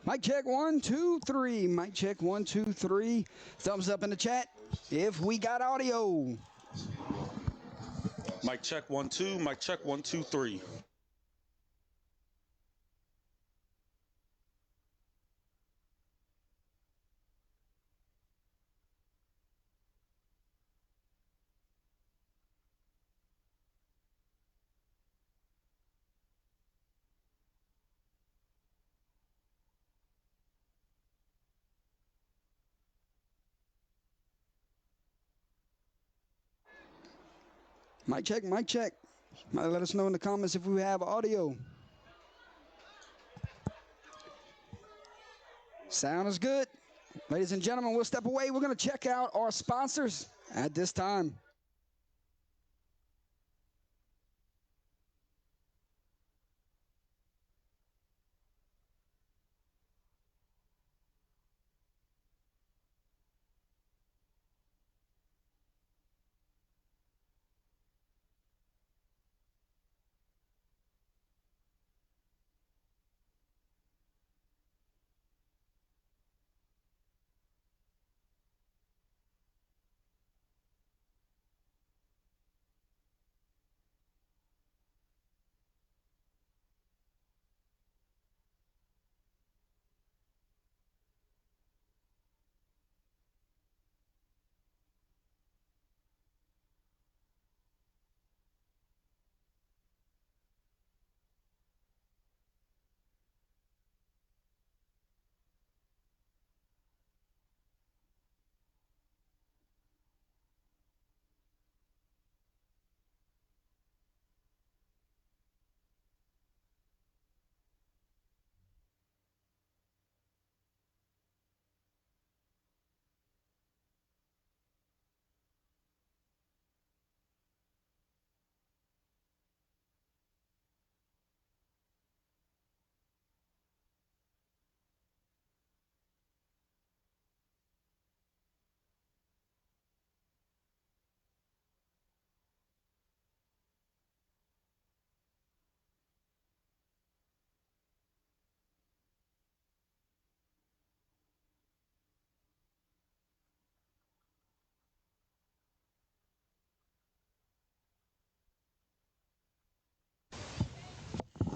Mic check 1, 2, 3. Mic check 1, 2, 3. Thumbs up in the chat if we got audio. Mic check 1, 2. Mic check 1, 2, 3. Mic check, mic check. Let us know in the comments if we have audio. Sound is good. Ladies and gentlemen, we'll step away. We're going to check out our sponsors at this time.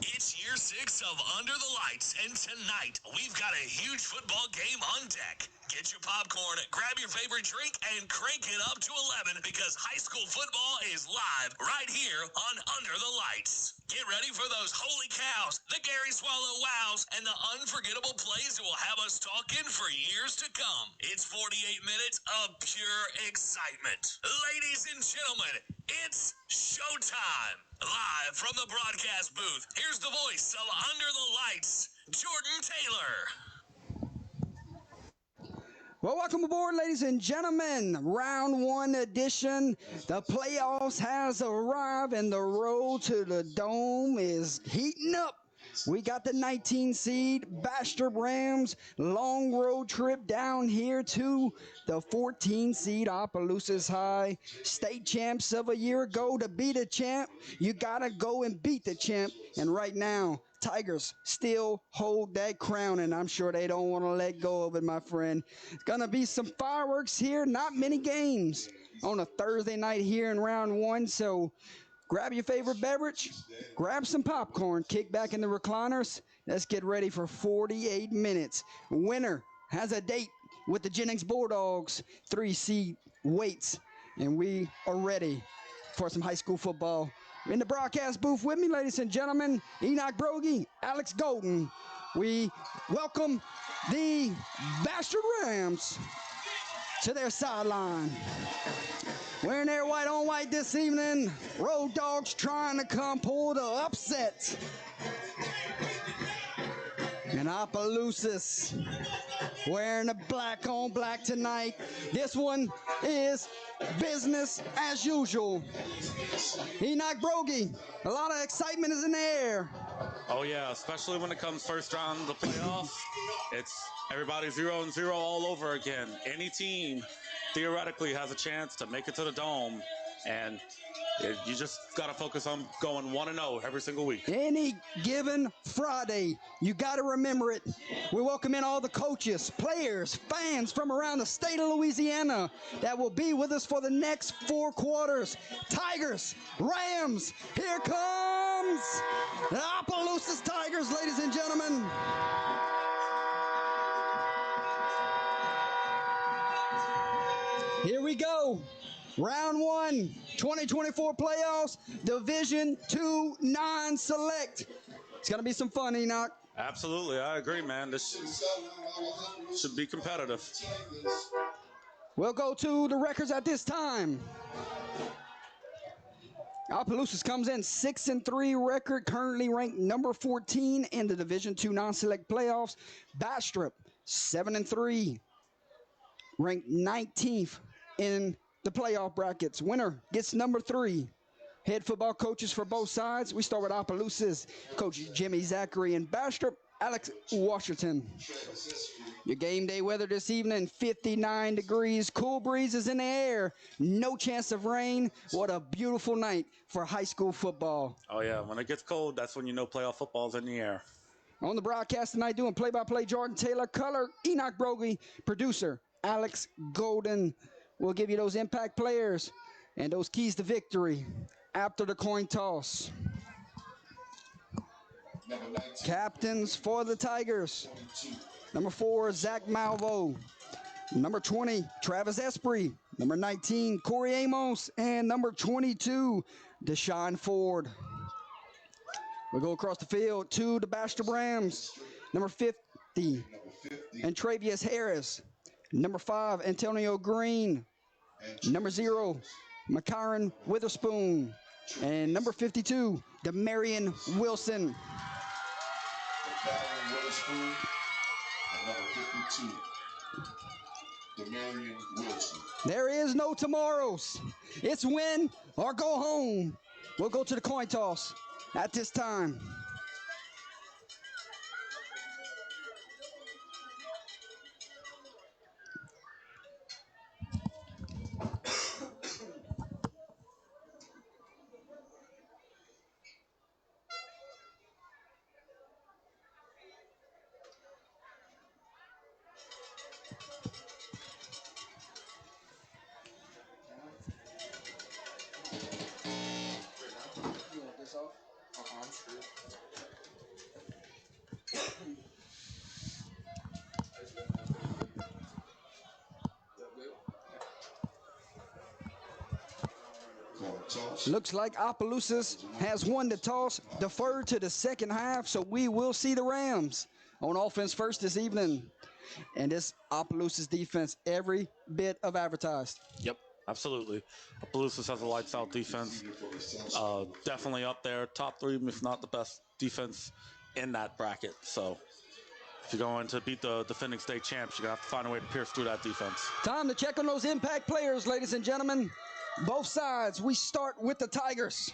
It's year 6 of Under the Lights, and tonight we've got a huge football game on deck. Get your popcorn, grab your favorite drink, and crank it up to 11 because high school football is live right here on Under the Lights. Get ready for those holy cows, the Gary Swallow wows, and the unforgettable plays that will have us talking for years to come. It's 48 minutes of pure excitement. Ladies and gentlemen, it's showtime. Live from the broadcast booth, here's the voice of Under the Lights, Jordan Taylor. Well, welcome aboard, ladies and gentlemen. Round 1 edition. The playoffs has arrived, and the road to the Dome is heating up. We got the 19 seed Bastrop Rams, long road trip down here to the 14 seed Opelousas High. State champs of a year ago. To beat a champ, you got to go and beat the champ. And right now, Tigers still hold that crown, and I'm sure they don't want to let go of it, my friend. It's going to be some fireworks here. Not many games on a Thursday night here in round 1, so grab your favorite beverage, grab some popcorn, kick back in the recliners. Let's get ready for 48 minutes. Winner has a date with the Jennings Bulldogs, 3 seed weights, and we are ready for some high school football. In the broadcast booth with me, ladies and gentlemen, Enoch Brogy, Alex Golden. We welcome the Bastrop Rams to their sideline. Wearing their white on white this evening. Road Dogs trying to come pull the upset. And Opelousas wearing the black on black tonight. This one is business as usual. Enoch Brogy, a lot of excitement is in the air. Oh, yeah, especially when it comes first round of the playoffs. It's everybody 0-0 all over again. Any team theoretically has a chance to make it to the Dome. And You just got to focus on going 1-0 every single week. Any given Friday, you got to remember it. We welcome in all the coaches, players, fans from around the state of Louisiana that will be with us for the next 4 quarters. Tigers, Rams, here comes the Opelousas Tigers, ladies and gentlemen. Here we go. Round 1, 2024 playoffs, Division II non-select. It's going to be some fun, Enoch. Absolutely, I agree, man. This should be competitive. We'll go to the records at this time. Opelousas comes in 6-3 record, currently ranked number 14 in the Division II non-select playoffs. Bastrop 7-3, ranked 19th in the playoff brackets. Winner gets number 3. Head football coaches for both sides. We start with Opelousas, Coach Jimmy Zachary, and Bastrop, Alex Washington. Your game day weather this evening, 59 degrees, cool breezes in the air, no chance of rain. What a beautiful night for high school football. Oh, yeah, when it gets cold, that's when you know playoff football's in the air. On the broadcast tonight, doing play-by-play, Jordan Taylor, color, Enoch Brogy, producer, Alex Golden. We'll give you those impact players and those keys to victory after the coin toss. Captains for the Tigers. Number 4, Zach Malvo. Number 20, Travis Esprit. Number 19, Corey Amos. And number 22, Deshaun Ford. We'll go across the field to the Bastrop Rams. Number 50, Antravius Harris. Number 5, Antonio Green. Number 0, McCarran Witherspoon. And number 52, Demarion Wilson. McCarran Witherspoon. And number 52, Demarion Wilson. There is no tomorrows. It's win or go home. We'll go to the coin toss at this time. Looks like Opelousas has won the toss, deferred to the second half, so we will see the Rams on offense first this evening. And this Opelousas defense, every bit of advertised. Yep, absolutely. Opelousas has a lights-out defense. Definitely up there, top 3, if not the best defense in that bracket. So if you're going to beat the defending state champs, you're going to have to find a way to pierce through that defense. Time to check on those impact players, ladies and gentlemen. Both sides, we start with the Tigers.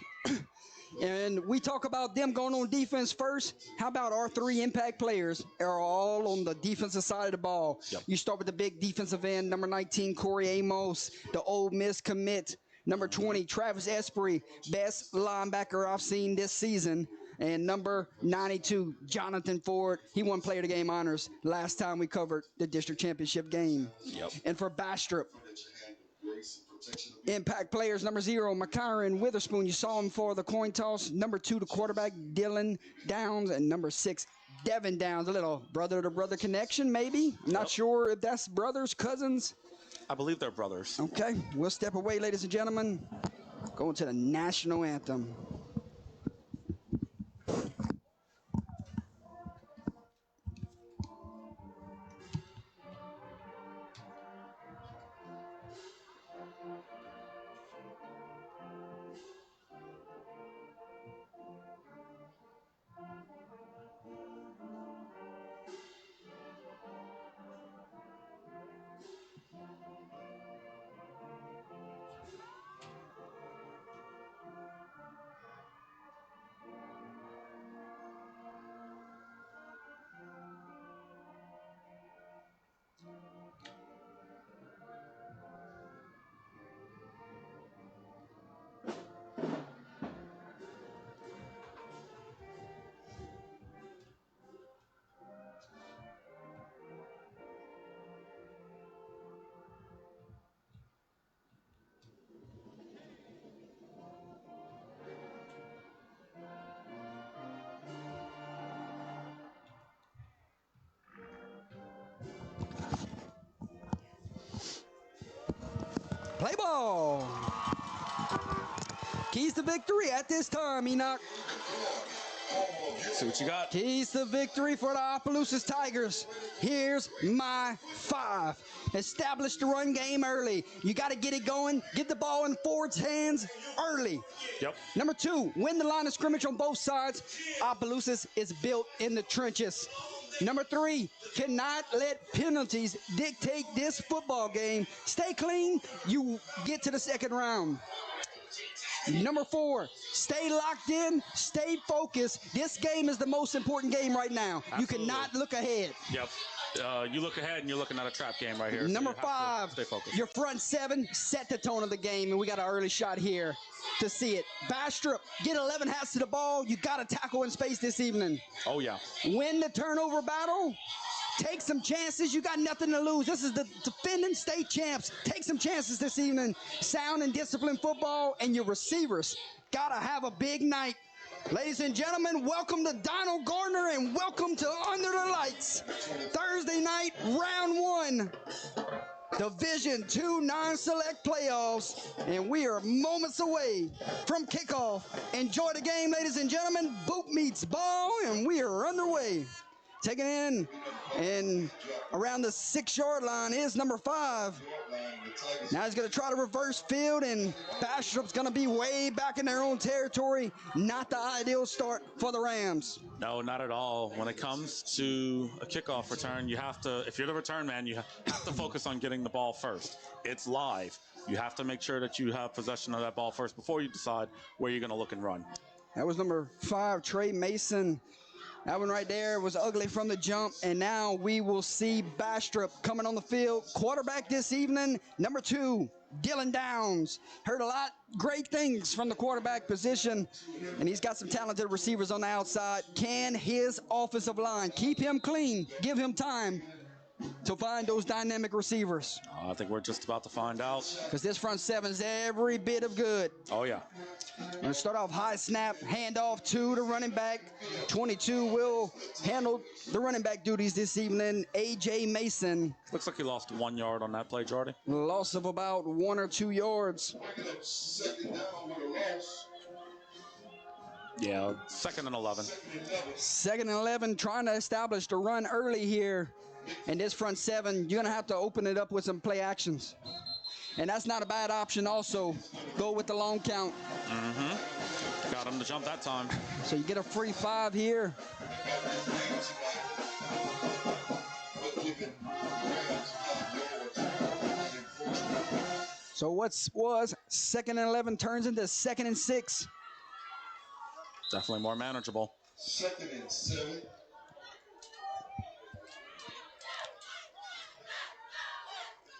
And we talk about them going on defense first. How about our 3 impact players are all on the defensive side of the ball? Yep. You start with the big defensive end, number 19, Corey Amos, the Ole Miss commit. Number 20, Travis Esprit, best linebacker I've seen this season. And number 92, Jonathan Ford. He won Player of the Game honors last time we covered the district championship game. Yep. And for Bastrop, impact players, number 0, McCarran Witherspoon. You saw him for the coin toss. Number 2, the quarterback, Dylan Downs. And number 6, Devin Downs. A little brother-to-brother connection, maybe. Not sure if that's brothers, cousins. I believe they're brothers. Okay, we'll step away, ladies and gentlemen. Going to the national anthem. Play ball. Keys to victory at this time, Enoch. See what you got. Keys to victory for the Opelousas Tigers. Here's my 5. Establish the run game early. You got to get it going. Get the ball in Ford's hands early. Yep. Number 2, win the line of scrimmage on both sides. Opelousas is built in the trenches. Number 3, cannot let penalties dictate this football game. Stay clean, you get to the second round. Number 4, stay locked in, stay focused. This game is the most important game right now. Absolutely. You cannot look ahead. Yep. You look ahead and you're looking at a trap game right here. Number so 5, stay focused. your front 7 set the tone of the game, and we got an early shot here to see it. Bastrop, get 11 hats to the ball. You got to tackle in space this evening. Oh, yeah. Win the turnover battle. Take some chances. You got nothing to lose. This is the defending state champs. Take some chances this evening. Sound and disciplined football, and your receivers got to have a big night. Ladies and gentlemen, welcome to Donald Gardner and welcome to Under the Lights. Thursday night, round 1. Division II non-select playoffs, and we are moments away from kickoff. Enjoy the game, ladies and gentlemen. Boot meets ball, and we are underway. Taking in and around the 6-yard line is number 5. Now he's going to try to reverse field, and Bastrop's going to be way back in their own territory. Not the ideal start for the Rams. No, not at all. When it comes to a kickoff return, you have to, if you're the return man, you have to focus on getting the ball first. It's live. You have to make sure that you have possession of that ball first before you decide where you're going to look and run. That was number 5, Trey Mason. That one right there was ugly from the jump, and now we will see Bastrop coming on the field. Quarterback this evening, number 2, Dylan Downs. Heard a lot great things from the quarterback position, and he's got some talented receivers on the outside. Can his offensive line keep him clean, give him time to find those dynamic receivers? I think we're just about to find out. Because this front 7 is every bit of good. Oh, yeah. Going to start off high snap, handoff to the running back. 22 will handle the running back duties this evening. A.J. Mason. Looks like he lost 1 yard on that play, Jordy. Loss of about 1 or 2 yards. Yeah, 2nd and 11. 2nd and 11, trying to establish the run early here. And this front 7, you're going to have to open it up with some play actions. And that's not a bad option also. Go with the long count. Mm-hmm. Got him to jump that time. So you get a free 5 here. So what's was 2nd and 11 turns into 2nd and 6. Definitely more manageable. 2nd and 7.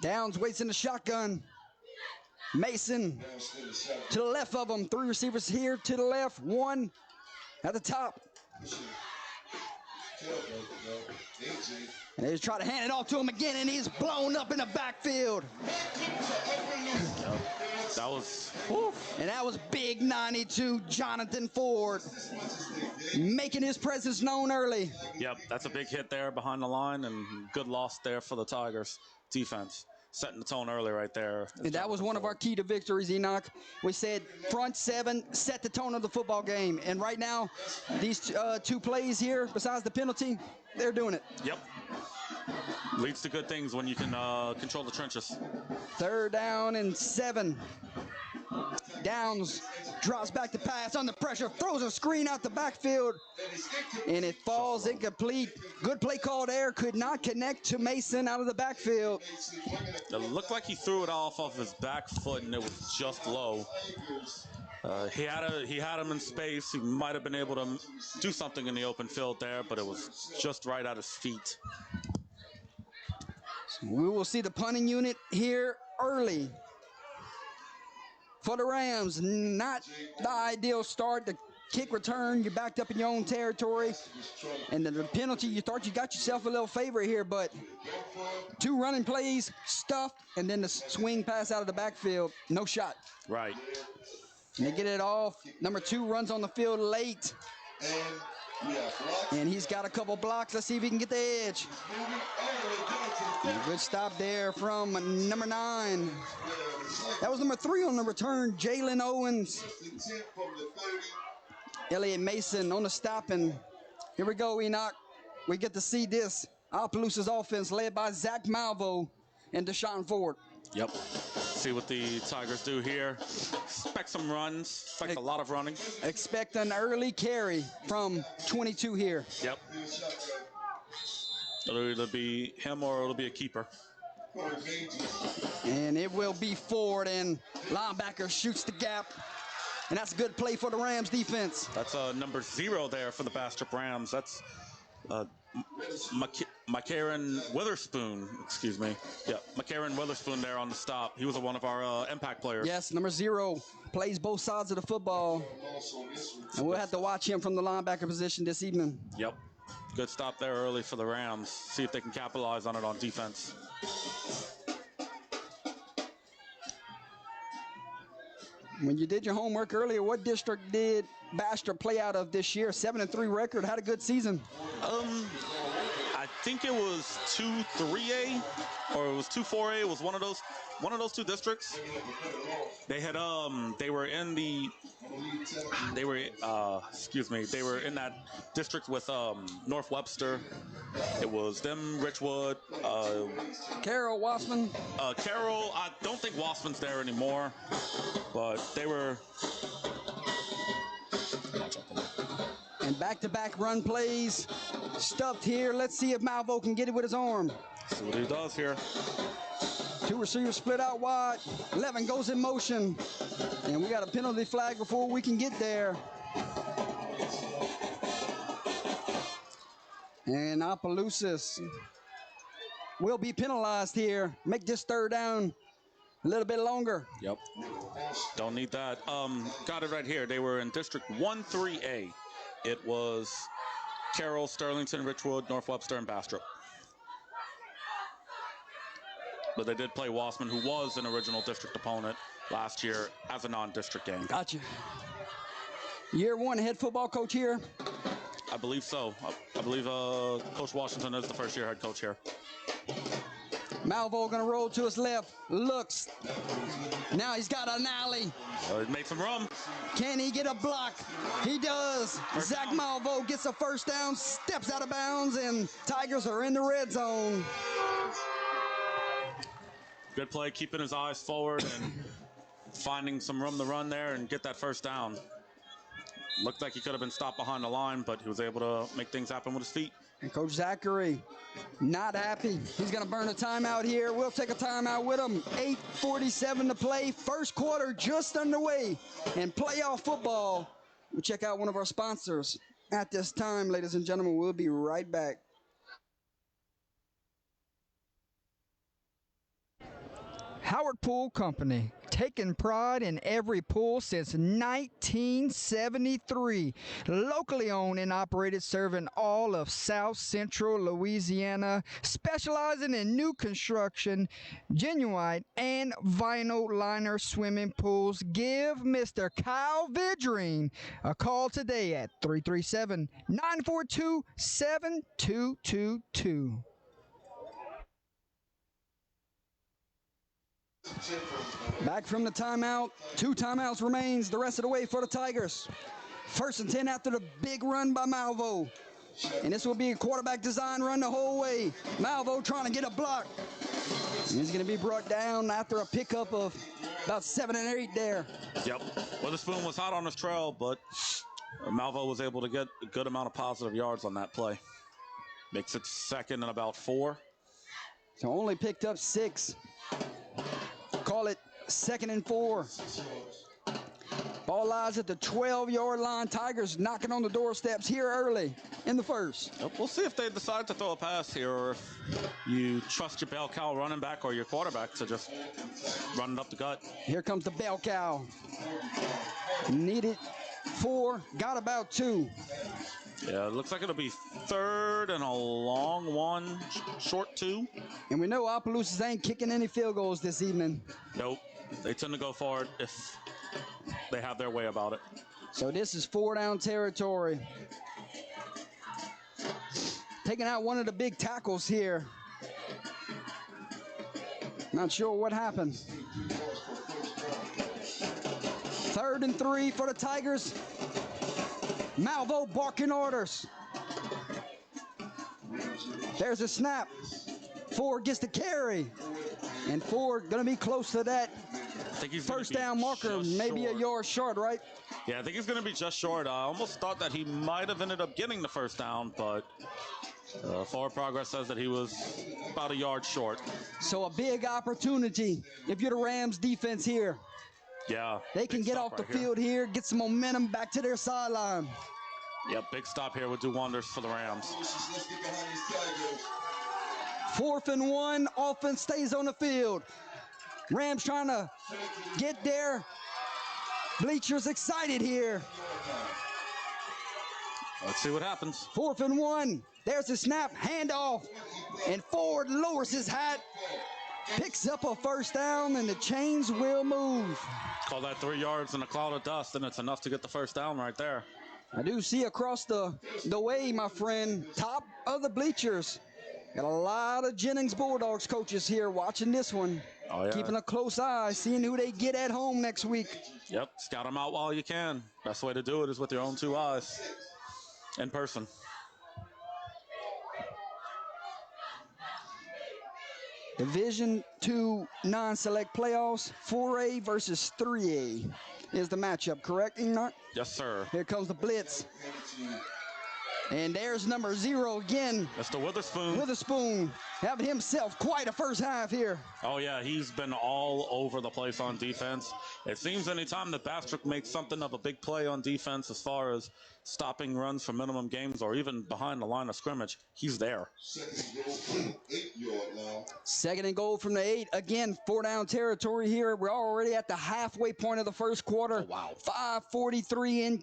Downs waits in the shotgun. Mason to the left of him. 3 receivers here to the left. 1 at the top. And they just try to hand it off to him again, and he's blown up in the backfield. That was... And that was big 92 Jonathan Ford making his presence known early. Yep, that's a big hit there behind the line, and good loss there for the Tigers defense. Setting the tone early right there. And that was one of our key to victories, Enoch. We said front 7 set the tone of the football game. And right now, these 2 plays here, besides the penalty, they're doing it. Yep. Leads to good things when you can control the trenches. 3rd down and 7. Downs drops back to pass under pressure, throws a screen out the backfield, and it falls incomplete. Good play call there, could not connect to Mason out of the backfield. It looked like he threw it off his back foot, and it was just low. He had him in space. He might have been able to do something in the open field there, but it was just right at his feet. We will see the punting unit here early. For the Rams, not the ideal start. The kick return, you're backed up in your own territory. And the penalty, you thought you got yourself a little favor here, but 2 running plays, stuffed, and then the swing pass out of the backfield. No shot. Right. And they get it off. Number 2 runs on the field late. And he's got a couple blocks. Let's see if he can get the edge. Good stop there from number 9. That was number 3 on the return, Jalen Owens. Elliott Mason on the stop, and here we go, Enoch. We get to see this Opelousas offense led by Zach Malvo and Deshaun Ford. Yep. See what the Tigers do here. Expect some runs. Expect a lot of running. Expect an early carry from 22 here. Yep. It'll either be him or it'll be a keeper. And it will be Ford, and linebacker shoots the gap. And that's a good play for the Rams defense. That's number 0 there for the Bastrop Rams. That's McCarron Witherspoon, excuse me. Yeah, McCarron Witherspoon there on the stop. He was one of our impact players. Yes, number 0 plays both sides of the football. And we'll have to watch him from the linebacker position this evening. Yep. Good stop there early for the Rams. See if they can capitalize on it on defense. When you did your homework earlier, what district did Bastrop play out of this year? 7-3 record, had a good season. I think it was 2-3A or it was 2-4A. It was one of those two districts. They had they were in that district with North Webster. It was them, Richwood, Carroll, Wassman. Carroll. I don't think Wassman's there anymore, but they were. And back-to-back run plays. Stuffed here. Let's see if Malvo can get it with his arm. See what he does here. 2 receivers split out wide. 11 goes in motion. And we got a penalty flag before we can get there. And Opelousas will be penalized here. Make this 3rd down a little bit longer. Yep. Don't need that. Got it right here. They were in District 1-3A. It was Carroll, Sterlington, Richwood, North Webster, and Bastrop. But they did play Wassman, who was an original district opponent last year as a non-district game. Gotcha. Year 1 head football coach here? I believe so. I believe Coach Washington is the first-year head coach here. Malvo gonna roll to his left, looks. Now he's got an alley. He made some room. Can he get a block? He does. Zach Malvo gets a 1st down, steps out of bounds, and Tigers are in the red zone. Good play, keeping his eyes forward and finding some room to run there and get that 1st down. Looked like he could have been stopped behind the line, but he was able to make things happen with his feet. And Coach Zachary, not happy. He's going to burn a timeout here. We'll take a timeout with him. 8:47 to play. 1st quarter just underway. And playoff football. We'll check out one of our sponsors at this time, ladies and gentlemen. We'll be right back. Howard Pool Company, taking pride in every pool since 1973. Locally owned and operated, serving all of South Central Louisiana, specializing in new construction, genuine and vinyl liner swimming pools. Give Mr. Kyle Vidrine a call today at 337-942-7222. Back from the timeout. 2 timeouts remains the rest of the way for the Tigers. 1st and 10 after the big run by Malvo. And this will be a quarterback design run the whole way. Malvo trying to get a block. And he's going to be brought down after a pickup of about 7 and 8 there. Yep. Witherspoon was hot on his trail, but Malvo was able to get a good amount of positive yards on that play. Makes it 2nd and about 4. So only picked up 6. Call it 2nd and 4. Ball lies at the 12-yard line. Tigers knocking on the doorsteps here early in the 1st. Yep, we'll see if they decide to throw a pass here or if you trust your bell cow running back or your quarterback to just run it up the gut. Here comes the bell cow. Needed 4, got about 2. Yeah, it looks like it'll be 3rd and a long 1, short 2. And we know Opelousas ain't kicking any field goals this evening. Nope. They tend to go for it if they have their way about it. So this is 4 down territory. taking out one of the big tackles here. Not sure what happened. 3rd and 3 for the Tigers. Malvo barking orders. There's a snap. Ford gets the carry. And Ford going to be close to that first down marker, maybe a yard short, right? Yeah, I think he's going to be just short. I almost thought that he might have ended up getting the first down, but forward progress says that he was about a yard short. So a big opportunity if you're the Rams defense here. Yeah. They can get off the field here, get some momentum back to their sideline. Yep, big stop here would do wonders for the Rams. 4th and 1, offense stays on the field. Rams trying to get their bleachers excited here. Let's see what happens. 4th and 1, there's the snap, handoff, and Ford lowers his hat, picks up a first down, and the chains will move. Call that 3 yards in a cloud of dust, and it's enough to get the first down right there. I do see across the way, my friend, top of the bleachers. Got a lot of Jennings Bulldogs coaches here watching this one. Oh, yeah. Keeping a close eye, seeing who they get at home next week. Yep, scout them out while you can. Best way to do it is with your own 2 eyes, in person. Division II non-select playoffs, 4A versus 3A is the matchup, correct, Enoch? Yes, sir. Here comes the blitz. And there's number 0 again. That's the Witherspoon. Witherspoon having himself quite a first half here. Oh, yeah, he's been all over the place on defense. It seems anytime that Bastrop makes something of a big play on defense as far as stopping runs for minimum games or even behind the line of scrimmage, he's there. 2nd and goal from the 8. Again, 4-down territory here. We're already at the halfway point of the first quarter. Oh, wow. 5:43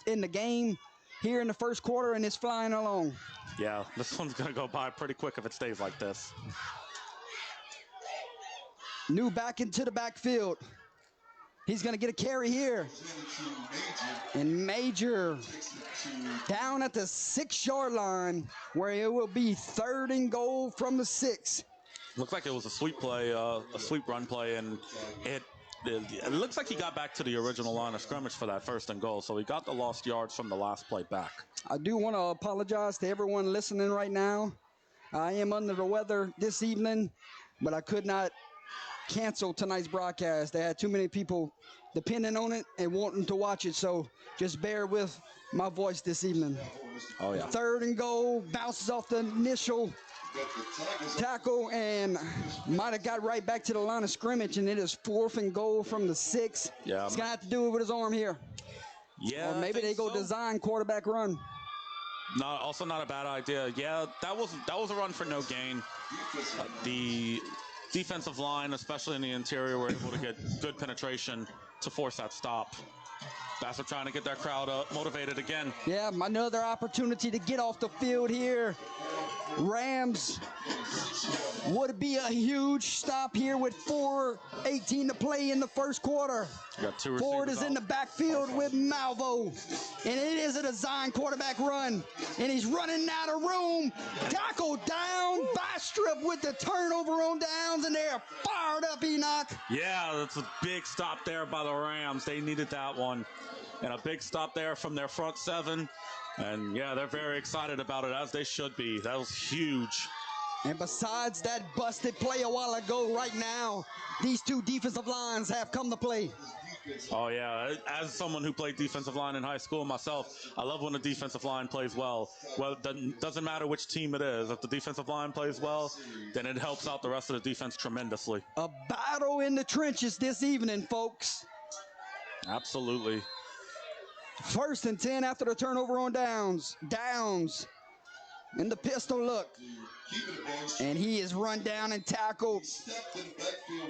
in the game here in the first quarter, and it's flying along. Yeah, this one's going to go by pretty quick if it stays like this. New back into the backfield. He's going to get a carry here. And Major down at the 6-yard line where it will be 3rd and goal from the 6. Looked like it was a sweep play, a sweep run play, and it looks like he got back to the original line of scrimmage for that 1st and goal, so he got the lost yards from the last play back. I do want to apologize to everyone listening right now. I am under the weather this evening, but I could not cancel tonight's broadcast. They had too many people depending on it and wanting to watch it, so just bear with my voice this evening. Oh, yeah. 3rd and goal, bounces off the initial tackle and might have got right back to the line of scrimmage, and it is 4th and goal from the 6. Yeah. He's going to have to do it with his arm here. Yeah. Or maybe they go design quarterback run. Also not a bad idea. Yeah, that was a run for no gain. The defensive line, especially in the interior, were able to get good penetration to force that stop. Bastrop trying to get that crowd motivated again. Yeah, another opportunity to get off the field here. Rams would be a huge stop here with 4:18 to play in the first quarter. Got 2 Ford is out. in the backfield with Malvo, and it is a design quarterback run, and he's running out of room. Tackle down, Bastrop with the turnover on downs, and they're fired up, Enoch. Yeah, that's a big stop there by the Rams. They needed that one. And a big stop there from their front 7. And, yeah, they're very excited about it, as they should be. That was huge. And besides that busted play a while ago, right now, these 2 defensive lines have come to play. Oh, yeah. As someone who played defensive line in high school myself, I love when the defensive line plays well. Well, it doesn't matter which team it is. If the defensive line plays well, then it helps out the rest of the defense tremendously. A battle in the trenches this evening, folks. Absolutely. 1st and 10 after the turnover on downs. Downs in the pistol look. And he is run down and tackled.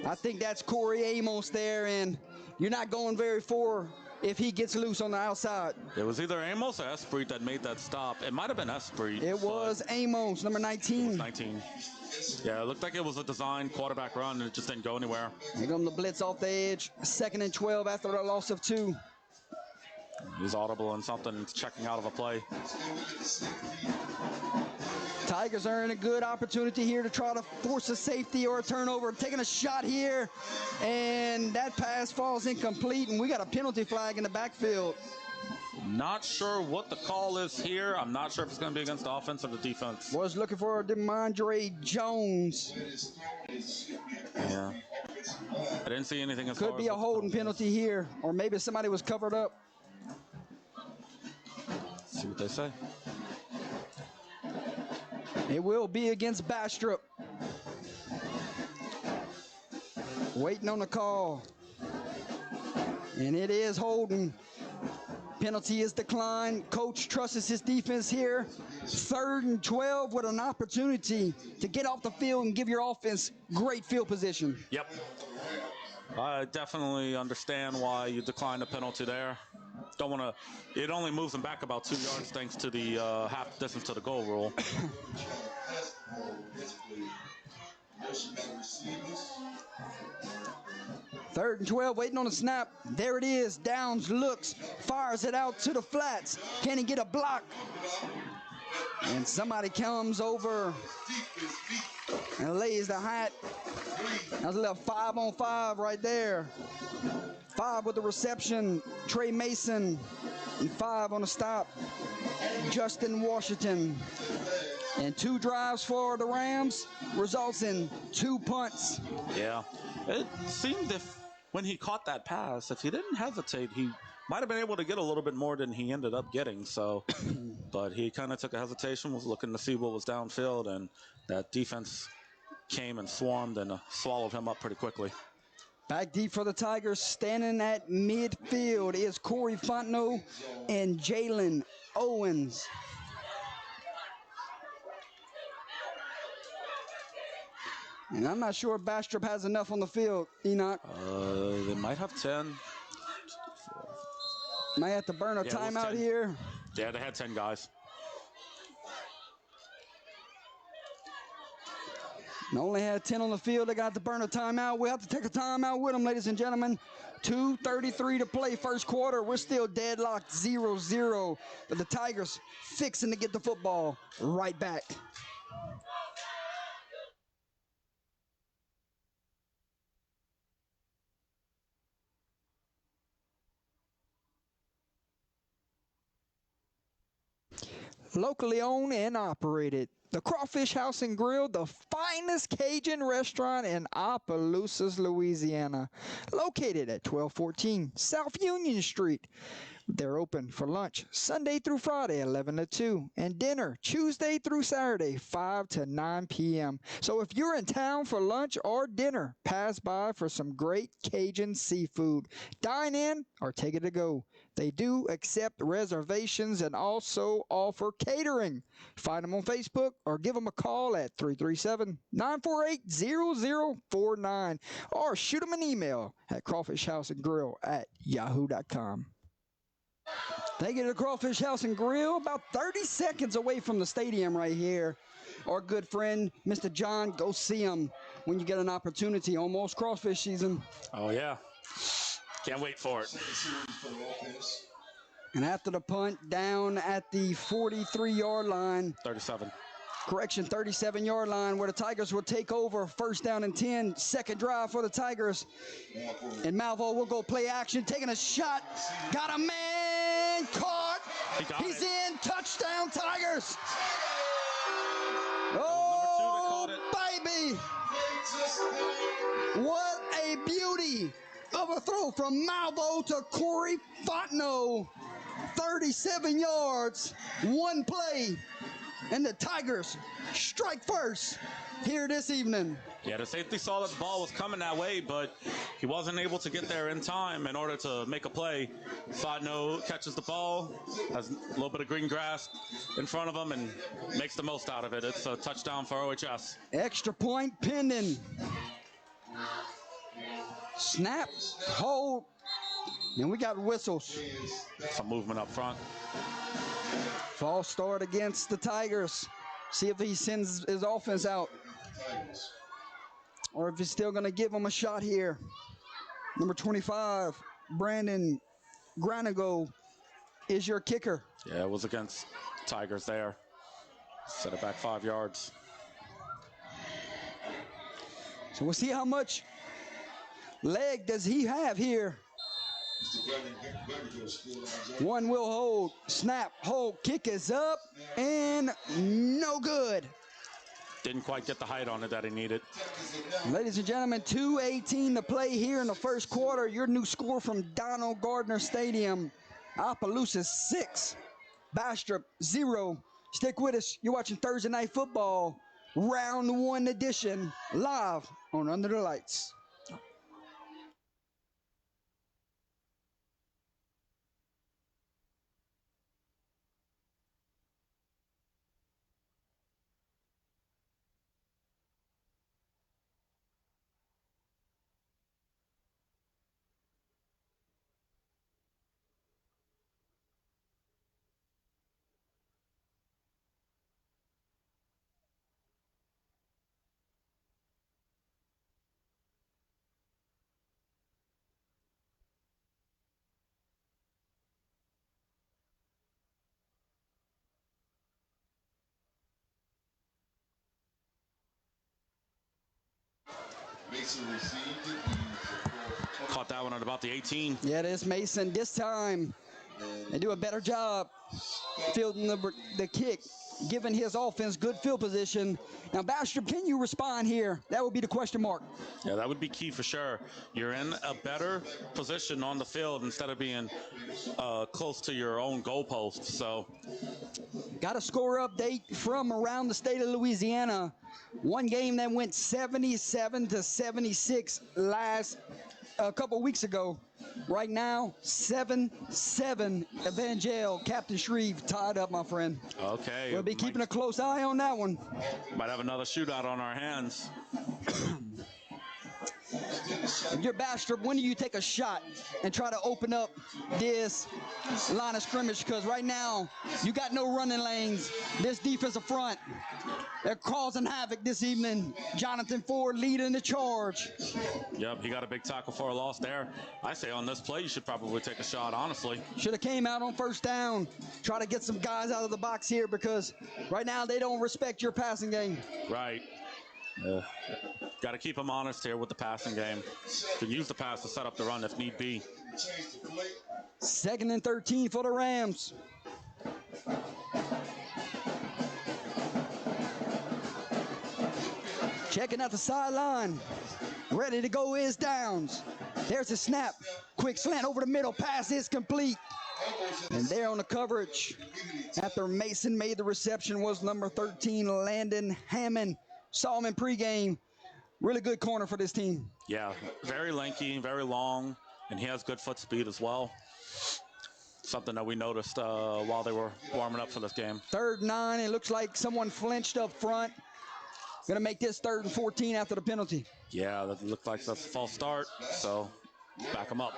I think that's Corey Amos there, and you're not going very far if he gets loose on the outside. It was either Amos or Esprit that made that stop. It might have been Esprit. It was Amos, number 19. It was 19. Yeah, it looked like it was a design quarterback run, and it just didn't go anywhere. Here comes the blitz off the edge. 2nd and 12 after the loss of 2. He's audible and something, checking out of a play. Tigers are in a good opportunity here to try to force a safety or a turnover. Taking a shot here, and that pass falls incomplete, and we got a penalty flag in the backfield. Not sure what the call is here. I'm not sure if it's going to be against the offense or the defense. Was looking for DeMondre Jones. Yeah. I didn't see anything as Could far be as a holding penalty here, or maybe somebody was covered up. See what they say. It will be against Bastrop. Waiting on the call. And it is holding. Penalty is declined. Coach trusts his defense here. 3rd and 12 with an opportunity to get off the field and give your offense great field position. Yep. I definitely understand why you declined the penalty there. Don't want to. It only moves them back about 2 yards thanks to the half distance to the goal rule. 3rd and 12, waiting on the snap. There it is. Downs looks, fires it out to the flats. Can he get a block? And somebody comes over and lays the hat. That's a little 5-on-5 right there. 5 with the reception, Trey Mason, and 5 on the stop, Justin Washington. And 2 drives for the Rams results in 2 punts. Yeah, it seemed if when he caught that pass, if he didn't hesitate, he might have been able to get a little bit more than he ended up getting. So, but he kind of took a hesitation, was looking to see what was downfield, and that defense came and swarmed and swallowed him up pretty quickly. Back deep for the Tigers, standing at midfield is Corey Fontenot and Jalen Owens. And I'm not sure if Bastrop has enough on the field, Enoch. They might have 10. Might have to burn a timeout here. Yeah, they had 10 guys. And only had 10 on the field. They got to burn a timeout. We have to take a timeout with them, ladies and gentlemen. 2:33 to play first quarter. We're still deadlocked 0-0. But the Tigers fixing to get the football right back. Locally owned and operated. The Crawfish House and Grill, the finest Cajun restaurant in Opelousas, Louisiana. Located at 1214 South Union Street. They're open for lunch Sunday through Friday, 11 to 2, and dinner Tuesday through Saturday, 5 to 9 p.m. So if you're in town for lunch or dinner, pass by for some great Cajun seafood. Dine in or take it to go. They do accept reservations and also offer catering. Find them on Facebook or give them a call at 337-948-0049 or shoot them an email at crawfishhouseandgrill@yahoo.com. Thank you to the Crawfish House and Grill, about 30 seconds away from the stadium right here. Our good friend, Mr. John, go see him when you get an opportunity. Almost crawfish season. Oh, yeah. Can't wait for it. And after the punt, down at the 43-yard line. 37. Correction, 37-yard line, where the Tigers will take over. 1st down and 10. Second drive for the Tigers. And Malvo will go play action, taking a shot. Got a man caught. He's in. Touchdown, Tigers. Oh, baby. What a beauty of a throw from Malvo to Corey Fontenot. 37 yards, 1 play. And the Tigers strike first here this evening. Yeah, the safety saw that the ball was coming that way, but he wasn't able to get there in time in order to make a play. Fontenot catches the ball, has a little bit of green grass in front of him, and makes the most out of it. It's a touchdown for OHS. Extra point pending. Snap, hold, and we got whistles. Some movement up front. False start against the Tigers. See if he sends his offense out. Or if he's still going to give them a shot here. Number 25, Brandon Granigo is your kicker. Yeah, it was against Tigers there. Set it back 5 yards. So we'll see how much leg does he have here. One will hold, snap, hold, kick is up, and no good. Didn't quite get the height on it that he needed. Ladies and gentlemen, 2:18 to play here in the first quarter. Your new score from Donald Gardner Stadium. Opelousas 6, Bastrop 0. Stick with us. You're watching Thursday Night Football, Round 1 edition, live on Under the Lights. Caught that one at about the 18. Yeah, it is Mason. This time, they do a better job fielding the kick, giving his offense good field position. Now, Bastrop, can you respond here? That would be the question mark. Yeah, that would be key for sure. You're in a better position on the field instead of being close to your own goalpost. So, got a score update from around the state of Louisiana. One game that went 77-76 a couple weeks ago. Right now, 7-7. Evangel, Captain Shreve tied up, my friend. okay. We'll be keeping a close eye on that one. Might have another shootout on our hands. If you're Bastrop, when do you take a shot and try to open up this line of scrimmage? Because right now, you got no running lanes. This defensive front, they're causing havoc this evening. Jonathan Ford leading the charge. Yep, he got a big tackle for a loss there. I say on this play, you should probably take a shot, honestly. Should have came out on first down. Try to get some guys out of the box here because right now they don't respect your passing game. Right. Got to keep them honest here with the passing game. Can use the pass to set up the run if need be. 2nd and 13 for the Rams. Checking out the sideline. Ready to go is Downs. There's a snap. Quick slant over the middle. Pass is complete. And there on the coverage, after Mason made the reception, was number 13, Landon Hammond. Saw him in pregame. Really good corner for this team. Yeah, very lanky, very long, and he has good foot speed as well. Something that we noticed while they were warming up for this game. 3rd and 9. It looks like someone flinched up front. Going to make this 3rd and 14 after the penalty. Yeah, that looked like that's a false start, so back him up.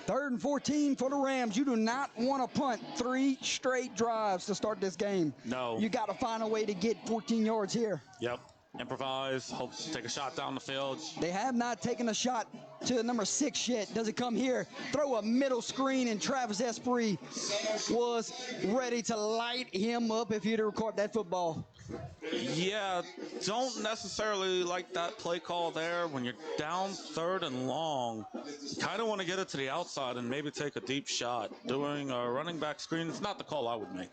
Third and 14 for the Rams. You do not want to punt 3 straight drives to start this game. No. You got to find a way to get 14 yards here. Yep. Improvise, hope to take a shot down the field. They have not taken a shot to number 6 yet. Does it come here? Throw a middle screen, and Travis Esprit was ready to light him up if he'd have caught that football. Yeah, don't necessarily like that play call there. When you're down 3rd and long, kind of want to get it to the outside and maybe take a deep shot. Doing a running back screen is not the call I would make.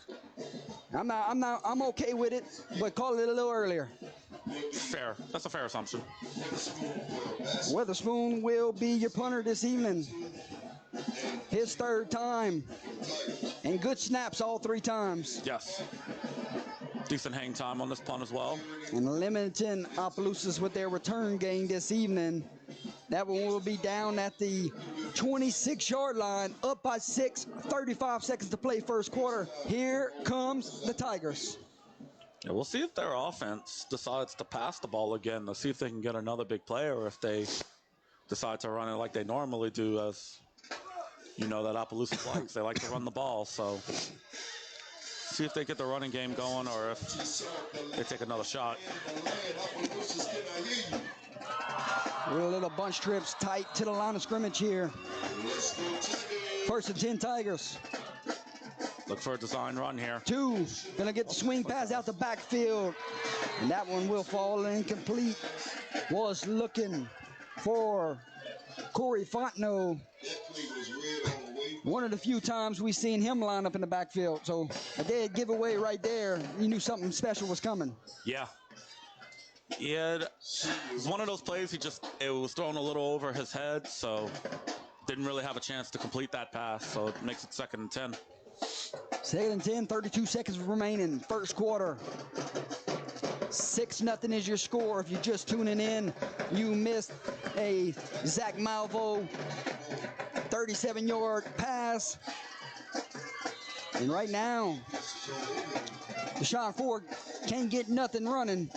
I'm okay with it, but call it a little earlier. Fair. That's a fair assumption. Witherspoon will be your punter this evening. His 3rd time. And good snaps all 3 times. Yes. Decent hang time on this punt as well. And limiting Opelousas with their return game this evening. That one will be down at the 26-yard line, up by 6, 35 seconds to play first quarter. Here comes the Tigers. Yeah, we'll see if their offense decides to pass the ball again. Let's see if they can get another big play, or if they decide to run it like they normally do, as You know that Opelousas likes. They like to run the ball, so see if they get the running game going or if they take another shot. Real little bunch trips tight to the line of scrimmage here. First and 10 Tigers. Look for a design run here. 2, gonna get the swing pass out the backfield. And that one will fall incomplete. Was looking for Corey Fontenot. One of the few times we've seen him line up in the backfield. So a dead giveaway right there. You knew something special was coming. Yeah. Yeah, it was one of those plays it was thrown a little over his head, so didn't really have a chance to complete that pass, so it makes it 2nd and 10. 2nd and 10, 32 seconds remaining, first quarter. 6-0 is your score. If you're just tuning in, you missed a Zach Malvo 37-yard pass. And right now, Deshaun Ford can't get nothing running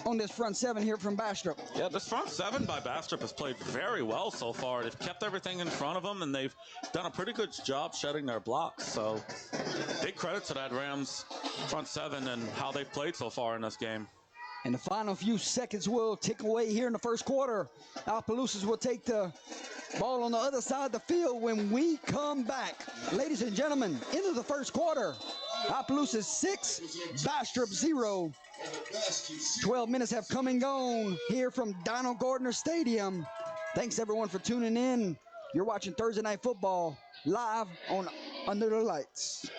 on this front 7 here from Bastrop. Yeah, this front 7 by Bastrop has played very well so far. They've kept everything in front of them, and they've done a pretty good job shedding their blocks. So big credit to that Rams front 7 and how they've played so far in this game. And the final few seconds will tick away here in the first quarter. Opelousas will take the ball on the other side of the field when we come back. Ladies and gentlemen, into the first quarter. Opelousas 6, Bastrop 0. 12 minutes have come and gone here from Donald Gardner Stadium. Thanks everyone for tuning in. You're watching Thursday Night Football live on Under the Lights.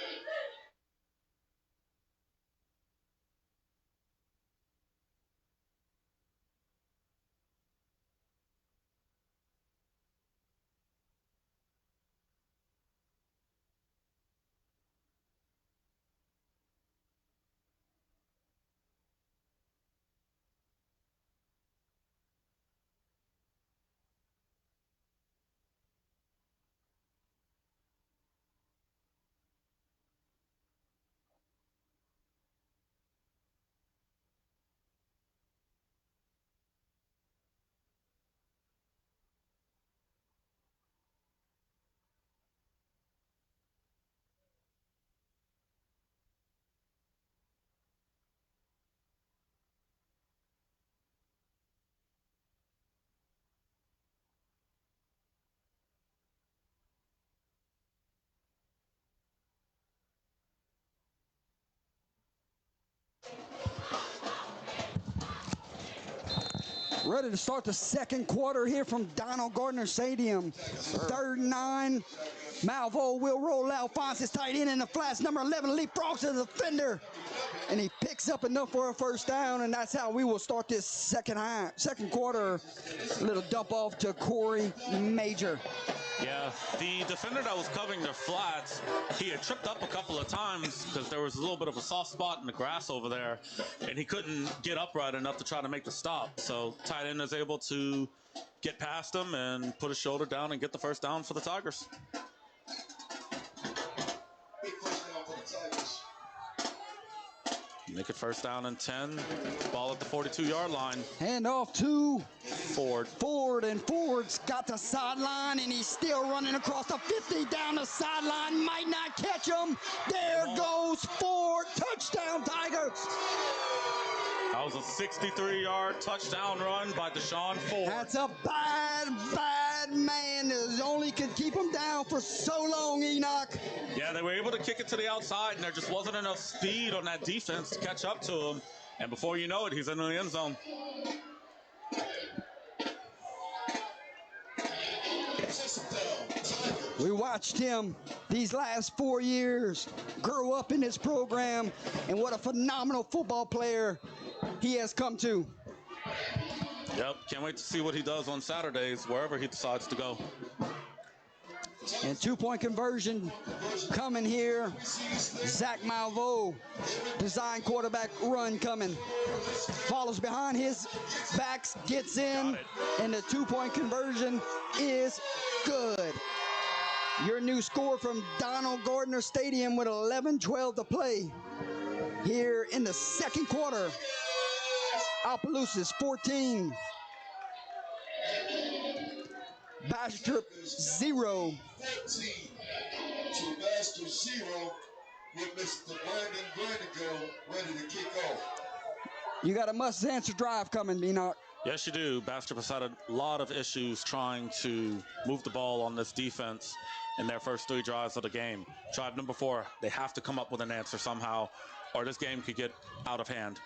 Ready to start the second quarter here from Donald Gardner Stadium. 3rd and 9. Malvo will roll out, finds his tight end in the flats. Number 11 leapfrogs to the defender. And he picks up enough for a first down, and that's how we will start this second quarter. A little dump off to Corey Major. Yeah, the defender that was covering their flats, he had tripped up a couple of times because there was a little bit of a soft spot in the grass over there, and he couldn't get upright enough to try to make the stop. So tight end is able to get past him and put his shoulder down and get the first down for the Tigers. Make it 1st down and 10. Ball at the 42-yard line. Hand off to Ford. And Ford's got the sideline, and he's still running across the 50 down the sideline. Might not catch him. There goes Ford. Touchdown, Tigers. That was a 63-yard touchdown run by Deshaun Ford. That's a bad man. Only could keep him down for so long, Enoch. Yeah, they were able to kick it to the outside, and there just wasn't enough speed on that defense to catch up to him. And before you know it, he's in the end zone. We watched him these last 4 years grow up in this program, and what a phenomenal football player he has come to. Yep, can't wait to see what he does on Saturdays, wherever he decides to go. And 2-point conversion coming here. Zach Malvo, design quarterback run coming. Follows behind his backs, gets in, and the 2-point conversion is good. Your new score from Donald Gardner Stadium with 11:12 to play here in the second quarter. Opelousas 14, Bastrop 0. 14 to Bastrop 0 with Mr. Brandon Brandigo ready to kick off. You got a must-answer drive coming, Enoch. Yes, you do. Bastrop has had a lot of issues trying to move the ball on this defense in their first 3 drives of the game. Drive number 4, they have to come up with an answer somehow, or this game could get out of hand.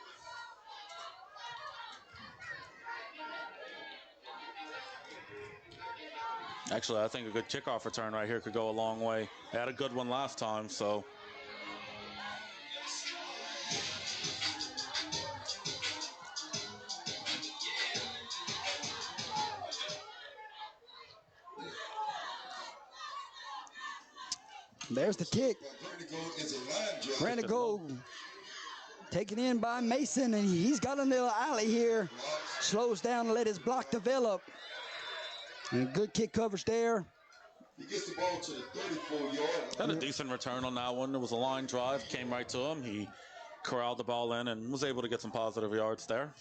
Actually, I think a good kickoff return right here could go a long way. They had a good one last time, so. There's the kick. Brandigo is a line drive. Brandigo taken in by Mason, and he's got a little alley here. Slows down and let his block develop. And good kick coverage there. He gets the ball to the 34-yard. Had a decent return on that one. It was a line drive, came right to him. He corralled the ball in and was able to get some positive yards there.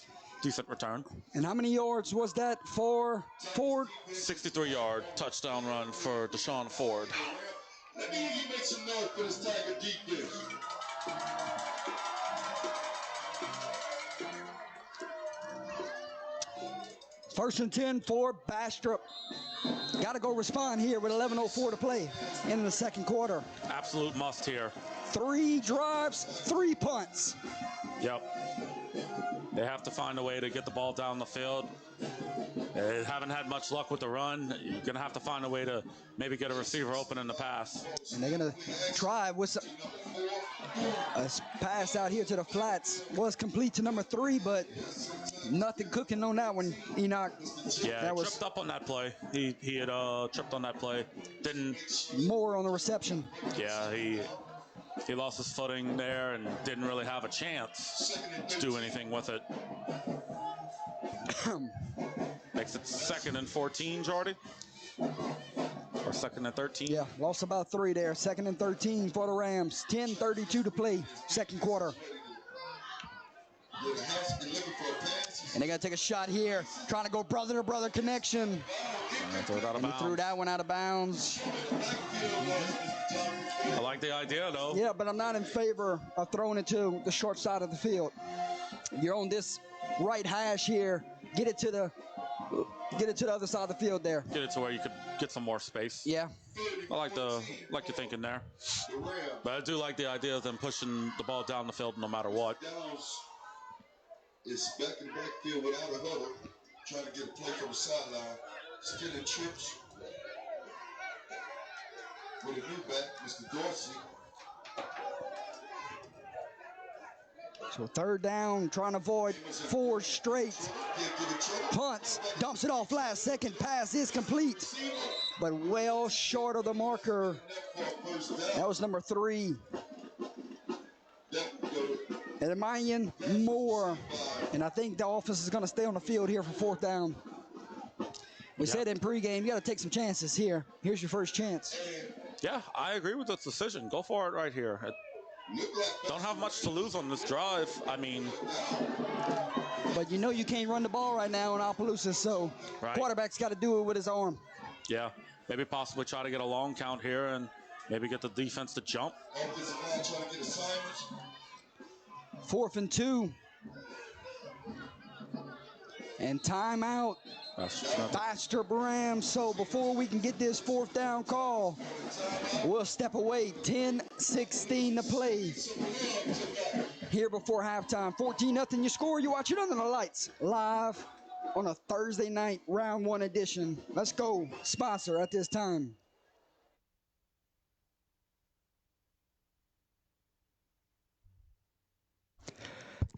Decent return. And how many yards was that for Ford? 63-yard touchdown run for Deshaun Ford. Let me hear you make some noise for this Tiger defense. First and 10 for Bastrop. Got to go respond here with 11:04 to play in the second quarter. Absolute must here. 3 drives, 3 punts. Yep. They have to find a way to get the ball down the field. They haven't had much luck with the run. You're going to have to find a way to maybe get a receiver open in the pass. And they're going to try with some, a pass out here to the flats. Was complete to number 3, but nothing cooking on that one, Enoch. Yeah, that was tripped up on that play. He had tripped on that play. Didn't. more on the reception. Yeah, he lost his footing there and didn't really have a chance to do anything with it. Makes it 2nd and 14, Jordy. Or 2nd and 13. Yeah, lost about 3 there. 2nd and 13 for the Rams. 10:32 to play, second quarter. And they got to take a shot here, trying to go brother-to-brother connection. Throw it out of He bounds. threw that one out of bounds. I like the idea, though. Yeah, but I'm not in favor of throwing it to the short side of the field. You're on this right hash here. Get it to the other side of the field there. Get it to where you could get some more space. Yeah. I like your thinking there. But I do like the idea of them pushing the ball down the field no matter what. Downs is back in the backfield without a huddle, trying to get a play from the sideline. Stealing trips with a new back, Mr. Dorsey. So 3rd down, trying to avoid 4 straight punts. Dumps it off last second. Pass is complete, but well short of the marker. That was number 3. Edmanian Moore. And I think the offense is going to stay on the field here for 4th down. We said in pregame, you got to take some chances here. Here's your first chance. Yeah, I agree with this decision. Go for it right here. Don't have much to lose on this drive. I mean, but you know you can't run the ball right now in Opelousas, so right. Quarterback's got to do it with his arm. Yeah, maybe possibly try to get a long count here and maybe get the defense to jump. 4th and 2. And timeout. Bastrop Rams. So before we can get this 4th down call, we'll step away. 10:16 to play here before halftime. 14-0 your score. You watch it under the lights live on a Thursday night round 1 edition. Let's go. Sponsor at this time.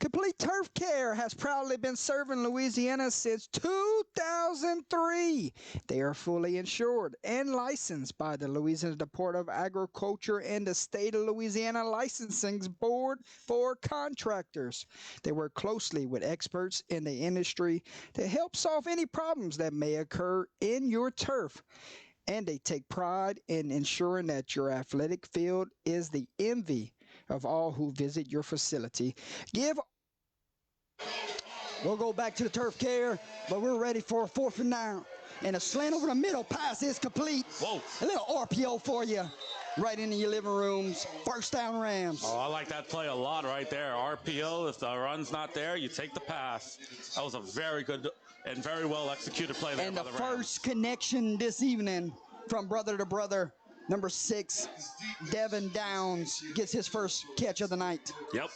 Complete Turf Care has proudly been serving Louisiana since 2003. They are fully insured and licensed by the Louisiana Department of Agriculture and the State of Louisiana Licensing Board for Contractors. They work closely with experts in the industry to help solve any problems that may occur in your turf. And they take pride in ensuring that your athletic field is the envy of all who visit your facility. We'll go back to the Turf Care, but we're ready for a 4th and 9. and a slant over the middle. Pass is complete. Whoa. A little RPO for you right into your living rooms. First down, Rams. Oh, I like that play a lot right there. RPO, if the run's not there, you take the pass. That was a very good and very well executed play there And by the the Rams. first connection this evening from brother to brother. Number 6, Devin Downs gets his first catch of the night. Yep.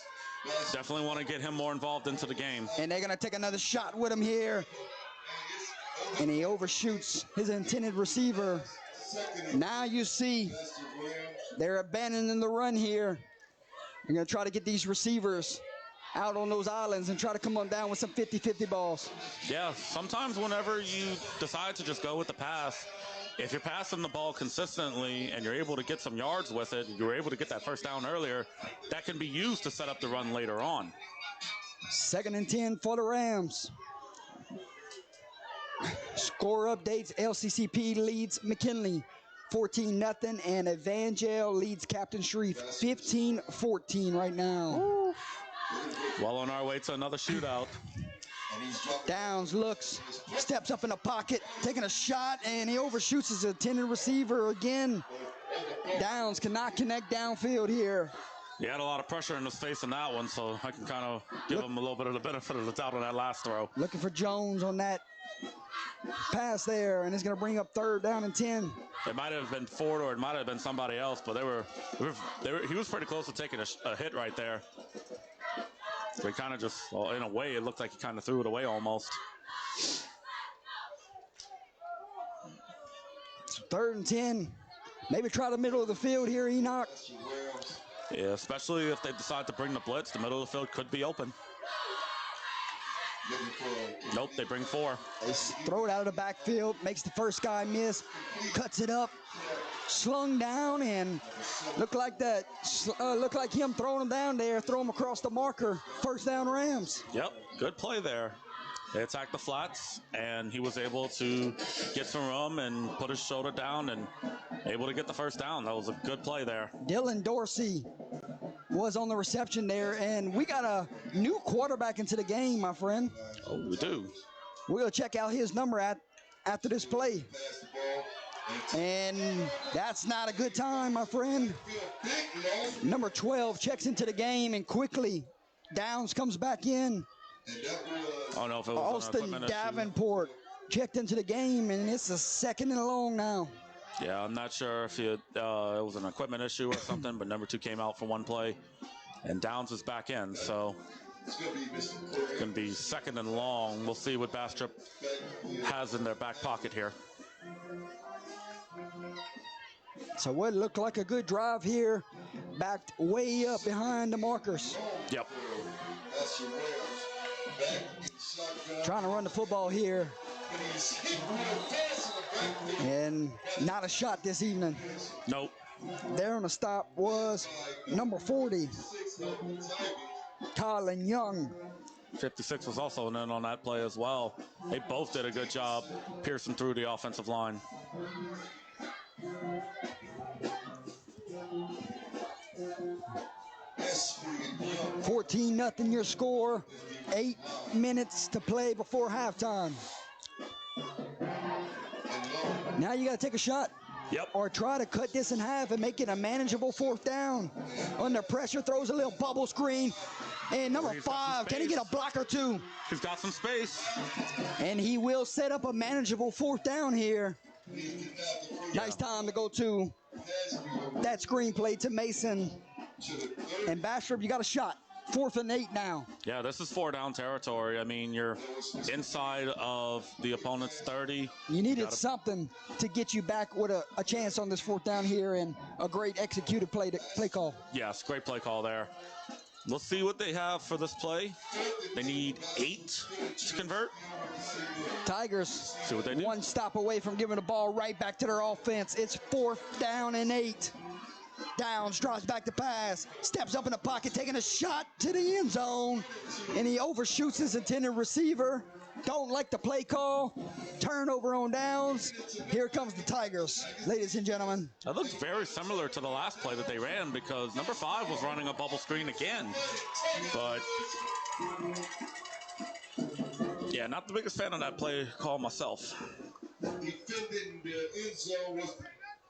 Definitely want to get him more involved into the game. And they're going to take another shot with him here. And he overshoots his intended receiver. Now you see they're abandoning the run here. They're going to try to get these receivers out on those islands and try to come on down with some 50-50 balls. Yeah, sometimes whenever you decide to just go with the pass, if you're passing the ball consistently and you're able to get some yards with it, you were able to get that first down earlier, that can be used to set up the run later on. 2nd and 10 for the Rams. Score updates, LCCP leads McKinley 14-0, and Evangel leads Captain Shreve 15-14 right now. Well on our way to another shootout. Downs looks, steps up in the pocket, taking a shot, and he overshoots his intended receiver again. Downs cannot connect downfield here. He had a lot of pressure in his face in that one, so I can kind of give him a little bit of the benefit of the doubt on that last throw. Looking for Jones on that pass there, and it's going to bring up 3rd down and 10. It might have been Ford or it might have been somebody else, but he was pretty close to taking a hit right there. So he kind of just, well, in a way, it looked like he kind of threw it away almost. So 3rd and 10. Maybe try the middle of the field here, Enoch. Yeah, especially if they decide to bring the blitz, the middle of the field could be open. Nope, they bring 4. They throw it out of the backfield, makes the first guy miss, cuts it up, slung down, and looked like him throwing him down there, throw him across the marker. First down, Rams. Yep, good play there. They attacked the flats, and he was able to get some room and put his shoulder down and able to get the first down. That was a good play there. Dylan Dorsey was on the reception there, and we got a new quarterback into the game, my friend. Oh, we do. We'll check out his number after this play. And that's not a good time, my friend. Number 12 checks into the game, and quickly Downs comes back in. Oh, no, if it was Austin Davenport checked into the game, and it's a 2nd and long now. Yeah, I'm not sure if it was an equipment issue or something, but number 2 came out for one play, and Downs is back in, so it's going to be 2nd and long. We'll see what Bastrop has in their back pocket here. So what looked like a good drive here, backed way up behind the markers. Yep. Trying to run the football here. And not a shot this evening. Nope. There on the stop was number 40, Colin Young. 56 was also in on that play as well. They both did a good job piercing through the offensive line. $14-0 your score. 8 minutes to play before halftime. Now you got to take a shot. Yep. Or try to cut this in half and make it a manageable 4th down. Under pressure, throws a little bubble screen. And number 5, can he get a block or 2? He's got some space. And he will set up a manageable 4th down here. Nice time to go to that screenplay to Mason. And Bastrop, you got a shot. 4th and 8 now. Yeah, this is 4-down territory. I mean, you're inside of the opponent's 30. You needed something to get you back with a chance on this 4th down here, and a great executed play call. Yes, great play call there. Let's see what they have for this play. They need 8 to convert. Tigers, See what they do. 1 stop away from giving the ball right back to their offense. It's 4th down and 8. Downs drops back to pass, steps up in the pocket, taking a shot to the end zone, and he overshoots his intended receiver. Don't like the play call. Turnover on Downs. Here comes the Tigers, ladies and gentlemen. That looks very similar to the last play that they ran, because number 5 was running a bubble screen again. But yeah, not the biggest fan of that play call myself. defending the end zone was the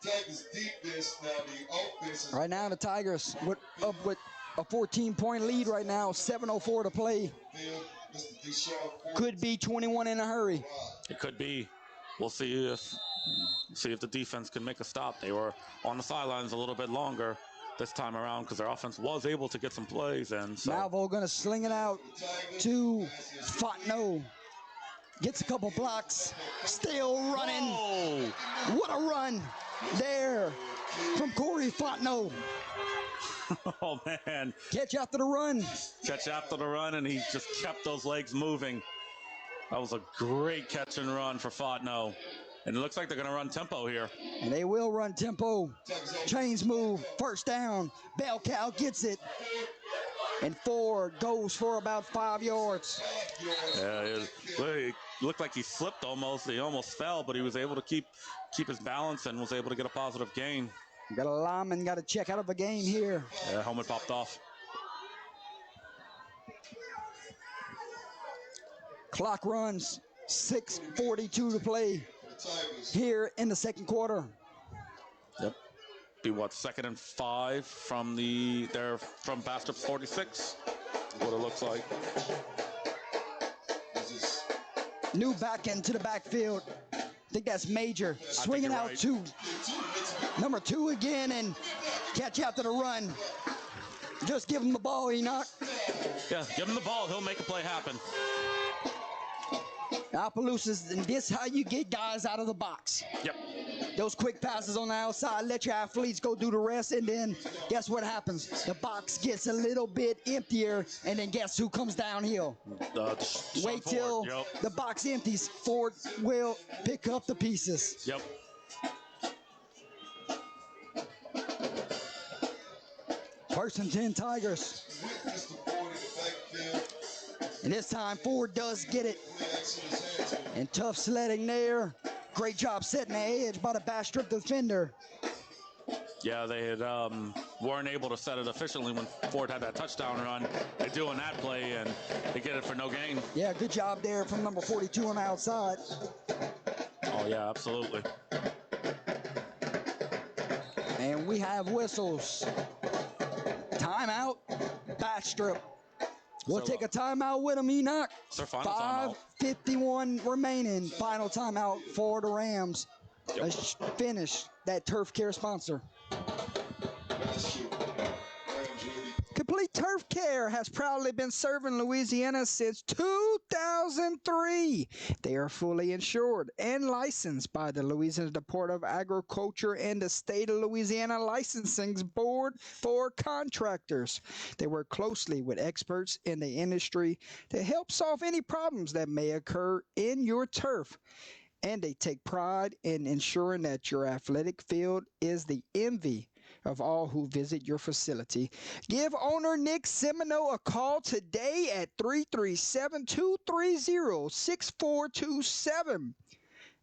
Tigers' defense. Now the offense is Right now, the Tigers up with a 14-point lead right now, 7:04 to play. Could be 21 in a hurry. It could be. We'll see if the defense can make a stop. They were on the sidelines a little bit longer this time around because their offense was able to get some plays. And so Malvo gonna sling it out to Fontenot. Gets a couple blocks. Still running. Whoa! What a run there from Corey Fontenot. Oh, man. Catch after the run. Catch after the run, and he just kept those legs moving. That was a great catch and run for Fontenot. And it looks like they're going to run tempo here. And they will run tempo. Chains move. First down. Bell cow gets it. And Ford goes for about 5 yards. Yeah, it looked like he slipped almost. He almost fell, but he was able to keep his balance and was able to get a positive gain. Got a lineman, got to check out of the game here. Yeah, helmet popped off. Clock runs. 6:42 to play here in the second quarter. Yep. Be what, 2nd and 5 from Bastrop 46. What it looks like. New back end to the backfield. I think that's Major. Swinging out right. to number 2 again and catch after the run. Just give him the ball, Enoch. Yeah, give him the ball. He'll make a play happen. Appaloosas, and this how you get guys out of the box. Yep. Those quick passes on the outside, let your athletes go do the rest, and then guess what happens? The box gets a little bit emptier, and then guess who comes downhill? Wait till the box empties. Ford will pick up the pieces. Yep. First and 10 Tigers. And this time Ford does get it. And tough sledding there. Great job setting the edge by the Bastrop defender. Yeah, they had weren't able to set it efficiently when Ford had that touchdown run. They do on that play, and they get it for no gain. Yeah, good job there from number 42 on the outside. Oh, yeah, absolutely. And we have whistles. Timeout, Bastrop. We'll take a timeout with him, Enoch. It's their final timeout. 5:51 remaining. Final timeout for the Rams. Yep. Let's finish that Turf Care sponsor. Complete Turf Care has proudly been serving Louisiana since 2003. They are fully insured and licensed by the Louisiana Department of Agriculture and the State of Louisiana Licensing Board for contractors. They work closely with experts in the industry to help solve any problems that may occur in your turf. And they take pride in ensuring that your athletic field is the envy of all who visit your facility. Give owner Nick Semino a call today at 337-230-6427.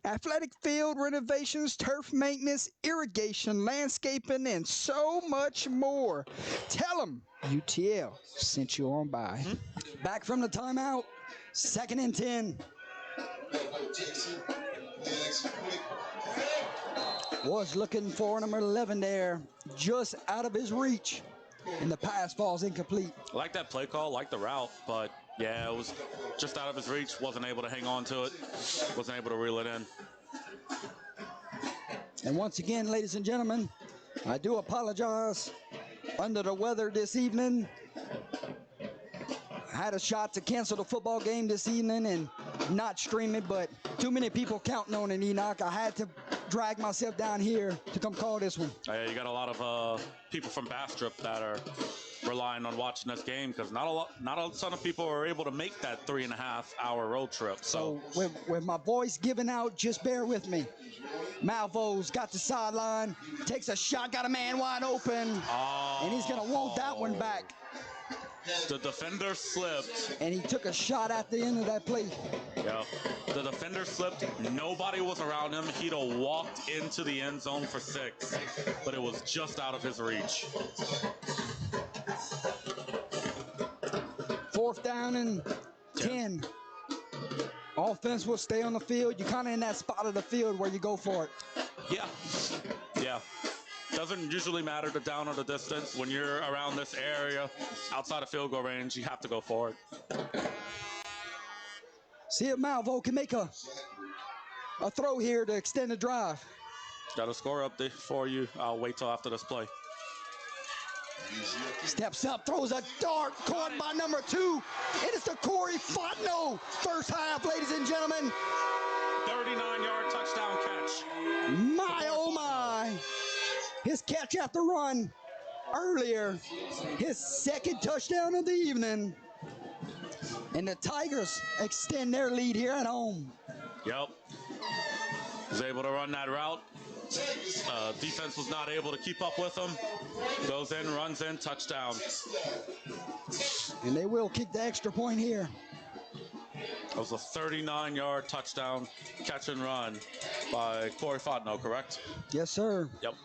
Athletic field renovations, turf maintenance, irrigation, landscaping, and so much more. Tell them UTL sent you on by. Back from the timeout, 2nd and 10. Was looking for number 11 there, just out of his reach, and the pass falls incomplete. I like that play call, like the route, but yeah, it was just out of his reach. Wasn't able to hang on to it. Wasn't able to reel it in. And once again, ladies and gentlemen, I do apologize. Under the weather this evening. I had a shot to cancel the football game this evening and not stream it, but too many people counting on it, Enoch. I had to drag myself down here to come call this one. You got a lot of people from Bastrop that are relying on watching this game because not a ton of people are able to make that 3.5-hour road trip. So with my voice giving out, just bear with me. Malvo's got the sideline, takes a shot, got a man wide open, and he's going to want that one back. The defender slipped. And he took a shot at the end of that play. Yeah. The defender slipped. Nobody was around him. He'd have walked into the end zone for 6, but it was just out of his reach. 4th down and 10 Offense will stay on the field. You're kind of in that spot of the field where you go for it. Yeah. Yeah. Doesn't usually matter the down or the distance. When you're around this area, outside of field goal range, you have to go for it. See if Malvo can make a throw here to extend the drive. Got a score update for you. I'll wait till after this play. Steps up, throws a dart, caught by number 2. It is the Corey Fontenot. First half, ladies and gentlemen. 39-yard touchdown catch. My, oh my. His catch after run earlier. His second touchdown of the evening. And the Tigers extend their lead here at home. Yep. Was able to run that route. Defense was not able to keep up with him. Goes in, runs in, touchdown. And they will kick the extra point here. That was a 39-yard touchdown catch and run by Corey Fontenot, correct? Yes, sir. Yep.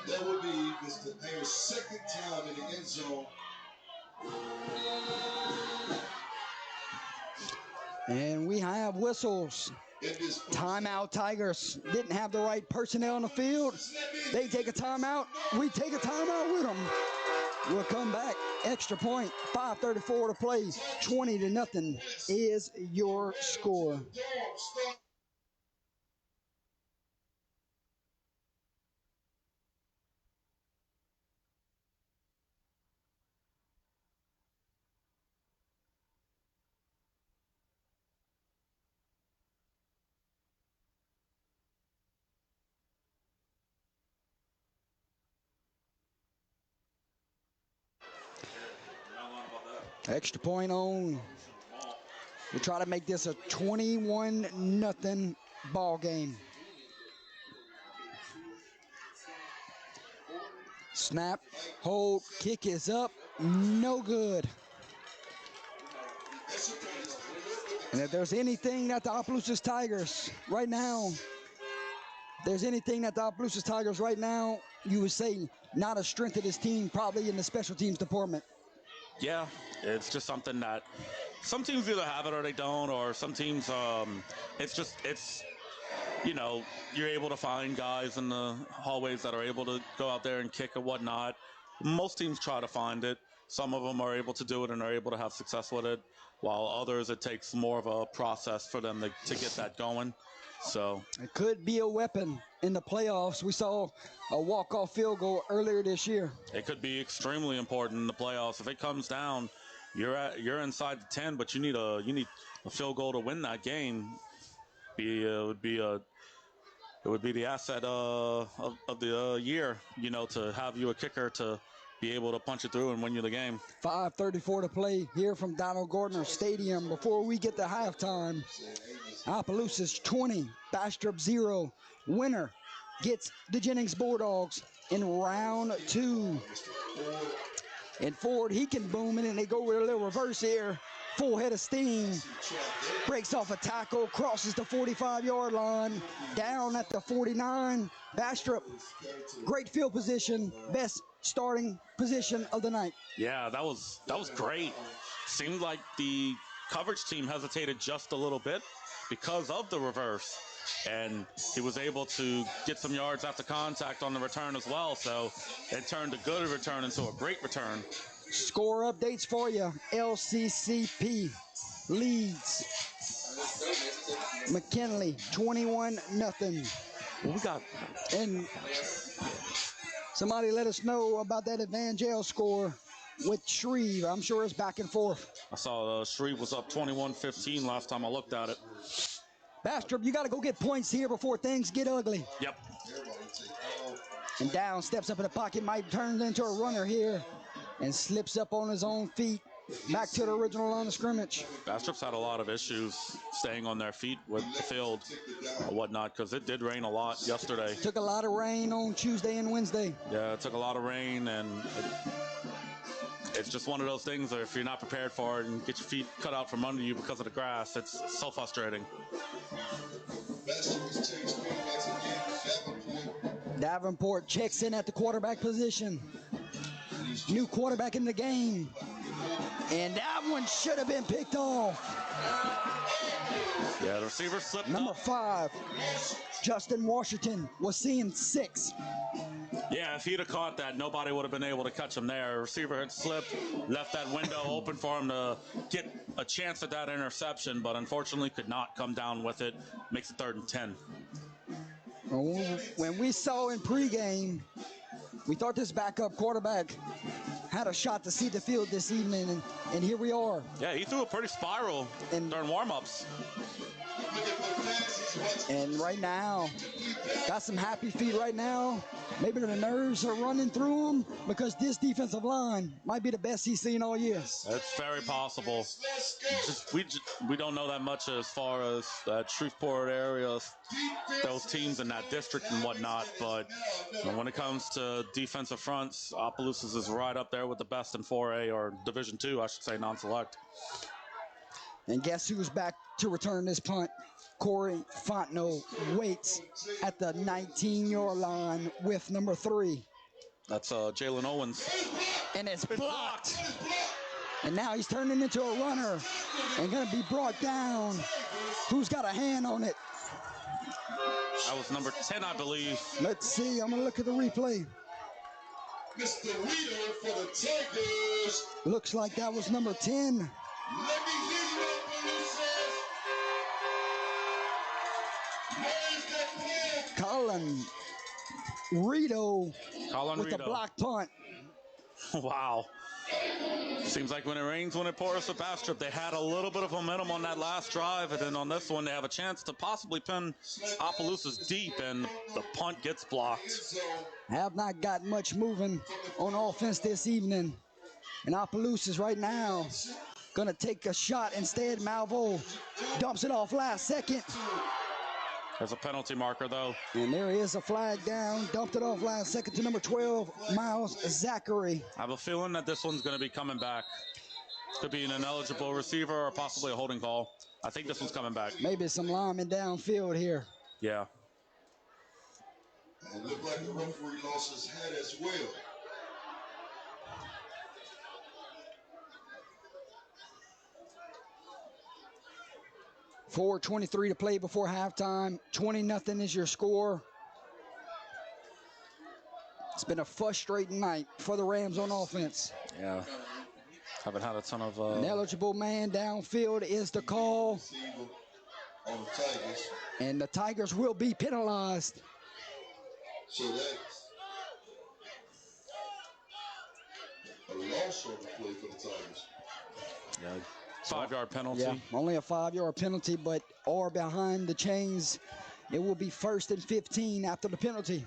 That would be Mr. Ayer's second time in the end zone. And we have whistles. Timeout, Tigers. Didn't have the right personnel on the field. They take a timeout. We take a timeout with them. We'll come back. Extra point. 5:34 to play. 20-0 is your score. Extra point on. We'll try to make this a 21-0 ball game. Snap, hold, kick is up, no good. And if there's anything that the Opelousas Tigers right now, you would say not a strength of this team, probably in the special teams department. Yeah, it's just something that some teams either have it or they don't, or some teams, it's you know, you're able to find guys in the hallways that are able to go out there and kick and whatnot. Most teams try to find it. Some of them are able to do it and are able to have success with it, while others, it takes more of a process for them to get that going. So it could be a weapon in the playoffs. We saw a walk-off field goal earlier this year. It could be extremely important in the playoffs. If it comes down, you're inside the 10, but you need a field goal to win that game. It would be the asset of the year, you know, to have you a kicker to be able to punch it through and win you the game. 5:34 to play here from Donald Gordner Stadium. Before we get to halftime, Opelousas 20, Bastrop 0. Winner gets the Jennings Bulldogs in round 2. And Ford, he can boom it, and they go with a little reverse here. Full head of steam. Breaks off a tackle, crosses the 45-yard line, down at the 49. Bastrop, great field position, best starting position of the night. Yeah, that was great. Seemed like the coverage team hesitated just a little bit because of the reverse, and he was able to get some yards after contact on the return as well, so it turned a good return into a great return. Score updates for you. LCCP leads McKinley 21-0. Well, we got, and somebody let us know about that Evangel score with Shreve. I'm sure it's back and forth. I saw Shreve was up 21-15 last time I looked at it. Bastrop, you got to go get points here before things get ugly. Yep. And down, steps up in the pocket, might turn into a runner here and slips up on his own feet. Back to the original line of scrimmage. Bastrop's had a lot of issues staying on their feet with the field or whatnot, because it did rain a lot yesterday. Took a lot of rain on Tuesday and Wednesday. Yeah, it took a lot of rain, and it's just one of those things where if you're not prepared for it and get your feet cut out from under you because of the grass, it's so frustrating. Davenport checks in at the quarterback position. New quarterback in the game. And that one should have been picked off. Yeah, the receiver slipped Number up. 5, Justin Washington, was seeing 6. Yeah, if he'd have caught that, nobody would have been able to catch him there. Receiver had slipped, left that window open for him to get a chance at that interception, but unfortunately could not come down with it. Makes it 3rd and 10. When we saw in pregame, we thought this backup quarterback had a shot to see the field this evening, and here we are. Yeah, he threw a pretty spiral during warm-ups. And right now, got some happy feet right now. Maybe the nerves are running through him because this defensive line might be the best he's seen all year. It's very possible. We don't know that much as far as that Shreveport area, those teams in that district and whatnot. But when it comes to defensive fronts, Opelousas is right up there with the best in 4A or Division II, I should say, non-select. And guess who's back to return this punt? Corey Fontenot waits at the 19-yard line with number 3. That's Jalen Owens. And it's blocked. And now he's turning into a runner and going to be brought down. Who's got a hand on it? That was number 10, I believe. Let's see. I'm going to look at the replay. Mr. Reader for the Tigers. Looks like that was number 10. Let me hear you, Opelousas. Colin Rito with Rito. the block punt. Wow. Seems like when it rains, when it pours at Bastrop, they had a little bit of momentum on that last drive, and then on this one, they have a chance to possibly pin Opelousas deep, and the punt gets blocked. Have not got much moving on offense this evening. And Opelousas right now going to take a shot instead. Malvo dumps it off last second. There's a penalty marker, though. And there is a flag down. Dumped it off last second to number 12, Miles Zachary. I have a feeling that this one's going to be coming back. Could be an ineligible receiver or possibly a holding call. I think this one's coming back. Maybe some linemen downfield here. Yeah. And it looked like the referee lost his head as well. .4:23 to play before halftime. 20-0 is your score. It's been a frustrating night for the Rams on offense. Yeah. Haven't had a ton of... An eligible man downfield is the call. On the Tigers. And the Tigers will be penalized. So that's a loss on the play for the Tigers. Yeah. 5-yard penalty. Yeah, only a 5-yard penalty, but or behind the chains, it will be 1st and 15 after the penalty.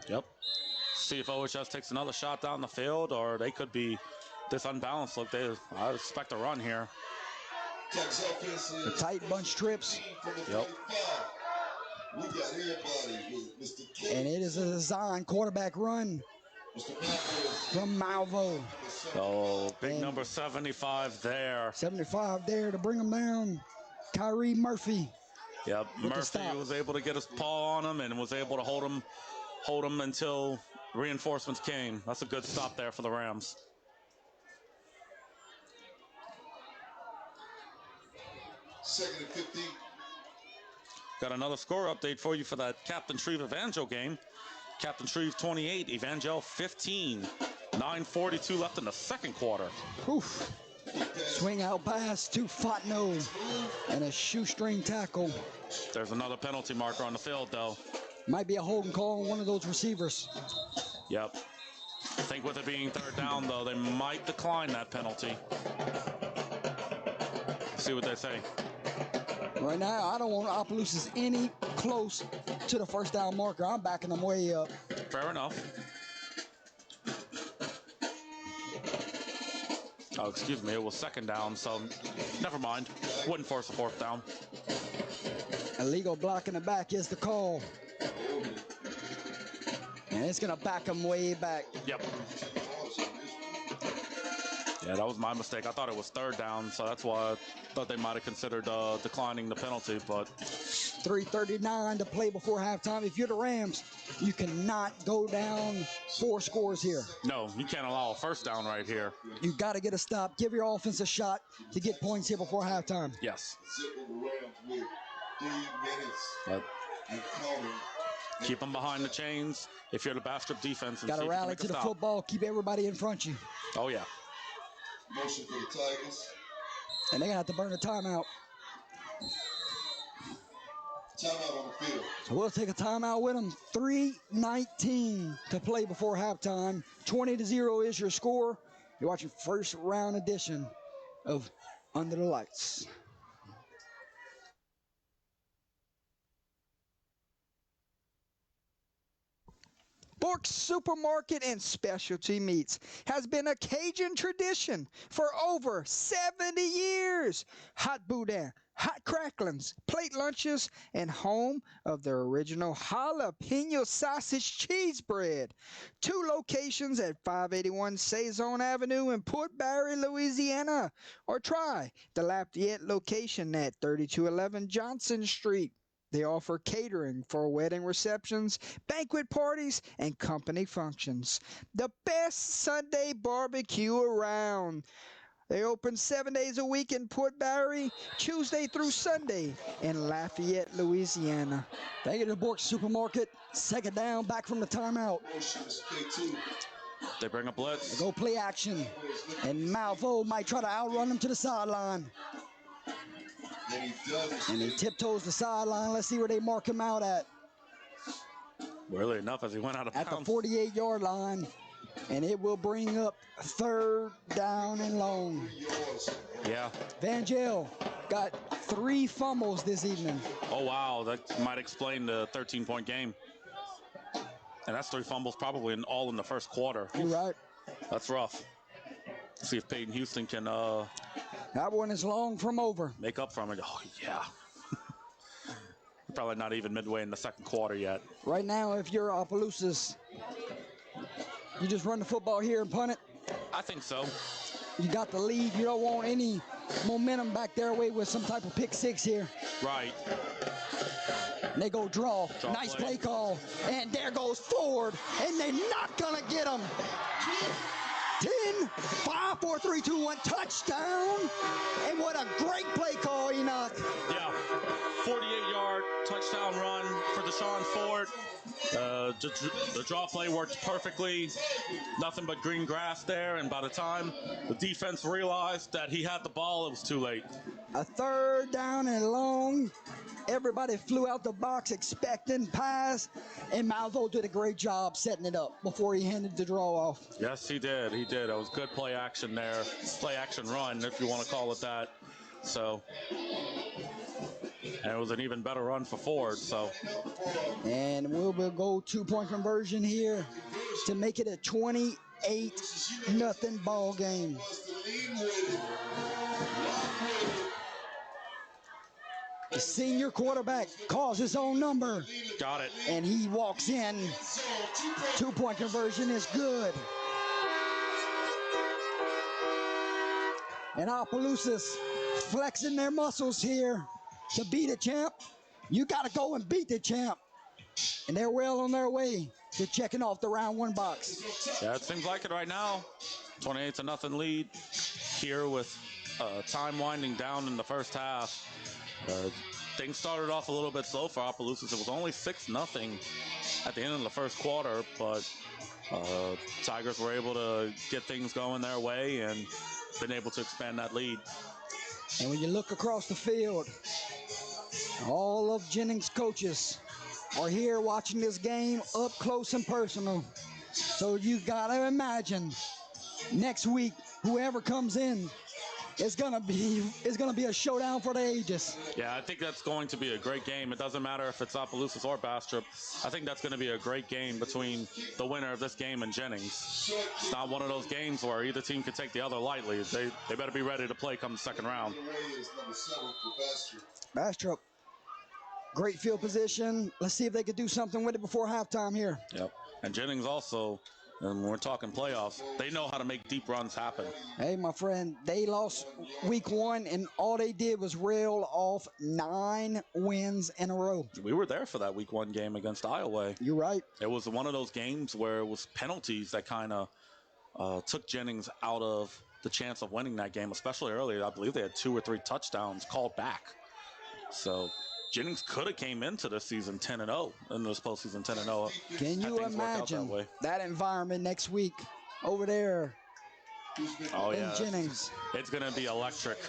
Yep. See if OHS takes another shot down the field, or they could be this unbalanced. Look, I expect a run here. The tight bunch trips. Yep. We got everybody with Mr. K. And it is a design quarterback run from Malvo. Oh, big number 75 there. 75 there to bring him down. Kyrie Murphy. Yep, Murphy was able to get his paw on him and was able to hold him until reinforcements came. That's a good stop there for the Rams. Second and 15. Got another score update for you for that Captain Shreve Evangel game. Captain Shreve 28, Evangel 15. 9:42 left in the second quarter. Oof. Swing out pass to Fontenot and a shoestring tackle. There's another penalty marker on the field, though. Might be a holding call on one of those receivers. Yep. I think with it being 3rd down, though, they might decline that penalty. See what they say. Right now, I don't want Opelousas any close to the 1st down marker. I'm backing them way up. Fair enough. Oh, excuse me, it was 2nd down, so never mind. Wouldn't force a 4th down. Illegal block in the back is the call. And it's going to back them way back. Yep. Yeah, that was my mistake. I thought it was 3rd down, so that's why I thought they might have considered declining the penalty, but 3:39 to play before halftime. If you're the Rams, you cannot go down 4 scores here. No, you can't allow a first down right here. You got to get a stop. Give your offense a shot to get points here before halftime. Yes. Zip the Rams with 3 minutes and counting. Keep them behind the chains if you're the Bastrop defense. Got to rally to the football. Keep everybody in front of you. Oh, yeah. Motion for the Tigers. And they're going to have to burn a timeout. Timeout on the field. So we'll take a timeout with them. 3:19 to play before halftime. 20-0 is your score. You're watching first round edition of Under the Lights. Bork's Supermarket and Specialty Meats has been a Cajun tradition for over 70 years. Hot boudin, hot cracklings, plate lunches, and home of the original jalapeno sausage cheese bread. 2 locations at 581 Saison Avenue in Port Barre, Louisiana. Or try the Lafayette location at 3211 Johnson Street. They offer catering for wedding receptions, banquet parties, and company functions. The best Sunday barbecue around. They open 7 days a week in Port Barre, Tuesday through Sunday in Lafayette, Louisiana. Thank you to Bork's Supermarket. Second down, back from the timeout. They bring a blitz. They go play action. And Malvo might try to outrun them to the sideline. And he tiptoes the sideline. Let's see where they mark him out at. Really enough as he went out of bounds. At the 48-yard line. And it will bring up 3rd down and long. Yeah. Van Gel got 3 fumbles this evening. Oh, wow. That might explain the 13-point game. And that's 3 fumbles probably all in the first quarter. You're right. That's rough. See if Peyton Houston can that one is long from over. make up from it. Oh, yeah. Probably not even midway in the second quarter yet. Right now, if you're Opelousas, you just run the football here and punt it. I think so. You got the lead. You don't want any momentum back their way with some type of pick 6 here. Right. And they go draw. Nice play call. And there goes Ford. And they're not going to get him. 10, 5, 4, 3, 2, 1, touchdown. And what a great play call, Enoch. Yeah, 48-yard touchdown run for Deshaun Ford. The draw play worked perfectly. Nothing but green grass there. And by the time the defense realized that he had the ball, it was too late. A 3rd down and long. Everybody flew out the box expecting pass, and Malvo did a great job setting it up before he handed the draw off. Yes, he did. He did. It was good play action there. Play action run, if you want to call it that. So, and it was an even better run for Ford. So, and we'll go 2-point conversion here to make it a 28-0 ball game. The senior quarterback calls his own number. got it. And he walks in. 2-point conversion is good. And Opelousas flexing their muscles here to beat a champ. You got to go and beat the champ. And they're well on their way to checking off the round 1 box. Yeah, it seems like it right now. 28-0 lead here with time winding down in the first half. Things started off a little bit slow for Opelousas. It was only 6-0 at the end of the first quarter, but Tigers were able to get things going their way and been able to expand that lead. And when you look across the field, all of Jennings' coaches are here watching this game up close and personal. So you got to imagine next week, whoever comes in, it's gonna be a showdown for the ages. Yeah, I think that's going to be a great game. It doesn't matter if it's Opelousas or Bastrop. I think that's going to be a great game between the winner of this game and Jennings. It's not one of those games where either team can take the other lightly. They better be ready to play come the second round. Bastrop, great field position. Let's see if they could do something with it before halftime here. Yep. And Jennings also And when we're talking playoffs, they know how to make deep runs happen. Hey, my friend, they lost week 1, and all they did was rail off 9 wins in a row. We were there for that week 1 game against Iowa. You're right. It was one of those games where it was penalties that kind of took Jennings out of the chance of winning that game, especially earlier. I believe they had 2 or 3 touchdowns called back. So Jennings could have came into this season 10-0, in this postseason 10-0. Can you imagine that environment next week over there in Jennings? It's going to be electric.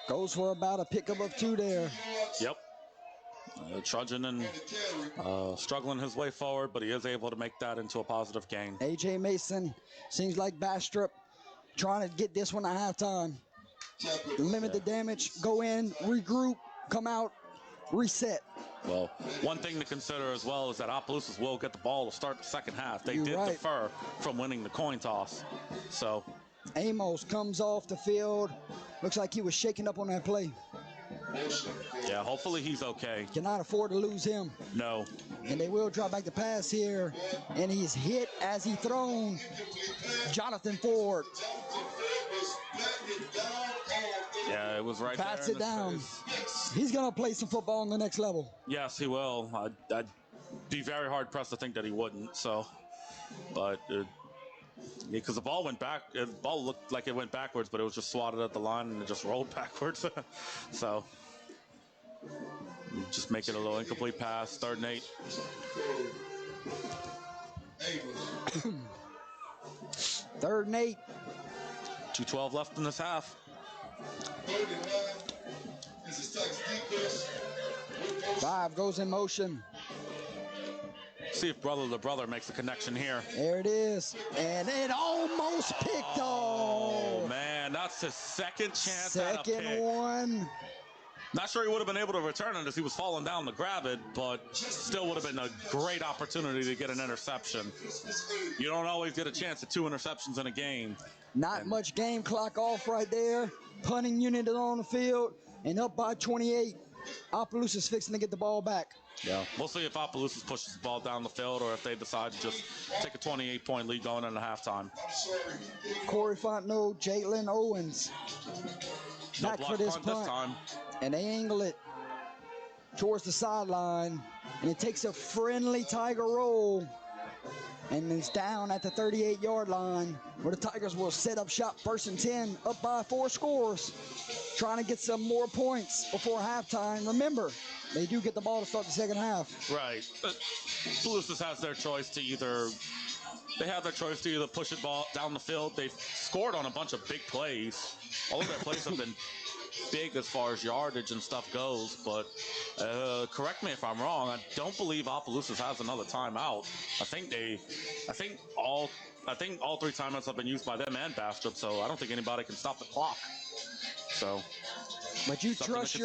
Goes for about a pickup of 2 there. Yep. Trudging and struggling his way forward, but he is able to make that into a positive gain. A.J. Mason seems like Bastrop trying to get this one at halftime. Limit the damage, go in, regroup, come out, reset. Well, one thing to consider as well is that Opelousas will get the ball to start the second half. They did defer from winning the coin toss. So Amos comes off the field. Looks like he was shaking up on that play. Yeah, hopefully he's okay. Cannot afford to lose him. No. And they will drop back the pass here. And he's hit as he thrown. Jonathan Ford. Yeah, it was right there. Pats it down. He's going to play some football on the next level. Yes, he will. I'd be very hard pressed to think that he wouldn't. So, but because the ball went back, the ball looked like it went backwards, but it was just swatted at the line and it just rolled backwards. So, just make it a little incomplete pass. 3rd and 8. 3rd and 8. 2:12 left in this half. 5 goes in motion. See if the brother makes a connection here. There it is. And it almost picked off. Oh, man, that's his second chance Second at a pick. one. Not sure he would have been able to return it as he was falling down to grab it, but still would have been a great opportunity to get an interception. You don't always get a chance at 2 interceptions in a game. Not much game clock off right there. Punting unit is on the field and up by 28. Opelousas fixing to get the ball back. Yeah, we'll see if Opelousas pushes the ball down the field or if they decide to just take a 28-point lead going into halftime. Corey Fontenot, Jalen Owens. No Back block for this punt punt. this time. And they angle it towards the sideline. And it takes a friendly Tiger roll. And it's down at the 38-yard line where the Tigers will set up shop 1st and 10, up by 4 scores. Trying to get some more points before halftime. Remember, they do get the ball to start the second half. Right. Opelousas has their choice to either push it ball down the field. They've scored on a bunch of big plays. All of their plays have been big as far as yardage and stuff goes, but correct me if I'm wrong. I don't believe Opelousas has another timeout. I think all 3 timeouts have been used by them and Bastrop, so I don't think anybody can stop the clock. So, but you trust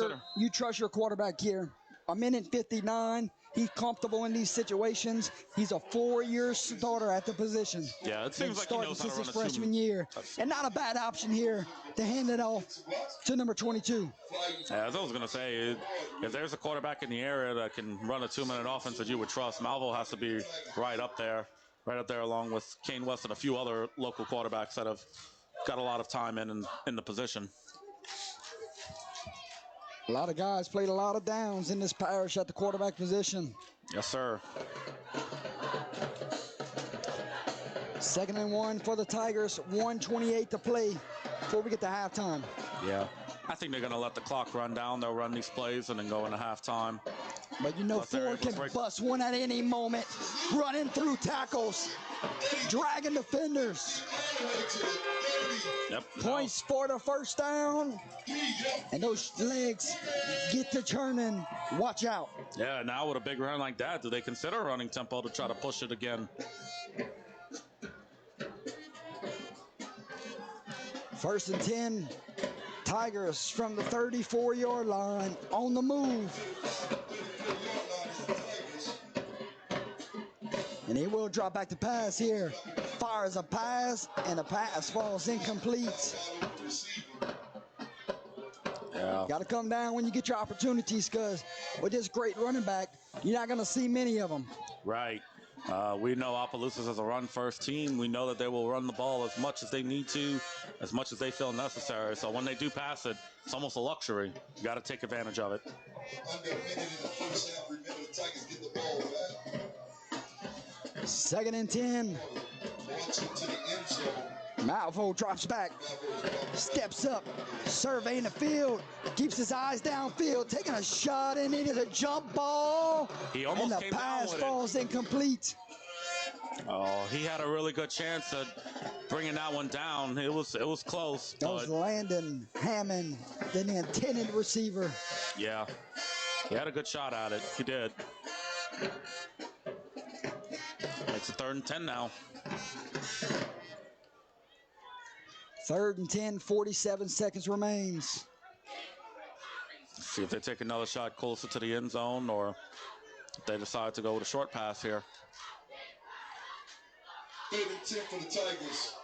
your quarterback here. 1:59. He's comfortable in these situations. He's a 4-year starter at the position. Yeah, it seems like he knows how to run his freshman year. And not a bad option here to hand it off to number 22. Yeah, as I was going to say, if there's a quarterback in the area that can run a 2-minute offense that you would trust, Malvo has to be right up there along with Kane West and a few other local quarterbacks that have got a lot of time in the position. A lot of guys played a lot of downs in this parish at the quarterback position. Yes, sir. 2nd and 1 for the Tigers. 1:28 to play before we get to halftime. Yeah. I think they're going to let the clock run down. They'll run these plays and then go into halftime. But you know, Ford can bust one at any moment. Running through tackles. Dragging defenders. Yep. Points for the first down. And those legs get to turning. Watch out. Yeah, now with a big run like that, do they consider running tempo to try to push it again? 1st and 10. Tigers from the 34-yard line on the move. And he will drop back to pass here. Fires a pass, and the pass falls incomplete. Yeah. Got to come down when you get your opportunities, because with this great running back, You're not going to see many of them. Right. We know Opelousas as a run-first team. We know that they will run the ball as much as they need to, as much as they feel necessary. So when they do pass it, it's almost a luxury. You got to take advantage of it. Under a minute in the first half, remember the Tigers get the ball back. 2nd and 10. Launch into the end zone. Malvo drops back, steps up, surveying the field, keeps his eyes downfield, taking a shot, and it is a jump ball. He almost and came the down pass with falls incomplete. Oh, he had a really good chance at bringing that one down. It was close. That was Landon Hammond, the intended receiver. Yeah, he had a good shot at it. He did. It's a 3rd and 10 now. 3rd and 10, 47 seconds remains. See if they take another shot closer to the end zone or if they decide to go with a short pass here. 3rd and 10 for the Tigers.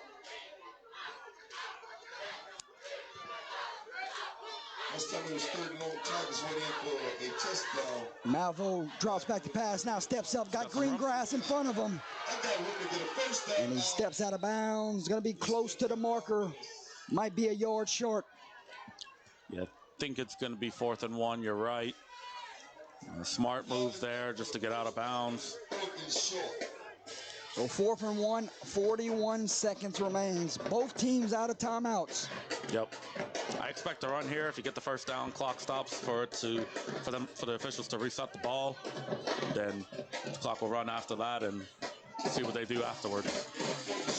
Last time it was 3rd and long, Tigers went in for a touchdown. Malvo drops back to pass, now steps up, got green grass in front of him. I got room to get a first down. And he steps out of bounds, going to be close to the marker. Might be a yard short. Yeah, I think it's going to be 4th and 1. You're right. Smart move there just to get out of bounds. So 4th and 1, 41 seconds remains. Both teams out of timeouts. Yep. I expect a run here. If you get the first down, clock stops for the officials to reset the ball. Then the clock will run after that and see what they do afterwards.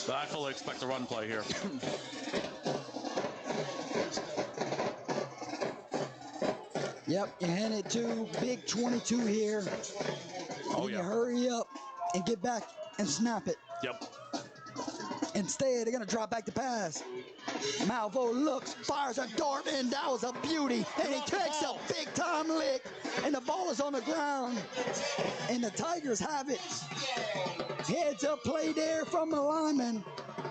But I fully expect a run play here. Yep, you hand it to Big 22 here. Oh, You yeah. hurry up and get back and snap it. Yep. Instead, they're going to drop back to pass. Malvo looks, fires a dart, and that was a beauty. And he takes a big-time lick, and the ball is on the ground. And the Tigers have it. Heads-up play there from the lineman.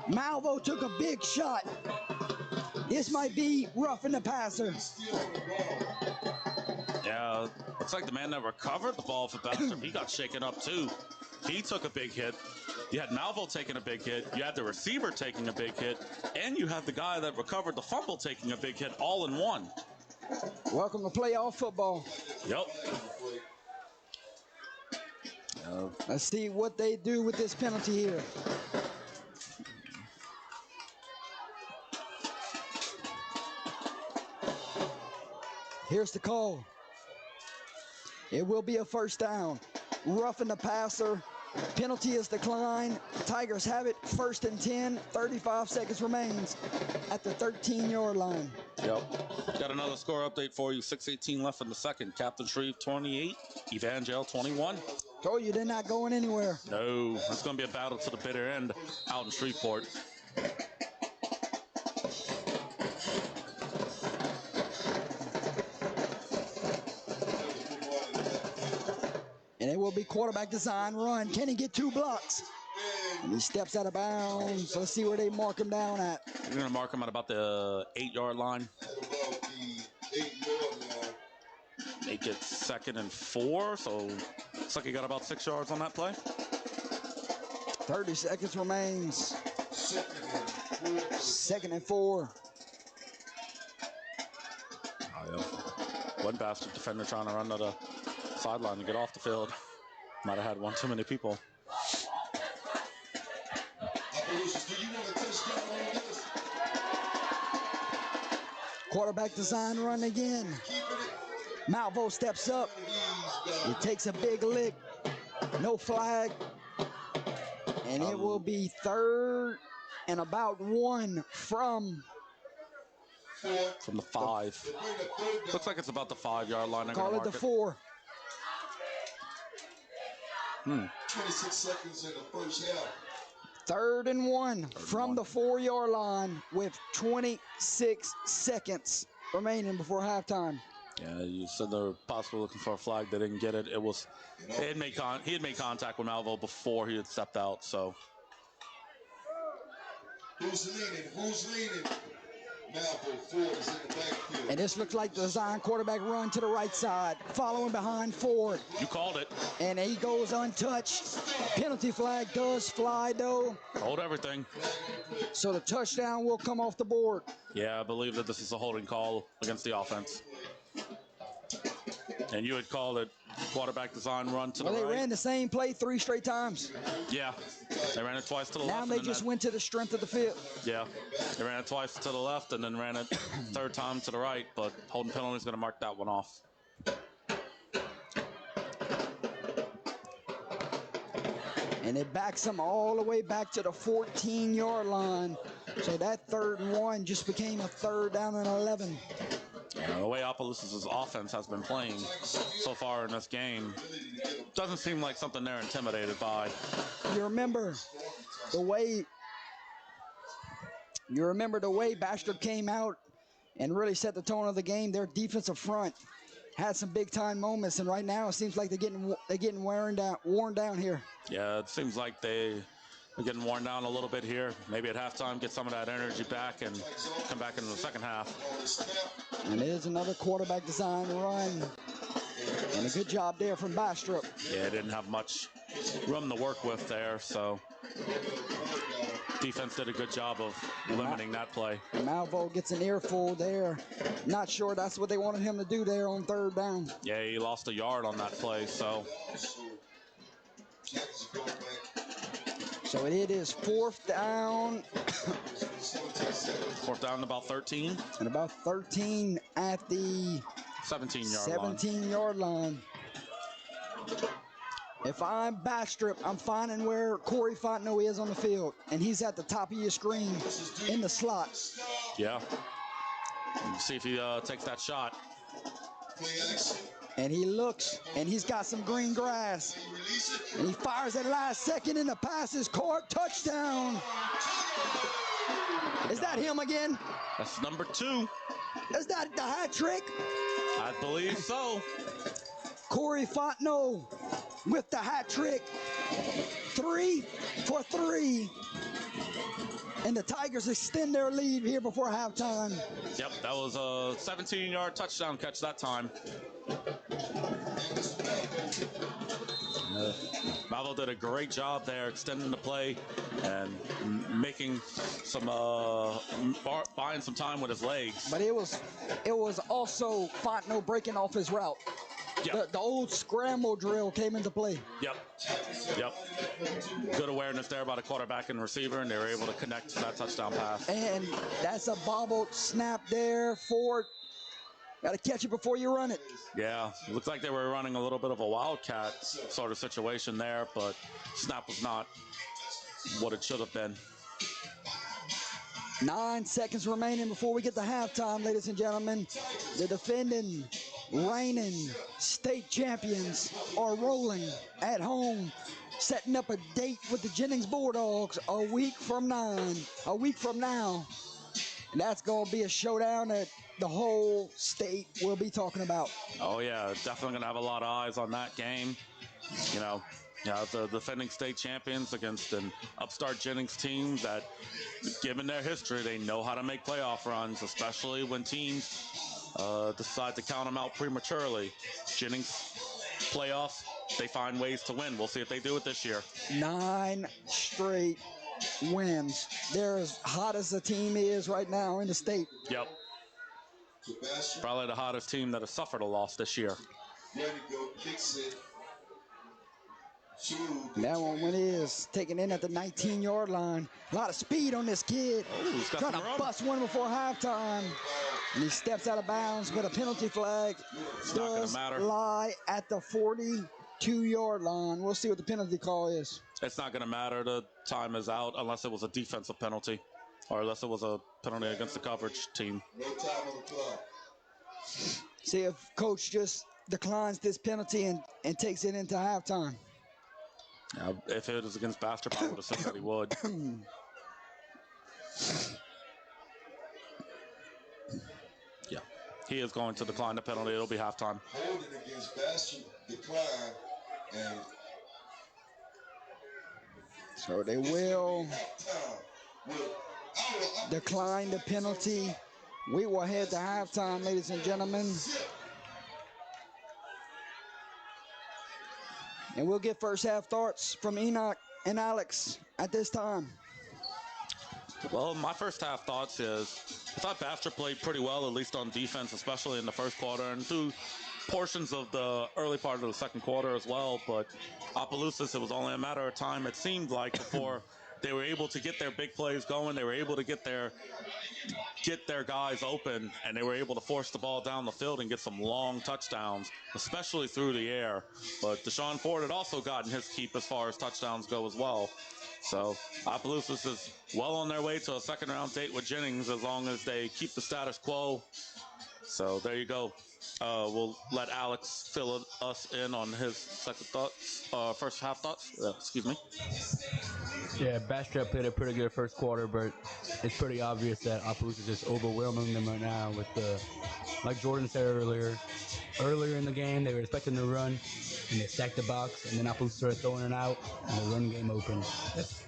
Malvo took a big shot. This might be roughing the passer. Yeah, looks like the man that recovered the ball for Bastrop, he got shaken up too. He took a big hit. You had Malvo taking a big hit. You had the receiver taking a big hit. And you had the guy that recovered the fumble taking a big hit all in one. Welcome to playoff football. Yep. Let's see what they do with this penalty here. Here's the call. It will be a first down. Roughing the passer. Penalty is declined. Tigers have it. 1st and 10. 35 seconds remains at the 13-yard line. Yep. Got another score update for you. 6:18 left in the second. Captain Shreve 28, Evangel 21. Told you they're not going anywhere. No, it's going to be a battle to the bitter end out in Shreveport. And it will be quarterback design run. Can he get 2 blocks? And he steps out of bounds. Let's see where they mark him down at. You're going to mark him at about the 8-yard line. About the 8-yard line. Make it 2nd and 4, so looks like he got about 6 yards on that play. 30 seconds remains. 2nd and 4. Oh, yeah. One bastard defender trying to run to the sideline to get off the field. Might have had one too many people. Quarterback design run again. Malvo steps up. He takes a big lick. No flag. And it will be 3rd and about 1 from the 5. Looks like it's about the 5-yard line. Call it the 4. 26 seconds in the first half. 3rd and 1 from the 4-yard line with 26 seconds remaining before halftime. Yeah, you said they were possibly looking for a flag. They didn't get it. He had made contact with Malvo before he had stepped out. So who's leading? Malvo Ford is in the backfield. And this looks like the design quarterback run to the right side, following behind Ford. You called it. And he goes untouched. Penalty flag does fly, though. Hold everything. So the touchdown will come off the board. Yeah, I believe that this is a holding call against the offense. And you had called it quarterback design run to the right. Well, they ran the same play 3 straight times. Yeah, they ran it twice to the Now left. they just went to the strength of the field. Yeah, they ran it twice to the left and then ran it third time to the right, but holding penalty is going to mark that one off. And it backs them all the way back to the 14-yard line. So that 3rd and 1 just became a 3rd down and 11. The way Opelousas' offense has been playing so far in this game doesn't seem like something they're intimidated by. You remember the way Bastrop came out and really set the tone of the game. Their defensive front had some big-time moments, and right now it seems like they're getting worn down here. Yeah, it seems like they're getting worn down a little bit here. Maybe at halftime, get some of that energy back and come back into the second half. And there's another quarterback design run. And a good job there from Bastrop. Yeah, didn't have much room to work with there, so defense did a good job of limiting that play. Malvo gets an earful there. Not sure that's what they wanted him to do there on 3rd down. Yeah, he lost a yard on that play, so. So it is 4th down. 4th down about 13. And about 13 at the 17-yard line. If I'm Bastrop, I'm finding where Corey Fontenot is on the field. And he's at the top of your screen in the slot. Yeah. See if he takes that shot. And he looks, and he's got some green grass. And he fires at last second, and the pass is caught. Touchdown. Is that him again? That's number 2. Is that the hat trick? I believe so. Corey Fontenot with the hat trick. 3 for 3. And the Tigers extend their lead here before halftime. Yep, that was a 17-yard touchdown catch that time. Malvo did a great job there, extending the play and making some buying some time with his legs. But it was also Fontenot breaking off his route. Yep. The old scramble drill came into play. Yep. Good awareness there by the quarterback and receiver, and they were able to connect to that touchdown pass. And that's a bobbled snap there. Ford, got to catch it before you run it. Yeah, looks like they were running a little bit of a wildcat sort of situation there, but snap was not what it should have been. 9 seconds remaining before we get to halftime, ladies and gentlemen. The defending, reigning state champions are rolling at home, setting up a date with the Jennings Bulldogs a week from now. And that's going to be a showdown that the whole state will be talking about. Oh, yeah, definitely going to have a lot of eyes on that game. You know, the defending state champions against an upstart Jennings team that, given their history, they know how to make playoff runs, especially when teams decide to count them out prematurely. Jennings playoffs, they find ways to win. We'll see if they do it this year. 9 straight wins. They're as hot as the team is right now in the state. Yep. Probably the hottest team that has suffered a loss this year. That one is taken in at the 19-yard line. A lot of speed on this kid. Ooh, trying to bust one before halftime. And he steps out of bounds, but a penalty flag does lie at the 42-yard line. We'll see what the penalty call is. It's not going to matter. The time is out unless it was a defensive penalty or unless it was a penalty against the coverage team. No time on the clock. See if coach just declines this penalty and takes it into halftime. Now, if it was against Bastrop, I would assume that he would. Yeah, he is going to decline the penalty. It'll be halftime. Holding against Bastrop decline, and so they will decline the penalty We will head to halftime, ladies and gentlemen. And we'll get first half thoughts from Enoch and Alex at this time. Well, my first half thoughts is I thought Bastrop played pretty well, at least on defense, especially in the first quarter and through portions of the early part of the second quarter as well. But Opelousas, it was only a matter of time, it seemed like, before they were able to get their big plays going. They were able to get their guys open, and they were able to force the ball down the field and get some long touchdowns, especially through the air. But Deshaun Ford had also gotten his keep as far as touchdowns go as well. So Opelousas is well on their way to a second-round date with Jennings as long as they keep the status quo. So there you go. We'll let Alex fill us in on his first half thoughts. Excuse me. Yeah, Bastrop played a pretty good first quarter, but it's pretty obvious that Opelousas is just overwhelming them right now with like Jordan said earlier in the game, they were expecting to run, and they stacked the box, and then Opelousas started throwing it out, and the run game opened. That's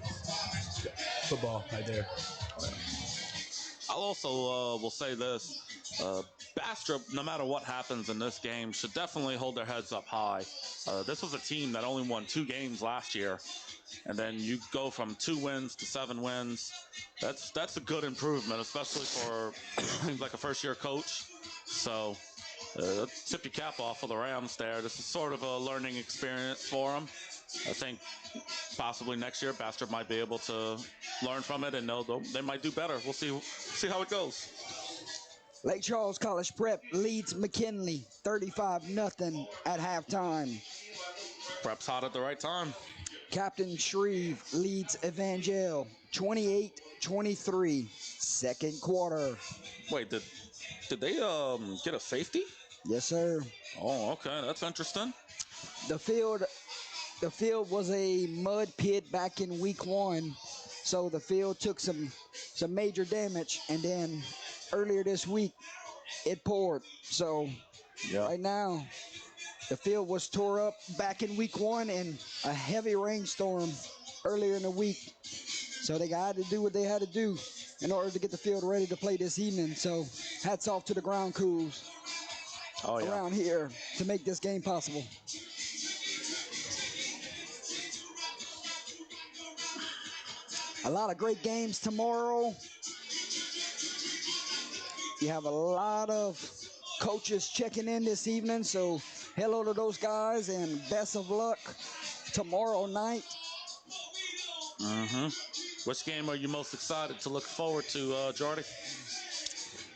football right there. I'll also will say this. Bastrop, no matter what happens in this game, should definitely hold their heads up high. This was a team that only won 2 games last year, and then you go from 2 wins to 7 wins. That's a good improvement, especially for seems like a first-year coach. So tip your cap off for the Rams there. This is sort of a learning experience for them. I think possibly next year Bastrop might be able to learn from it, and they might do better. We'll see how it goes. Lake Charles College Prep leads McKinley 35-0 at halftime. Prep's hot at the right time. Captain Shreve leads Evangel 28-23, second quarter. Wait, did they get a safety? Yes, sir. Oh, okay, that's interesting. The field was a mud pit back in week 1, so the field took some major damage, and then earlier this week it poured. So right now the field was tore up back in week 1 and a heavy rainstorm earlier in the week. So they had to do what they had to do in order to get the field ready to play this evening. So hats off to the ground crews around here to make this game possible. A lot of great games tomorrow. You have a lot of coaches checking in this evening, so hello to those guys and best of luck tomorrow night. Which game are you most excited to look forward to, Jordy?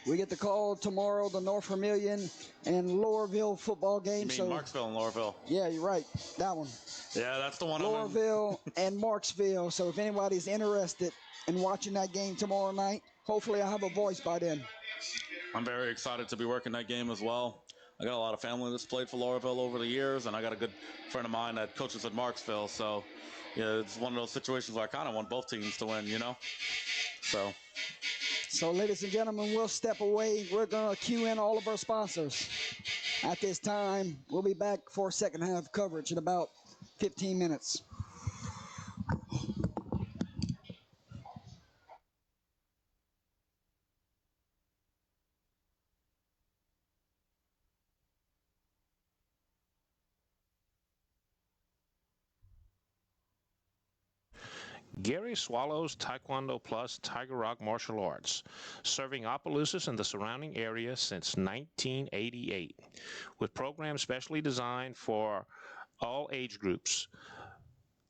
We get the call tomorrow, the North Vermilion and Lowerville football game. You mean Marksville and Lowerville? Yeah, you're right. That one. Yeah, that's the one. Lowerville and Marksville. So if anybody's interested in watching that game tomorrow night, hopefully I'll have a voice by then. I'm very excited to be working that game as well. I got a lot of family that's played for Lowerville over the years, and I got a good friend of mine that coaches at Marksville. So, yeah, it's one of those situations where I kind of want both teams to win, you know? So, ladies and gentlemen, we'll step away. We're going to cue in all of our sponsors. At this time, we'll be back for second half coverage in about 15 minutes. Gary Swallows Taekwondo Plus Tiger Rock Martial Arts, serving Opelousas and the surrounding area since 1988, with programs specially designed for all age groups.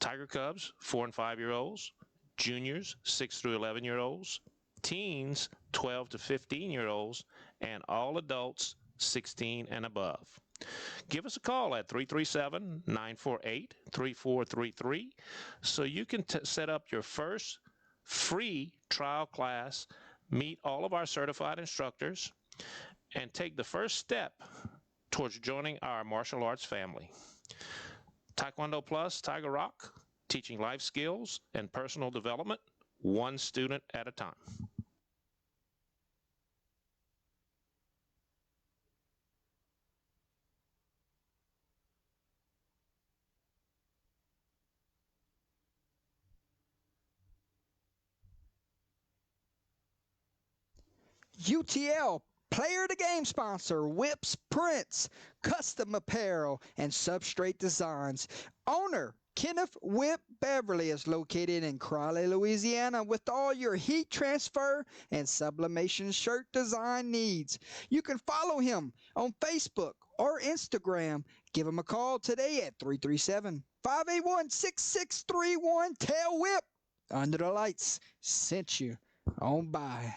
Tiger Cubs, 4 and 5-year-olds, juniors, 6 through 11-year-olds, teens, 12 to 15-year-olds, and all adults, 16 and above. Give us a call at 337-948-3433 so you can set up your first free trial class, meet all of our certified instructors, and take the first step towards joining our martial arts family. Taekwondo Plus Tiger Rock, teaching life skills and personal development, one student at a time. UTL Player of the Game sponsor, Whips Prints, Custom Apparel, and Substrate Designs. Owner, Kenneth Whip Beverly is located in Crowley, Louisiana with all your heat transfer and sublimation shirt design needs. You can follow him on Facebook or Instagram. Give him a call today at 337-581-6631. Tell Whip Under the Lights sent you on by.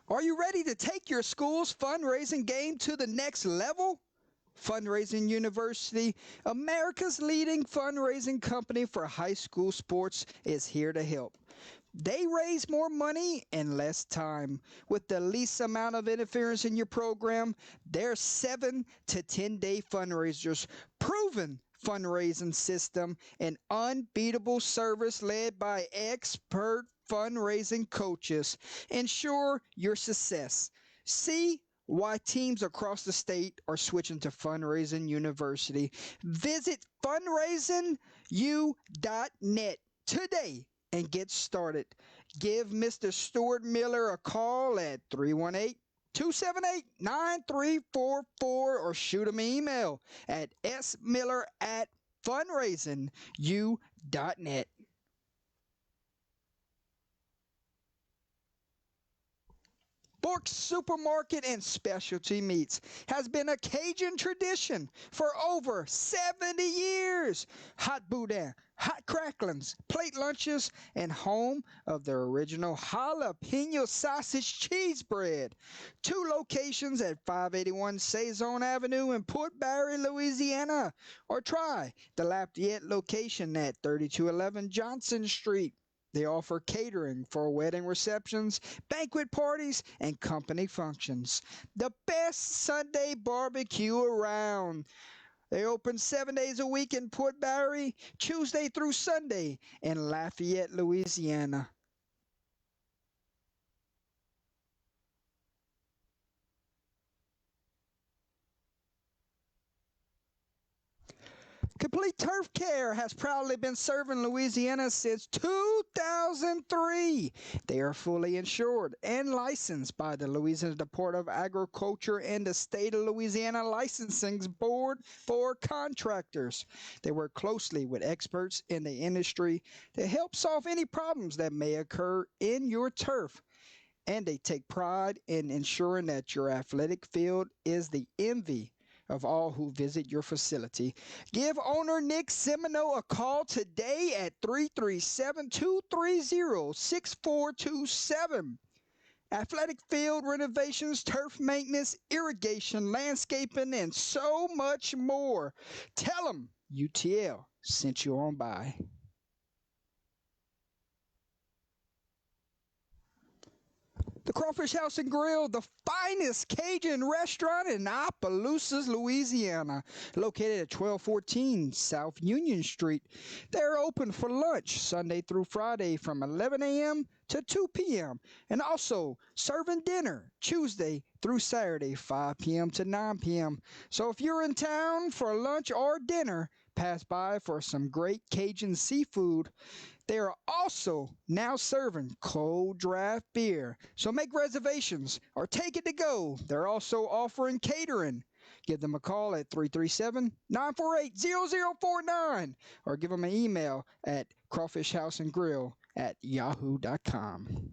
Are you ready to take your school's fundraising game to the next level? Fundraising University, America's leading fundraising company for high school sports, is here to help. They raise more money in less time. With the least amount of interference in your program, their 7 to 10 day fundraisers, proven fundraising system, and unbeatable service led by expert fundraising coaches ensure your success. See why teams across the state are switching to Fundraising University. Visit fundraisingu.net today and get started. Give Mr. Stuart Miller a call at 318-278-9344 or shoot him an email at smiller@fundraisingu.net. Bork's Supermarket and Specialty Meats has been a Cajun tradition for over 70 years. Hot boudin, hot cracklings, plate lunches, and home of the original jalapeno sausage cheese bread. 2 locations at 581 Saison Avenue in Port Barre, Louisiana. Or try the Lafayette location at 3211 Johnson Street. They offer catering for wedding receptions, banquet parties, and company functions. The best Sunday barbecue around. They open 7 days a week in Port Barre, Tuesday through Sunday in Lafayette, Louisiana. Complete Turf Care has proudly been serving Louisiana since 2003. They are fully insured and licensed by the Louisiana Department of Agriculture and the State of Louisiana Licensing Board for contractors. They work closely with experts in the industry to help solve any problems that may occur in your turf. And they take pride in ensuring that your athletic field is the envy of all who visit your facility. Give owner Nick Semino a call today at 337-230-6427. Athletic field renovations, turf maintenance, irrigation, landscaping, and so much more. Tell them UTL sent you on by. The Crawfish House and Grill, the finest Cajun restaurant in Opelousas, Louisiana, located at 1214 South Union Street. They're open for lunch Sunday through Friday from 11 a.m. to 2 p.m. and also serving dinner Tuesday through Saturday 5 p.m. to 9 p.m. So if you're in town for lunch or dinner, pass by for some great Cajun seafood. They are also now serving cold draft beer. So make reservations or take it to go. They're also offering catering. Give them a call at 337-948-0049 or give them an email at crawfishhouseandgrill@yahoo.com.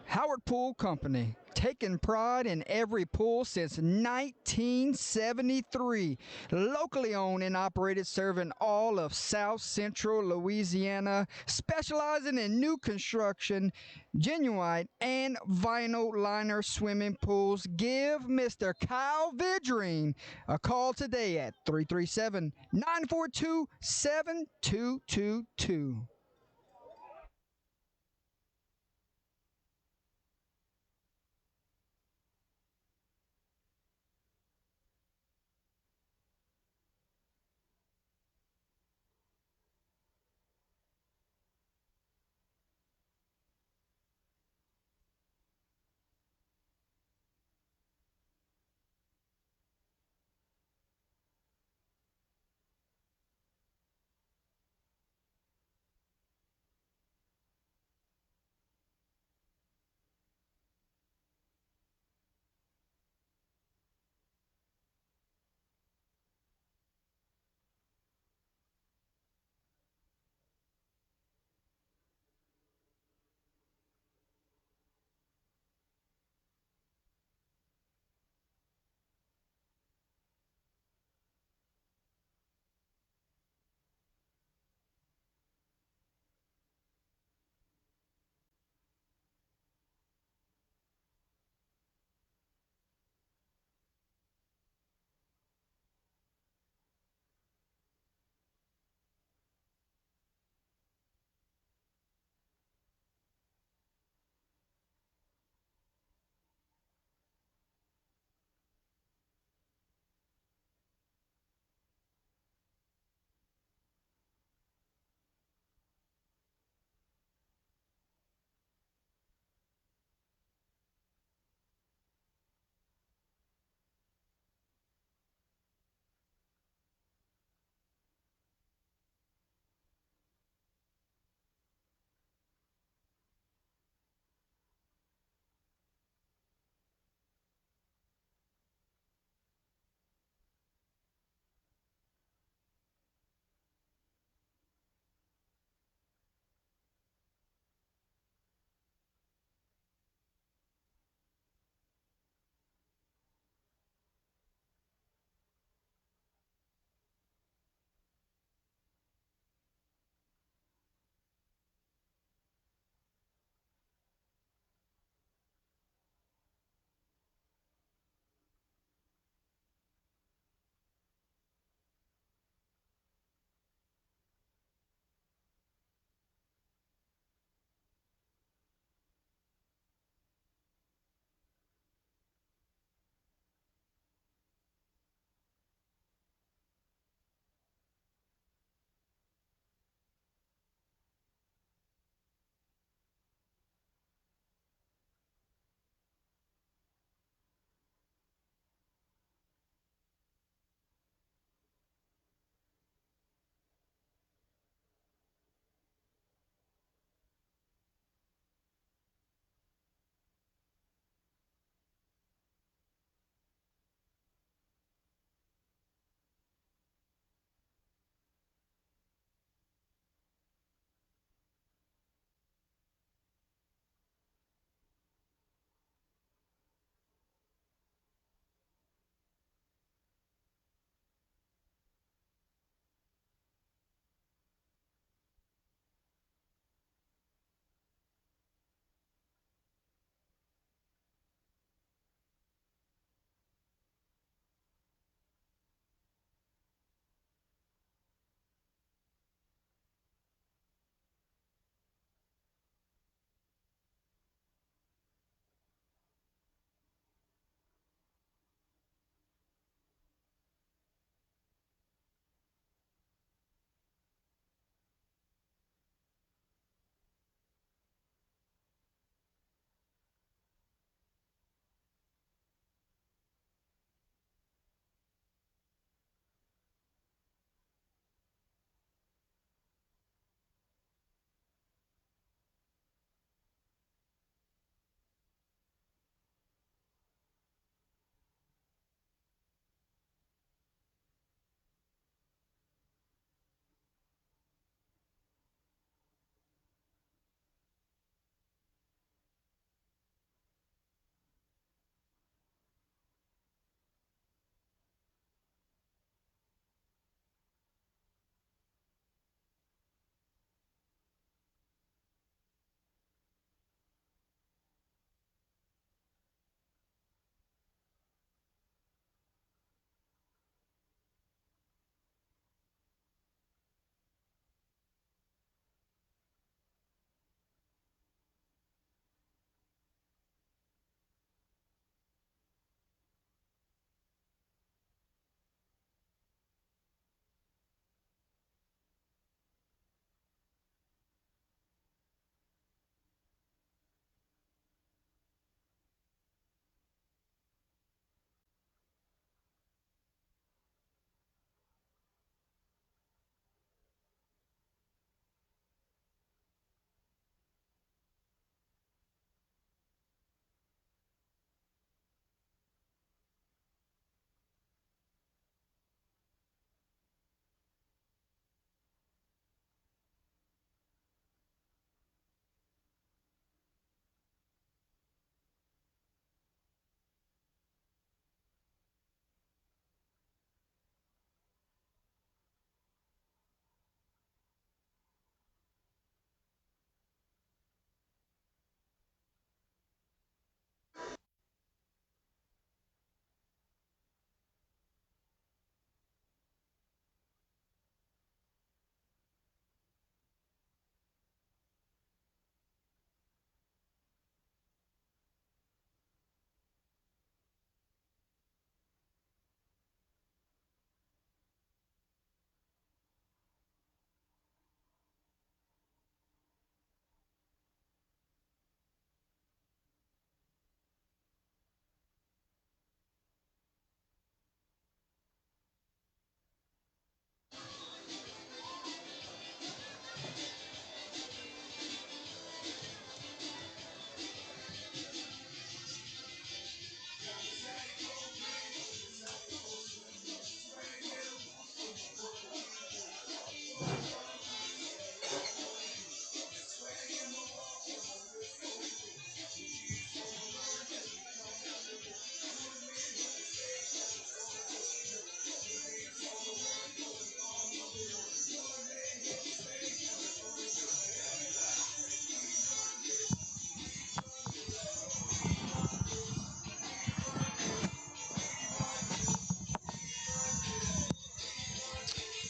Howard Pool Company, taking pride in every pool since 1973. Locally owned and operated, serving all of South Central Louisiana, specializing in new construction, genuine and vinyl liner swimming pools. Give Mr. Kyle Vidrine a call today at 337-942-7222.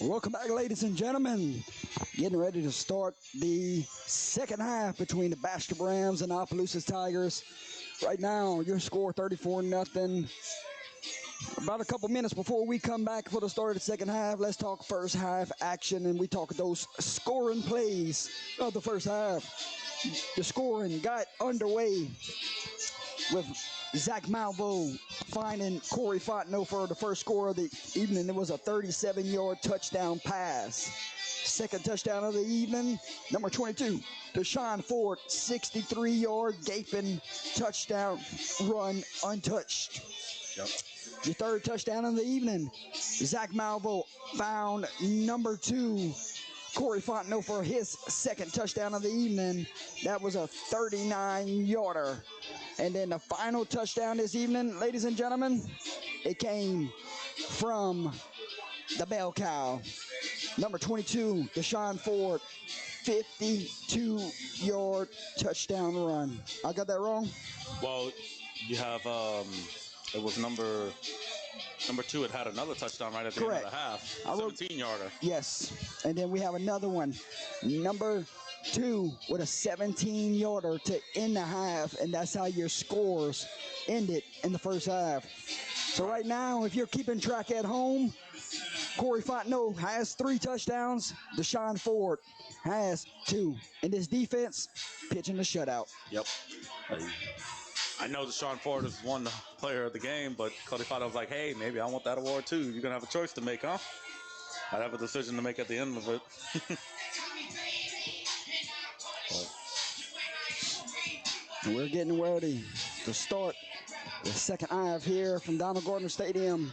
Welcome back, ladies and gentlemen. Getting ready to start the second half between the Bastrop Rams and Opelousas Tigers. Right now, your score 34-0. About a couple minutes before we come back for the start of the second half, let's talk first half action, and we talk those scoring plays of the first half. The scoring got underway with Zach Malvo finding Corey Fontenot for the first score of the evening. It was a 37-yard touchdown pass. Second touchdown of the evening, number 22, Deshaun Ford, 63-yard gaping touchdown run untouched. Yep. The third touchdown of the evening, Zach Malvo found number 2, Corey Fontenot for his second touchdown of the evening. That was a 39-yarder. And then the final touchdown this evening, ladies and gentlemen, it came from the bell cow. Number 22, Deshaun Ford, 52-yard touchdown run. I got that wrong? Well, you have, it was number 2. It had another touchdown right at the end of the half. 17-yarder. Yes. And then we have another one. Number 2 with a 17-yarder to end the half, and that's how your scores ended in the first half. So right now, if you're keeping track at home, Corey Fontenot has 3 touchdowns. Deshaun Ford has 2. And this defense pitching the shutout. Yep. I know Deshaun Ford is one player of the game, but Cody Fontenot was like, hey, maybe I want that award too. You're going to have a choice to make, huh? I'd have a decision to make at the end of it. And we're getting ready to start the second half here from Donald Gardner Stadium.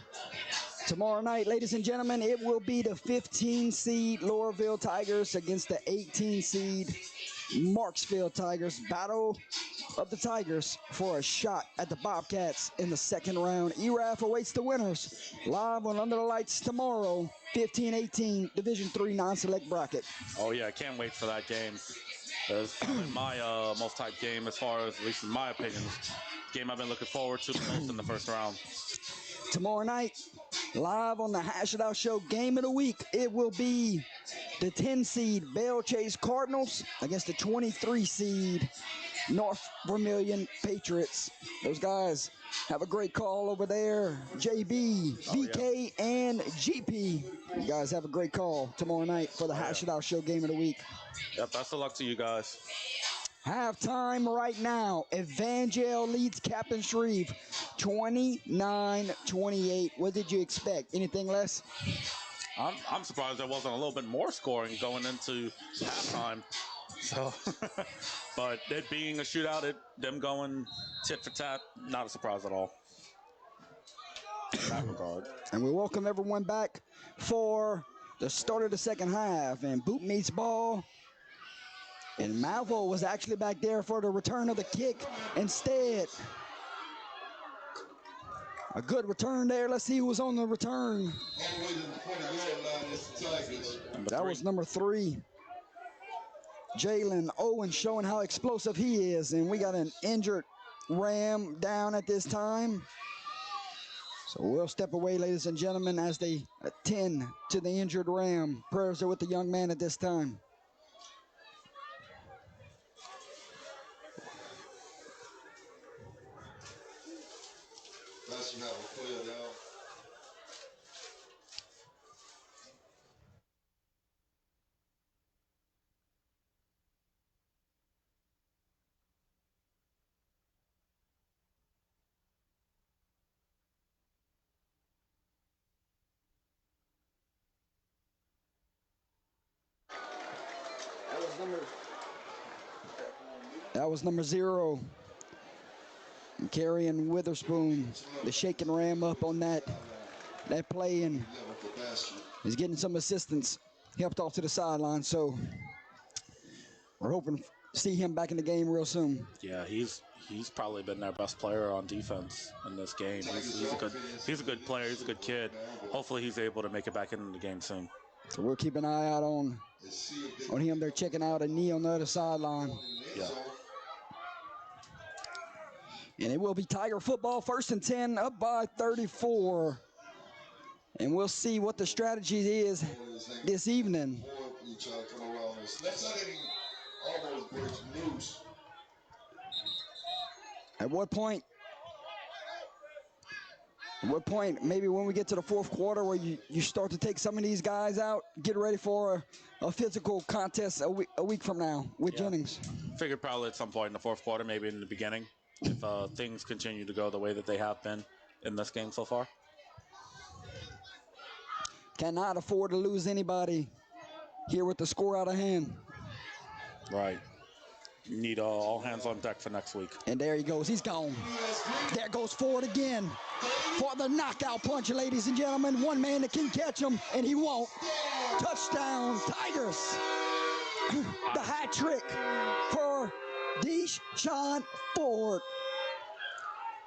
Tomorrow night, ladies and gentlemen, it will be the 15-seed Laurelville Tigers against the 18-seed Marksville Tigers. Battle of the Tigers for a shot at the Bobcats in the second round. ERAF awaits the winners live on Under the Lights tomorrow, 15-18, Division III non-select bracket. Oh, yeah, I can't wait for that game. It's probably my most hyped game as far as, at least in my opinion, game I've been looking forward to the most in the first round. Tomorrow night, live on the Hash It Out Show Game of the Week, it will be the 10-seed Belle Chase Cardinals against the 23-seed North Vermilion Patriots. Those guys have a great call over there. JB, VK, and GP. You guys have a great call tomorrow night for the Hash It Out Show Game of the Week. Yep, best of luck to you guys. Halftime right now. Evangel leads Captain Shreve 29-28. What did you expect? Anything less? I'm surprised there wasn't a little bit more scoring going into halftime. So, but it being a shootout, them going tit for tat, not a surprise at all. In that regard. And we welcome everyone back for the start of the second half. And boot meets ball. And Malvo was actually back there for the return of the kick instead. A good return there. Let's see who was on the return. That was number 3. Jalen Owen showing how explosive he is. And we got an injured Ram down at this time. So we'll step away, ladies and gentlemen, as they attend to the injured Ram. Prayers are with the young man at this time. That was number 0. Carrying Witherspoon, the shaking Ram up on that play, and he's getting some assistance, helped off to the sideline. So we're hoping to see him back in the game real soon. Yeah, he's probably been their best player on defense in this game. He's a good player. He's a good kid. Hopefully he's able to make it back into the game soon. So we'll keep an eye out on him. They're checking out a knee on the other sideline. Yeah. And it will be Tiger football, 1st and 10, up by 34. And we'll see what the strategy is this evening. You try to come around this. Left side almost breaks loose. At what point, maybe when we get to the fourth quarter where you start to take some of these guys out, get ready for a physical contest a week from now with Jennings. Figured probably at some point in the fourth quarter, maybe in the beginning, if things continue to go the way that they have been in this game so far. Cannot afford to lose anybody here with the score out of hand. Right. You need all hands on deck for next week. And there he goes. He's gone. There goes Ford again for the knockout punch, ladies and gentlemen. One man that can catch him, and he won't. Touchdown, Tigers. The hat trick for Deshaun Ford.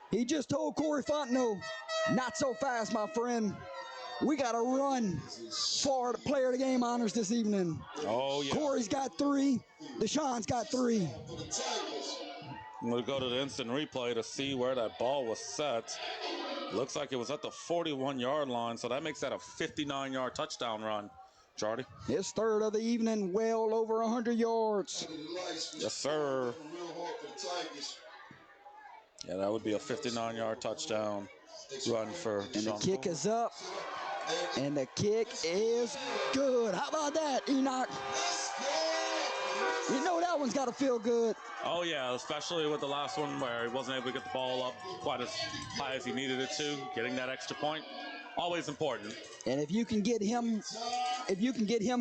He just told Corey Fontenot, not so fast, my friend. We got to run for the player of the game honors this evening. Oh, yeah. Corey's got 3. Deshaun's got 3. I'm going to go to the instant replay to see where that ball was set. Looks like it was at the 41-yard line, so that makes that a 59-yard touchdown run. Jardy? His third of the evening, well over 100 yards. Yes, sir. Yeah, that would be a 59-yard touchdown run for And the kick is up. And the kick is good. How about that, Enoch? You know that one's got to feel good. Oh, yeah, especially with the last one where he wasn't able to get the ball up quite as high as he needed it to. Getting that extra point, always important. And if you can get him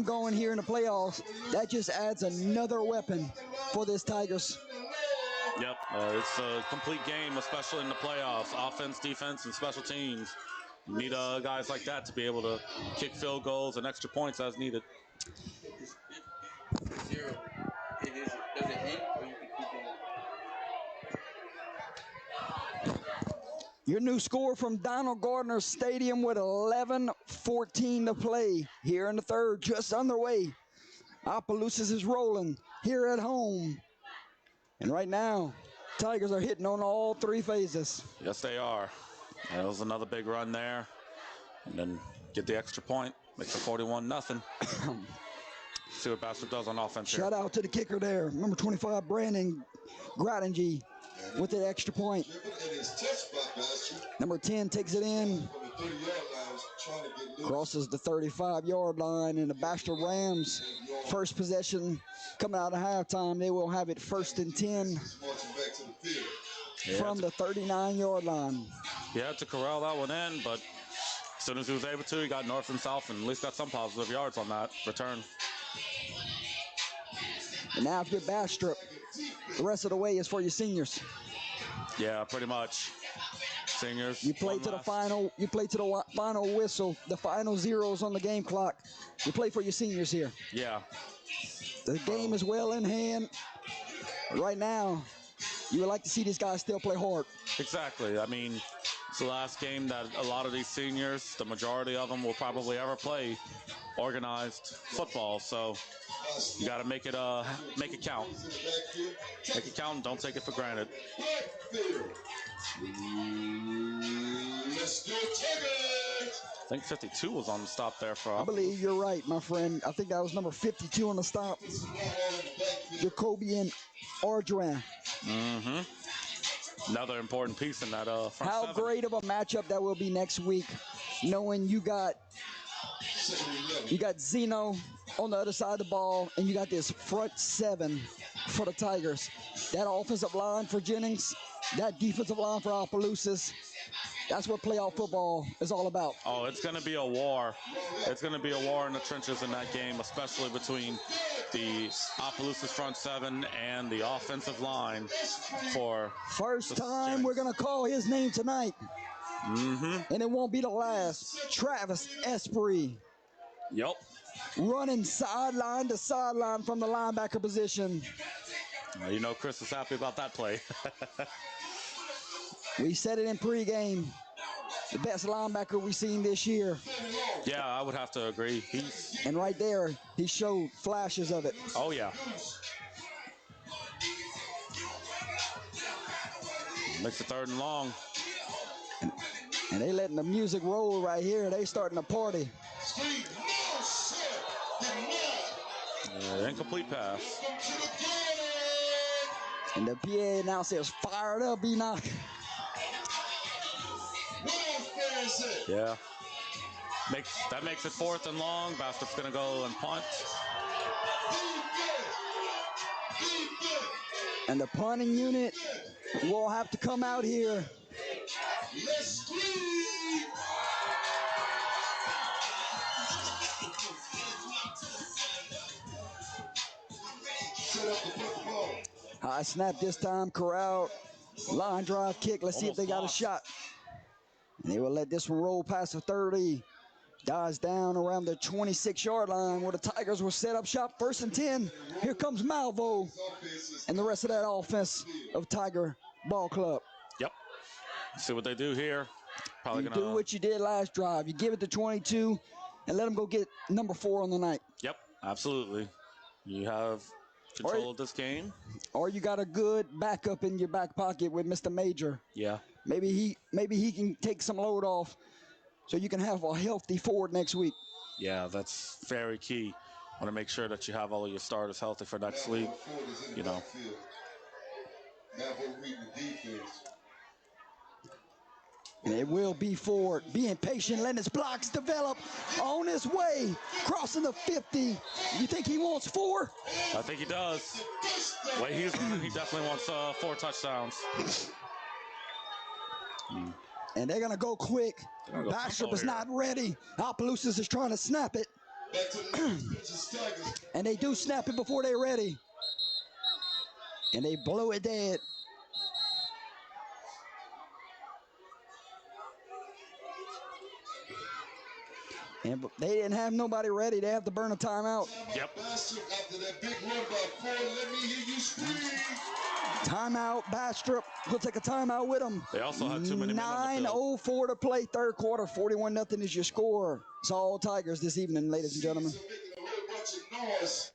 going here in the playoffs, that just adds another weapon for this Tigers. Yep, it's a complete game, especially in the playoffs. Offense, defense, and special teams. You need guys like that to be able to kick field goals and extra points as needed. Your new score from Donald Gardner Stadium with 11:14 to play here in the third, just underway. Opelousas is rolling here at home. And right now, Tigers are hitting on all 3 phases. Yes, they are. That was another big run there. And then get the extra point. Makes it 41-0. See what Bastrop does on offense Shout here. out to the kicker there. Number 25, Brandon Grattangi with the extra point. Number 10 takes it in. Crosses the 35-yard line. And the Bastrop Rams, first possession coming out of halftime, they will have it 1st and 10 from the 39-yard line. He had to corral that one in, but as soon as he was able to, he got north and south and at least got some positive yards on that return. And now if you're Bastrop, the rest of the way is for your seniors. Yeah, pretty much. Seniors. You play to the final. You play to the final whistle. The final zeros on the game clock. You play for your seniors here. Yeah. The game is well in hand. Right now, you would like to see these guys still play hard. Exactly. I mean, it's the last game that a lot of these seniors, the majority of them, will probably ever play organized football. So you got to make it count. Make it count and don't take it for granted. I think 52 was on the stop there for us. I believe you're right, my friend. I think that was number 52 on the stop. Jacobian Ordran. Mm-hmm. Another important piece in that front How seven. great of a matchup that will be next week, knowing you got Zeno on the other side of the ball, and you got this front 7 for the Tigers. That offensive line for Jennings, that defensive line for Opelousas. That's what playoff football is all about. Oh, it's going to be a war. It's going to be a war in the trenches in that game, especially between the Opelousas front 7 and the offensive line for first time we're going to call his name tonight. Mm-hmm. And it won't be the last. Travis Esprit. Yep. Running sideline to sideline from the linebacker position. You know Chris is happy about that play. We said it in pregame. The best linebacker we've seen this year. Yeah, I would have to agree. And right there, he showed flashes of it. Oh, yeah. Makes it 3rd and long. And they letting the music roll right here. They starting to party. Steve, no, sir, did not. Incomplete pass. Welcome to the party. And the PA now says, fired up, Enoch. What else fans say? Yeah. That makes it 4th and long. Bastrop's going to go and punt. And the punting unit will have to come out here. Let's scream. Set up to put the ball. High snap this time, corral. Line drive kick. Let's see if they got a shot. And they will let this one roll past the 30. Dies down around the 26-yard line where the Tigers will set up shop. 1st and 10. Here comes Malvo and the rest of that offense of Tiger Ball Club. Yep. See what they do here. Probably You going to do what you did last drive. You give it to 22 and let them go get number 4 on the night. Yep, absolutely. You have control of this game. Or you got a good backup in your back pocket with Mr. Major. Yeah. Maybe he can take some load off so you can have a healthy forward next week. Yeah, that's very key. Want to make sure that you have all of your starters healthy for next week. You know. And it will be Ford being patient, letting his blocks develop on his way, crossing the 50. You think he wants 4? I think he does. The way he's running, he definitely wants 4 touchdowns. And they're going to go quick. Bastrop is not ready. Opelousas is trying to snap it. And they do snap it before they're ready. And they blow it dead. And they didn't have nobody ready. They have to burn a timeout. Yep. After that big run by Ford, let me hear you scream. Timeout, Bastrop. We'll take a timeout with them. They also had too many men on the field. 9:04 to play, 3rd quarter. 41-0 is your score. It's all Tigers this evening, ladies and gentlemen. Making a whole bunch of noise.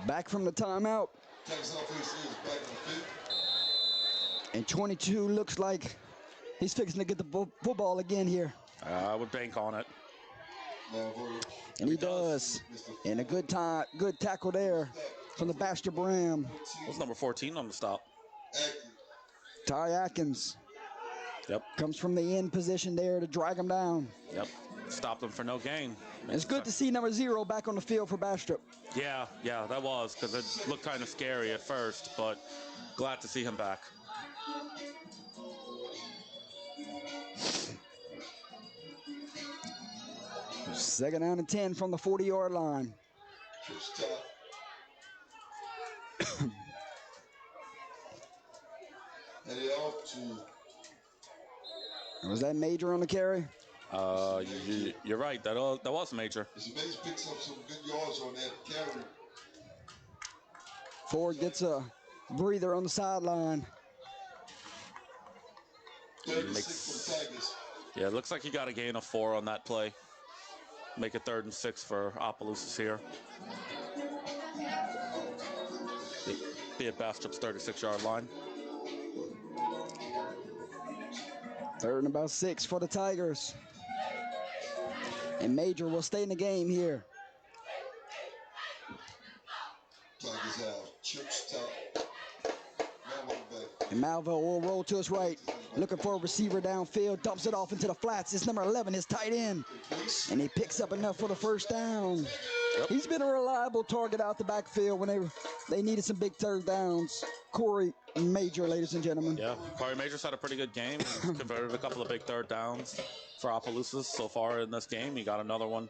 Back from the timeout. Texas offense is back on the field. And 22 looks like he's fixing to get the football again here. I would bank on it. And he does. And a good tackle there from the Bastrop Ram. What's number 14 on the stop? Ty Atkins. Yep. Comes from the end position there to drag him down. Yep. Stopped him for no gain. It's good to see number 0 back on the field for Bastrop. Yeah, that was, because it looked kind of scary at first, but glad to see him back. Second down and 10 from the 40-yard line. Was that Major on the carry? You're right. That was Major. Major picks up some good yards on that carry. Ford gets a breather on the sideline. 36 for the Tigers. Yeah, it looks like he got a gain of 4 on that play. Make it 3rd and 6 for Opelousas here. Be at Bastrop's 36-yard line. 3rd and about 6 for the Tigers. And Major will stay in the game here. Tigers out. Chips top. And Malvo will roll to his right. Looking for a receiver downfield. Dumps it off into the flats. It's number 11, his tight end. And he picks up enough for the first down. Yep. He's been a reliable target out the backfield when they needed some big third downs. Corey Major, ladies and gentlemen. Yeah, Corey Major's had a pretty good game. Converted a couple of big third downs for Opelousas so far in this game. He got another one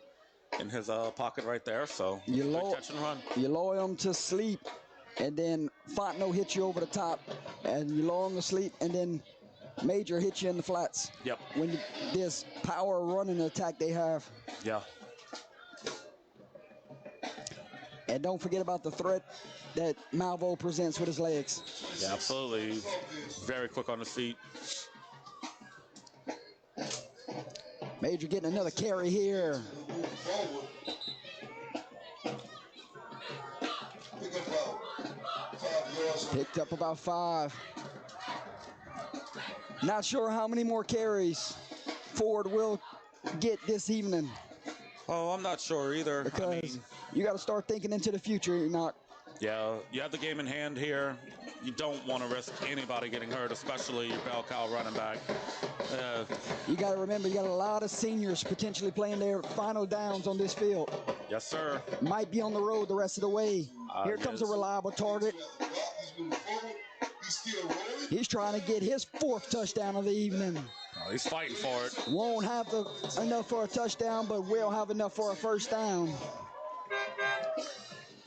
in his pocket right there. So You good low, catch and run. you lower him to sleep, and then Fontenot hits you over the top, and you lower him to sleep, and then Major hits you in the flats. Yep. When this power running attack they have. Yeah. And don't forget about the threat that Malvo presents with his legs. Yeah, absolutely. He's very quick on his feet. Major getting another carry here. Picked up about 5. Not sure how many more carries Ford will get this evening. Oh, I'm not sure either. Because you got to start thinking into the future, Enoch. Yeah, you have the game in hand here. You don't want to risk anybody getting hurt, especially your bell cow running back. You got to remember, you got a lot of seniors potentially playing their final downs on this field. Yes, sir. Might be on the road the rest of the way. Here comes a reliable target. He's trying to get his 4th touchdown of the evening. Oh, he's fighting for it. Won't have enough for a touchdown, but will have enough for a first down.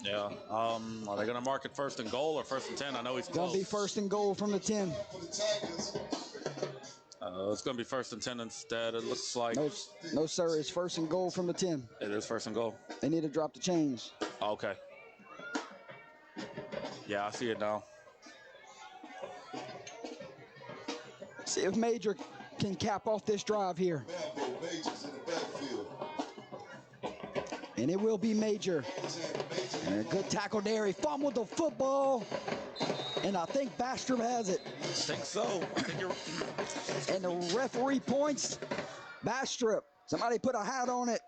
Yeah. Are they going to mark it 1st and goal or 1st and 10? I know he's close. Going to be 1st and goal from the 10. It's going to be 1st and 10 instead. It looks like. No, sir. It's 1st and goal from the 10. It is 1st and goal. They need to drop the chains. Oh, okay. Yeah, I see it now. See if Major can cap off this drive here. And it will be Major. And a good tackle there. He fumbled the football. And I think Bastrop has it. I think so. I think you're... And the referee points. Bastrop. Somebody put a hat on it.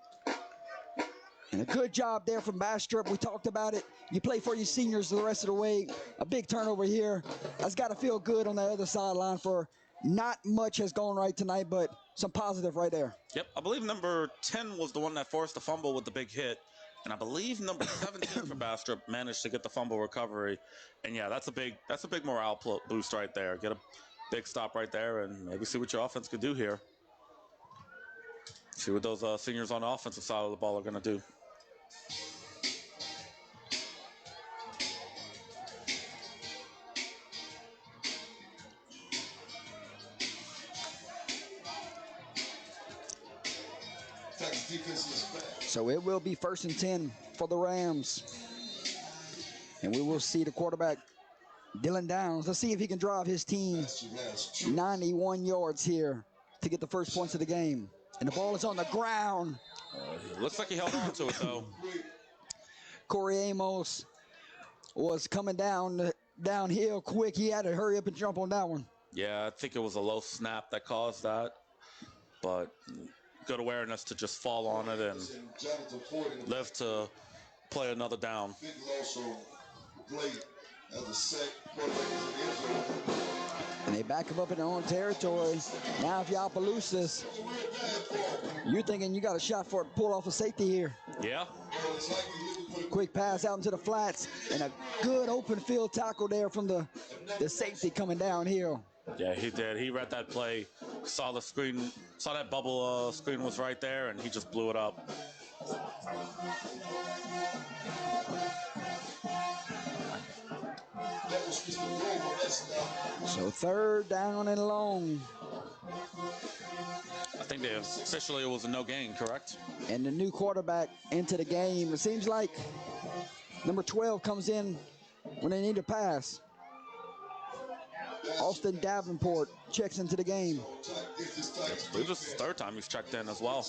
And a good job there from Bastrop. We talked about it. You play for your seniors the rest of the way. A big turnover here. That's got to feel good on the other sideline for not much has gone right tonight, but some positive right there. Yep, I believe number 10 was the one that forced the fumble with the big hit. And I believe number 17 for Bastrop managed to get the fumble recovery. And yeah, that's a big morale boost right there. Get a big stop right there and maybe see what your offense could do here. See what those seniors on the offensive side of the ball are going to do. So it will be 1st and 10 for the Rams. And we will see the quarterback, Dylan Downs. Let's see if he can drive his team 91 yards here to get the first points of the game. And the ball is on the ground. Looks like he held on to it, though. Corey Amos was coming downhill quick. He had to hurry up and jump on that one. Yeah, I think it was a low snap that caused that. But good awareness to just fall on it and live to play another down. And they back him up in their own territory. Now if you're Opelousas, you're thinking you got a shot for it, pull off a safety here. Yeah. Quick pass out into the flats and a good open field tackle there from the safety coming downhill. Yeah, he did. He read that play, saw the screen, saw that bubble screen was right there, and he just blew it up. So 3rd down and long. I think officially it was a no gain, correct? And the new quarterback into the game. It seems like number 12 comes in when they need a pass. Austin Davenport checks into the game. I believe this is the 3rd time he's checked in as well.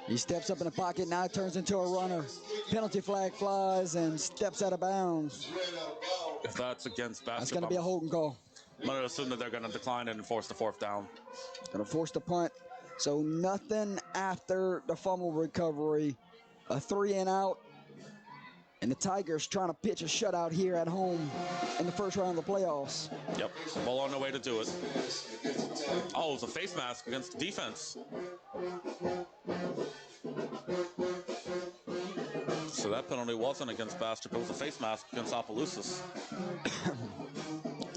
He steps up in the pocket, now turns into a runner. Penalty flag flies and steps out of bounds. If that's against Bastrop, That's going to be a holding call. I'm going to assume that they're going to decline it and force the 4th down. Going to force the punt. So nothing after the fumble recovery. A 3 and out. And the Tigers trying to pitch a shutout here at home in the first round of the playoffs. Yep, ball on the way to do it. Oh, it was a face mask against the defense. So that penalty wasn't against Bastrop, it was a face mask against Opelousas.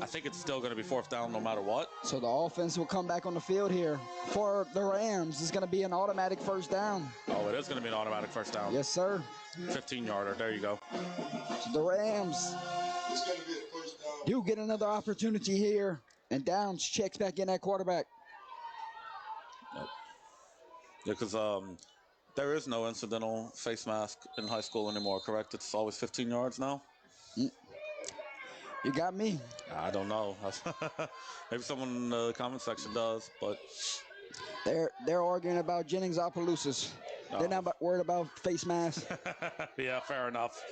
I think it's still going to be 4th down no matter what. So the offense will come back on the field here. For the Rams, it's going to be an automatic 1st down. Oh, it is going to be an automatic 1st down. Yes, sir. 15-yarder. There you go. So the Rams It's going to be a 1st down. do get another opportunity here. And Downs checks back in at quarterback. Yep. Yeah, because there is no incidental face mask in high school anymore, correct? It's always 15 yards now? You got me. I don't know. Maybe someone in the comment section does, but They're arguing about Jennings-Opelousas. They're not worried about face masks. yeah, fair enough.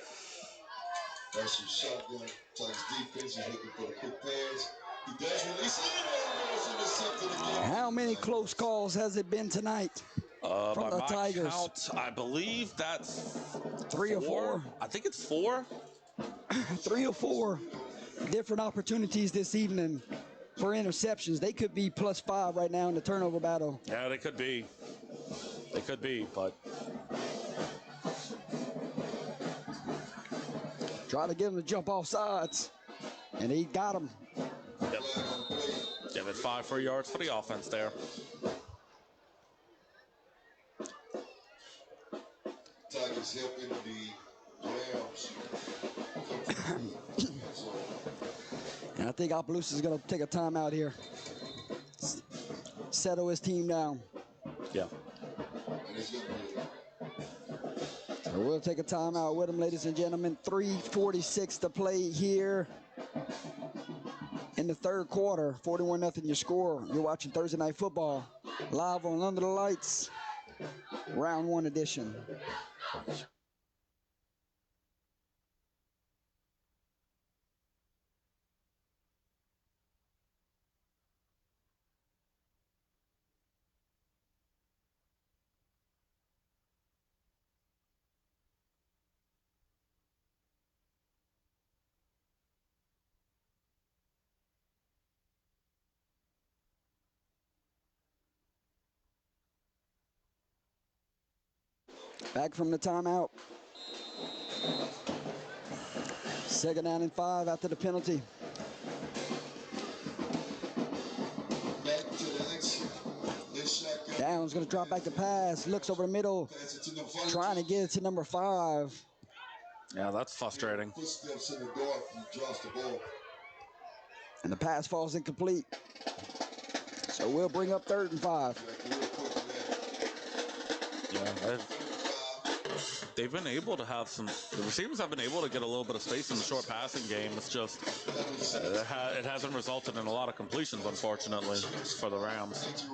That's some shotgun type defense. He's looking for the quick pass. He does release it. And intercepted again. How many close calls has it been tonight? From By the my Tigers. count, I believe that's 3 or 4. I think it's 4. 3 or 4 different opportunities this evening for interceptions. They could be +5 right now in the turnover battle. Yeah, they could be. They could be, but Try to get him to jump off sides, and he got him. yep. Give it 5 free yards for the offense there. Tigers helping the Rams. And I think Opelousas is going to take a timeout here. Settle his team down. Yeah. And it's going to be So we'll take a timeout with him, ladies and gentlemen. 3:46 to play here in the 3rd quarter. 41-0 your score. You're watching Thursday Night Football live on Under the Lights, Round 1 edition. Back from the timeout. 2nd down and 5 after the penalty. back to the action. This shotgun. Downs going to drop back the pass. Looks over the middle. Pass it to number 5. Trying to get it to number 5. Yeah, that's frustrating. Footsteps in the dark. He drops the ball. And the pass falls incomplete. So we'll bring up 3rd and 5. Real quick for that. Yeah, they've been able to have some. The receivers have been able to get a little bit of space in the short passing game. It's just it hasn't resulted in a lot of completions, unfortunately, for the Rams. Shout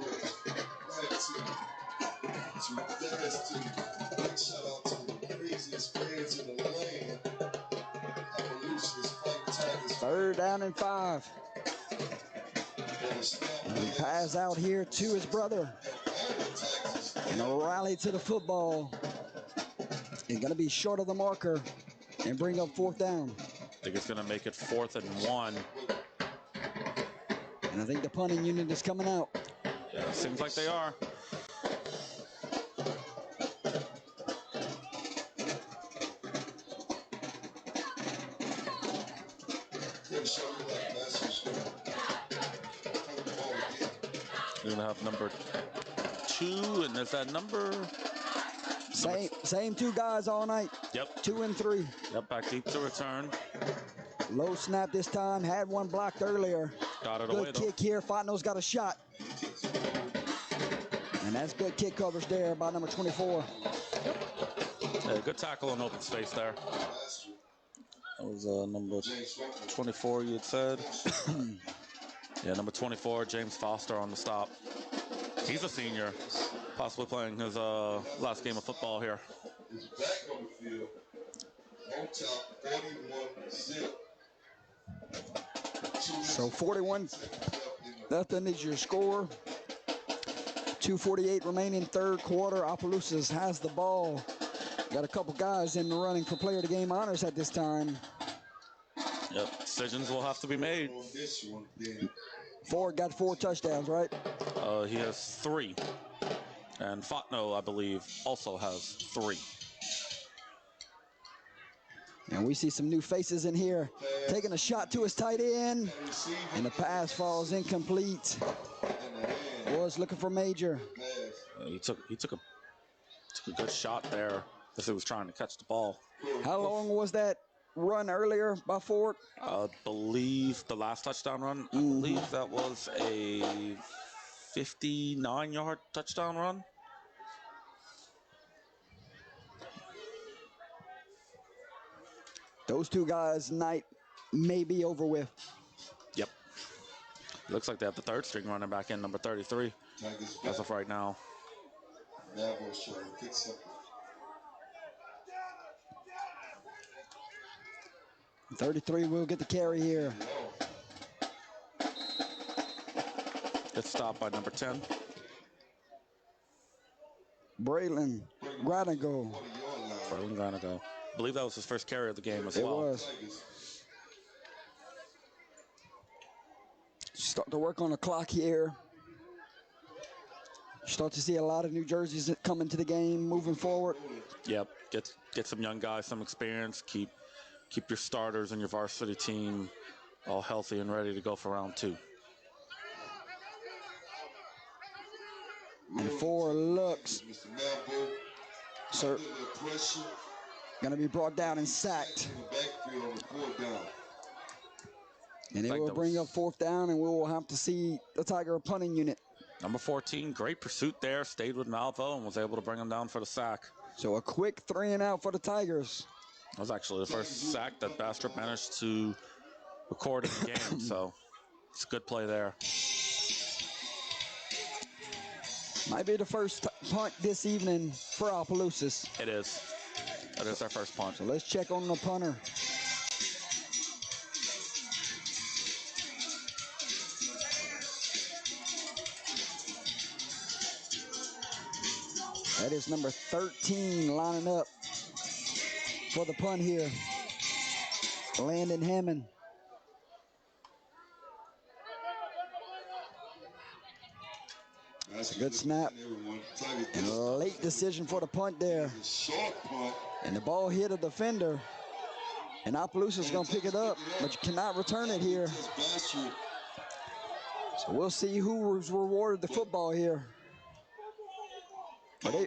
out to the craziest fans in the land. Opelousas fighting Tigers. 3rd down and 5. And he pass out here to his brother. And a rally to the football. He's going to be short of the marker and bring up 4th down. I think it's going to make it 4th and 1. And I think the punting unit is coming out. Yeah, it seems like they are. You're going to have number 2, and is that number? Same 2 guys all night. Yep. 2 and 3. Yep, back deep to return. Low snap this time. Had one blocked earlier. Got it away, Good though. kick here. Fontenot's got a shot. And that's good kick coverage there by number 24. Yeah, good tackle in open space there. That was number 24, you had said. Yeah, number 24, James Foster on the stop. He's a senior, possibly playing his last game of football here. Is back on the field. On top, 41-0. So 41 nothing is your score. 2:48 remaining 3rd quarter. Opelousas has the ball. Got a couple guys in the running for player of the game honors at this time. Yep, decisions will have to be made. On this one, then. Ford got 4 touchdowns, right? He has 3. And Fontenot, I believe, also has 3. And we see some new faces in here. Taking a shot to his tight end. And the pass falls incomplete. Was looking for Major. He took a good shot there as he was trying to catch the ball. How long was that run earlier by Ford? I believe the last touchdown run, I believe that was a 59-yard touchdown run. Those two guys' night may be over with. Yep. Looks like they have the third string running back in, number 33, as of right now. 33 will get the carry here. Good stop by number 10. Braylon Granago. Braylon Granago. I believe that was his first carry of the game as It well. was. Start to work on the clock here. Start to see a lot of new jerseys that come into the game moving forward. Yep. Get some young guys some experience. Keep your starters and your varsity team all healthy and ready to go for round 2. And 4 looks. Sir, gonna be brought down and sacked. And it will bring up 4th down, and we will have to see the Tiger punting unit. Number 14, great pursuit there. Stayed with Malvo and was able to bring him down for the sack. So a quick 3 and out for the Tigers. That was actually the first sack that Bastrop managed to record in the game, so it's a good play there. Might be the first punt this evening for Opelousas. It is. That is their first punt. So let's check on the punter. That is number 13 lining up for the punt here. Landon Hammond. That's a good snap. And a late decision for the punt there. And the ball hit a defender. And Opelousas is going to pick it up, but you cannot return it here. So we'll see who was rewarded the football here.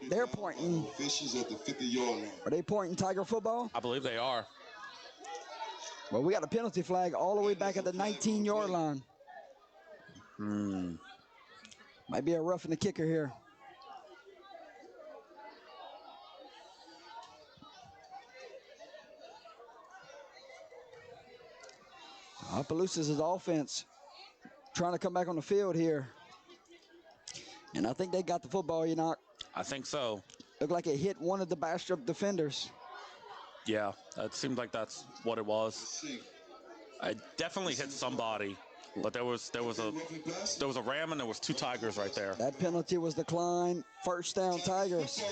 They're pointing. Officials at the 50-yard line. Are they pointing Tiger football? I believe they are. Well, we got a penalty flag all the way back at the 19-yard line. Might be a roughing the kicker here. Opelousas' offense trying to come back on the field here. And I think they got the football, Enoch. I think so. Looked like it hit one of the Bastrop defenders. Yeah, it seemed like that's what it was. I definitely hit somebody, but there was a ram and there was 2 Tigers right there. That penalty was declined. First down, Tigers.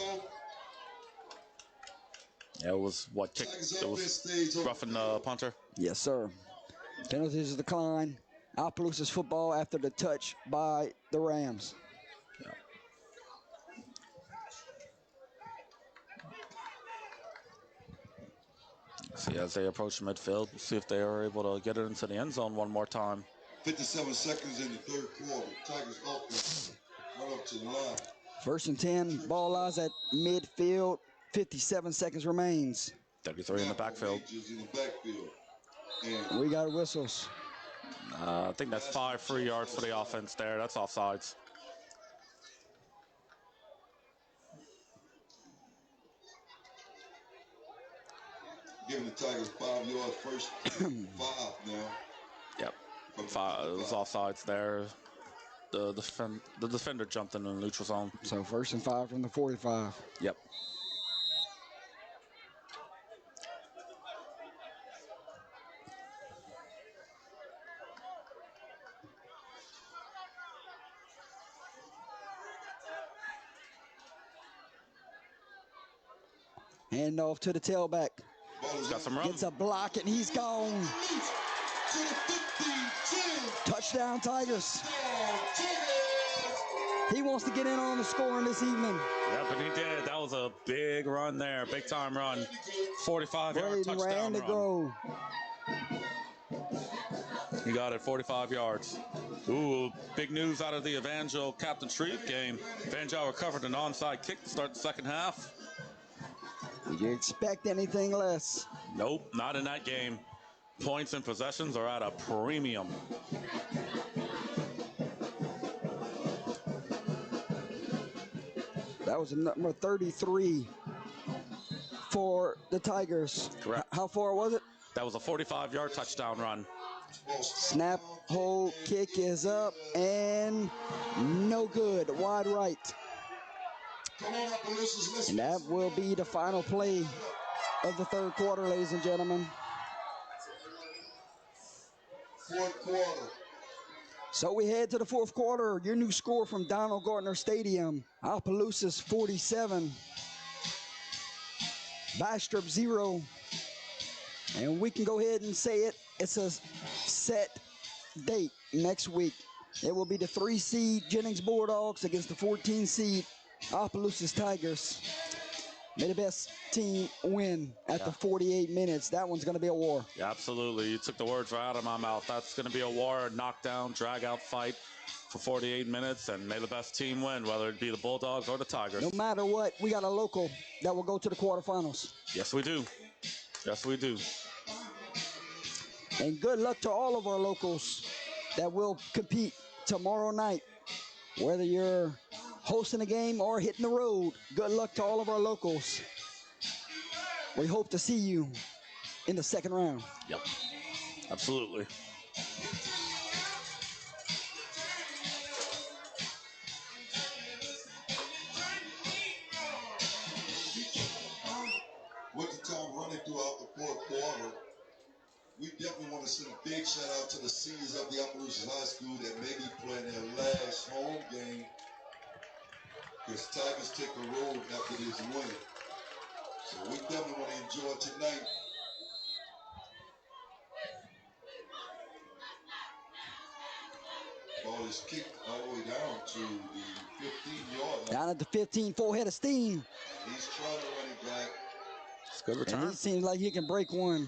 Yeah, it was what kick? It was roughing the punter. Yes, sir. Penalties declined. Opelousas football after the touch by the Rams. Yeah. See, as they approach midfield, we'll see if they are able to get it into the end zone one more time. 57 seconds in the third quarter. Tigers offense right up to the line. 1st and 10. Ball lies at midfield. 57 seconds remains. 33 in the backfield. We got whistles. I think that's 5 free yards for the offense there. That's offsides. Giving the Tigers 5 yards first. 5 now. Yep. 5. It was offsides there. The defender jumped in the neutral zone. So 1st and 5 from the 45. Yep. Hand off to the tailback. Got some run. Gets a block and he's gone. Touchdown Tigers. He wants to get in on the scoring this evening. Yep, and he did. That was a big run there, big time run. 45-yard Braden touchdown ran to run. go. He got it, 45 yards. Ooh, big news out of the Evangel Captain Shreve game. Evangel recovered an onside kick to start the second half. Did you expect anything less? Nope, not in that game. Points and possessions are at a premium. That was number 33 for the Tigers. Correct. How far was it? That was a 45-yard touchdown run. Snap, hold, kick is up, and no good. Wide right. And that will be the final play of the third quarter, ladies and gentlemen. Fourth quarter. So we head to the fourth quarter. Your new score from Donald Gardner Stadium. Opelousas 47. Bastrop 0. And we can go ahead and say it. It's a set date next week. It will be the 3 seed Jennings Bulldogs against the 14 seed Opelousas Tigers. May the best team win at the 48 minutes. That one's going to be a war. Yeah, absolutely. You took the words right out of my mouth. That's going to be a war, knockdown, drag-out fight for 48 minutes, and may the best team win, whether it be the Bulldogs or the Tigers. No matter what, we got a local that will go to the quarterfinals. Yes, we do. Yes, we do. And good luck to all of our locals that will compete tomorrow night. Whether you're hosting a game or hitting the road, good luck to all of our locals. We hope to see you in the second round. Yep, absolutely. With the time running throughout the fourth quarter, we definitely want to send a big shout out to the seniors of the Opelousas High School that may be playing their last home game, because Tigers take the road after this win. So we definitely want to enjoy tonight. Ball is kicked all the way down to the 15-yard line. Down at the 15, full head of steam. He's trying to run it back. It's a good And return. he seems like he can break one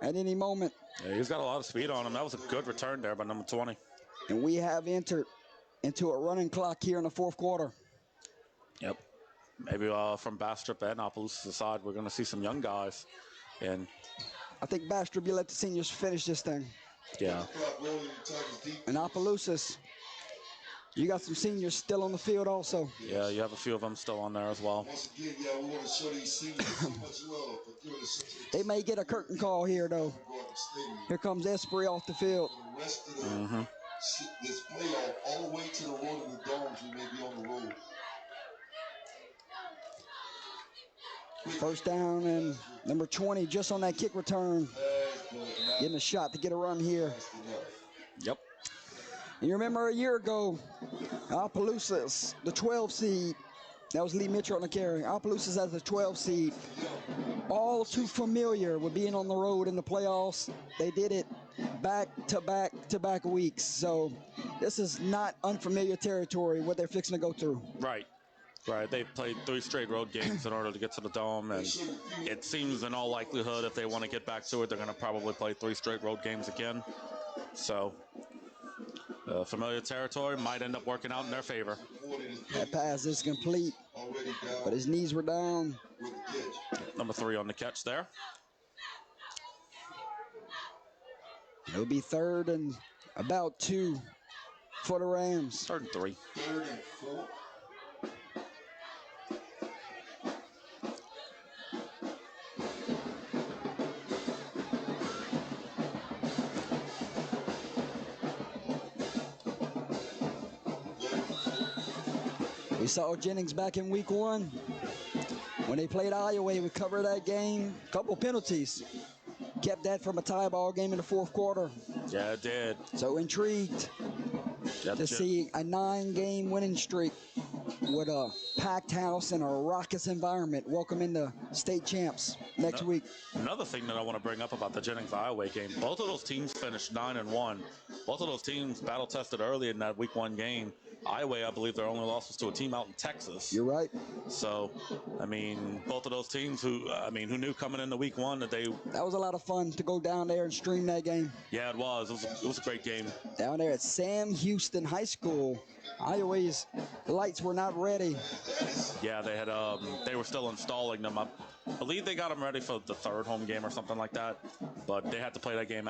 at any moment. Yeah, he's got a lot of speed on him. That was a good return there by number 20. And we have entered into a running clock here in the fourth quarter. Yep. Maybe from Bastrop and Opelousas side, we're going to see some young guys. And I think Bastrop, you let the seniors finish this thing. yeah, Clock rolling, the Tigers deep. And Opelousas, you got some seniors still on the field also. yeah, you have a few of them still on there as well. Once again, yeah, we want to show these seniors so much love for giving us such a They may get a curtain call here, though. Garden Stadium. Here comes Esprit off the field. For the rest of the this playoff, all the way to the road of the domes, we may be on the road. First down and number 20 just on that kick return. Getting a shot to get a run here. Yep. And you remember a year ago, Opelousas, the 12 seed, that was Lee Mitchell on the carry. Opelousas as the 12 seed, all too familiar with being on the road in the playoffs. They did it back-to-back weeks. So this is not unfamiliar territory what they're fixing to go through. Right. Right. They've played 3 straight road games in order to get to the Dome, and it seems in all likelihood if they want to get back to it, they're going to probably play 3 straight road games again. So familiar territory might end up working out in their favor. That pass is complete, but his knees were down. Number 3 on the catch there. It'll be third and about 2 for the Rams. 3rd and 3. 3rd and 4. We saw Jennings back in week 1. When they played Iowa, we covered that game. Couple penalties. Kept that from a tie ball game in the fourth quarter. Yeah, it did. So intrigued Yep, to see a 9-game winning streak with a packed house and a raucous environment welcoming the state champs next week. Another thing that I want to bring up about the Jennings Iowa game, both of those teams finished 9-1. Both of those teams battle tested early in that week 1 game. Iowa, I believe their only loss was to a team out in Texas. You're right. So, I mean, both of those teams who knew coming into week one that they... That was a lot of fun to go down there and stream that game. Yeah, it was. It was a great game. Down there at Sam Houston High School. Iowa's lights were not ready. Yeah, they were still installing them. I believe they got them ready for the third home game or something like that, but they had to play that game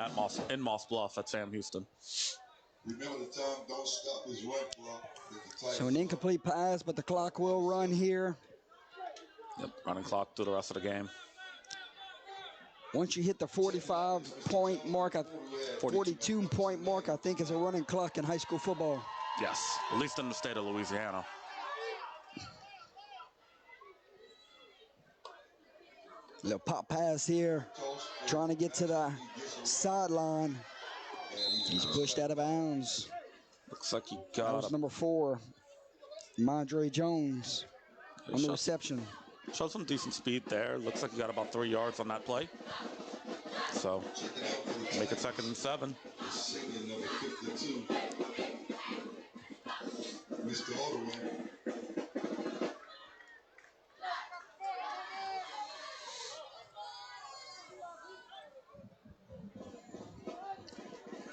in Moss Bluff at Sam Houston. Remember the time, don't stop his run clock. So an incomplete pass, but the clock will run here. Yep, running clock through the rest of the game. Once you hit the 45-point mark, 42-point mark, I think is a running clock in high school football. Yes, at least in the state of Louisiana. Little pop pass here, trying to get to the sideline. He's pushed out of bounds. Looks like he That got was number 4, Mondre Jones, on the reception. Showed some decent speed there. Looks like he got about 3 yards on that play. So, make it 2nd and 7. Senior number 52, Mr. Oderman.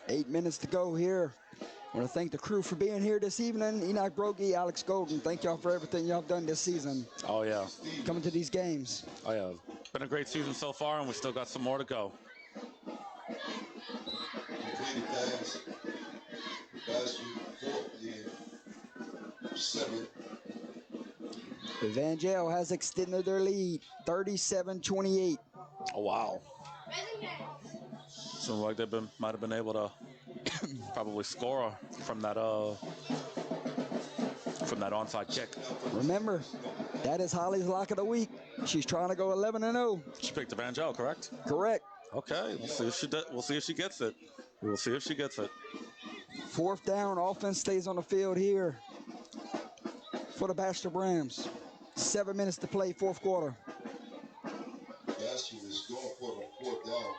8 minutes to go here. I want to thank the crew for being here this evening. Enoch Brogy, Alex Golden, thank y'all for everything y'all done this season. Oh, yeah. Coming to these games. Oh, yeah. Been a great season so far, and we still got some more to go. Completed pass. Bastrop, 4th and 7. Evangel has extended their lead, 37-28. Oh, wow. Seems like they might have been able to probably score from that onside kick. Remember, that is Holly's lock of the week. She's trying to go 11-0. She picked Evangel, correct? Correct. Okay, we'll see if she gets it. We'll see if she gets it. 4th down, offense stays on the field here for the Bastrop Rams. 7 minutes to play, 4th quarter. Bastrop is going for the 4th down.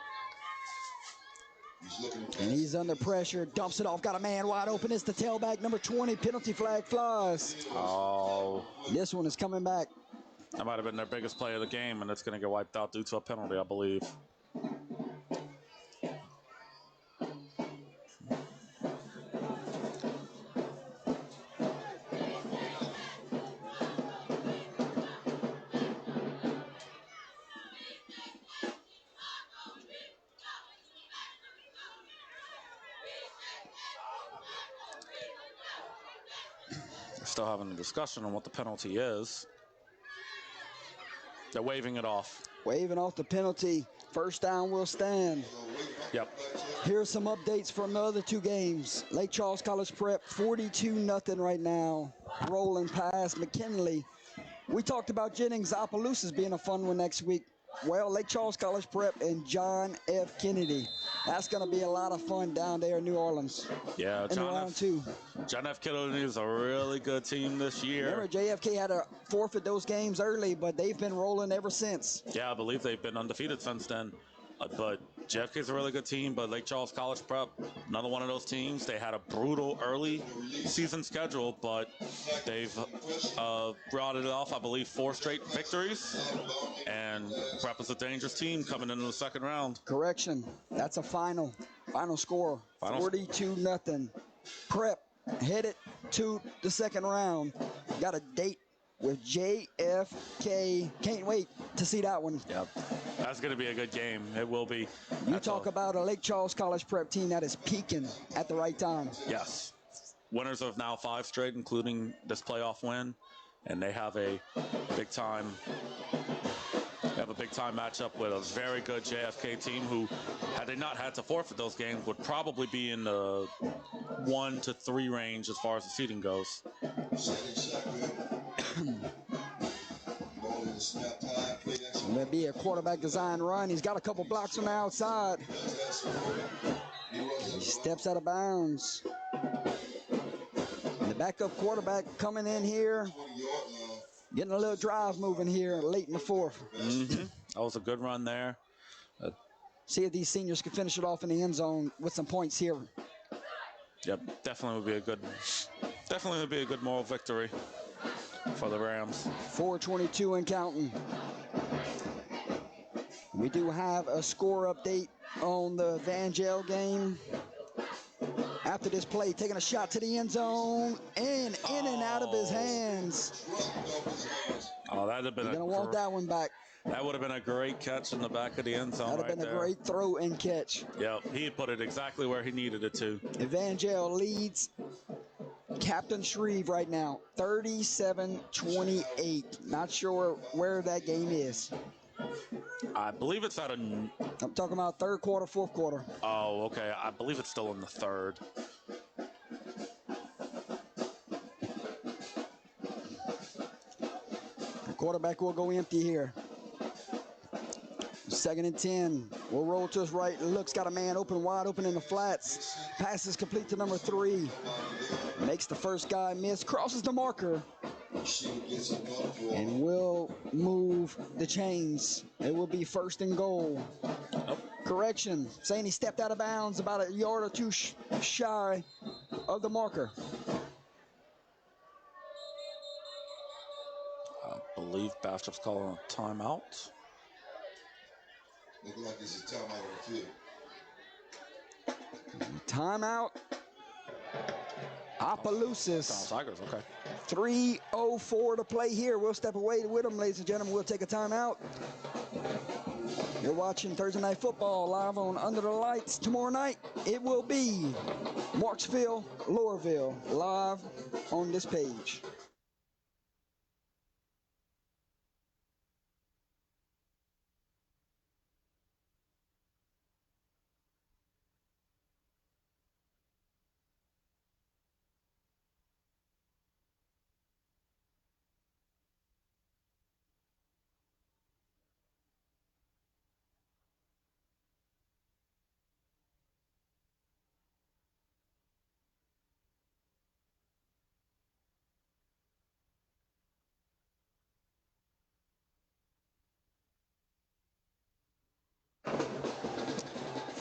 He's looking to And he's under pressure, dumps it off, got a man wide open. It's the tailback, number 20, penalty flag flies. Oh. This one is coming back. That might have been their biggest play of the game, and it's going to get wiped out due to a penalty, I believe. Still having a discussion on what the penalty is. They're waving it off. Waving off the penalty. 1st down will stand. Yep. Here's some updates from the other 2 games. Lake Charles College Prep, 42-0 right now. Rolling past McKinley. We talked about Jennings Opelousas being a fun one next week. Well, Lake Charles College Prep and John F. Kennedy. That's going to be a lot of fun down there in New Orleans. Yeah, in round 2. John F. Kennedy is a really good team this year. Remember, JFK had to forfeit those games early, but they've been rolling ever since. Yeah, I believe they've been undefeated since then. But JFK's a really good team, but Lake Charles College Prep, another one of those teams. They had a brutal early season schedule, but they've brought it off, I believe, 4 straight victories. And Prep is a dangerous team coming into the 2nd round. Correction. That's a final score. 42-0. Prep headed to the 2nd round. Got a date with JFK. Can't wait to see that one. Yep. That's going to be a good game. It will be. You talk about a Lake Charles College Prep team that is peaking at the right time. Yes. Winners of now 5 straight, including this playoff win. And they have a big-time matchup with a very good JFK team who, had they not had to forfeit those games, would probably be in the 1 to 3 range as far as the seeding goes. Going to be a quarterback design run. He's got a couple blocks on the outside. He steps out of bounds. And the backup quarterback coming in here, getting a little drive moving here late in the 4th. Mm-hmm. That was a good run there. See if these seniors can finish it off in the end zone with some points here. Yep, definitely would be a good Definitely would be a good moral victory for the Rams. 4:22 and counting. We do have a score update on the Evangel game. After this play, taking a shot to the end zone and in and out of his hands. Oh, that'd have been You're going to want that one back. That would have been a great catch in the back of the end zone. That would have been a great throw and catch. Yep, he put it exactly where he needed it to. Evangel leads Captain Shreve right now, 37-28. Not sure where that game is. I believe it's at a... I'm talking about third quarter, fourth quarter. Oh, okay. I believe it's still in the third. The quarterback will go empty here. 2nd and 10. We'll roll to his right. Looks, got a man open, wide open in the flats. Passes complete to number 3. Makes the first guy miss. Crosses the marker. And will move the chains. It will be 1st and goal. Correction, saying he stepped out of bounds about a yard or two shy of the marker. I believe Bastrop's calling a timeout. Looks like it's a timeout on the field. Timeout. Opelousas. Tigers, okay. 3:04 to play here. We'll step away with them, ladies and gentlemen. We'll take a timeout. You're watching Thursday Night Football live on Under the Lights. Tomorrow night, it will be Marksville, Lowerville, live on this page.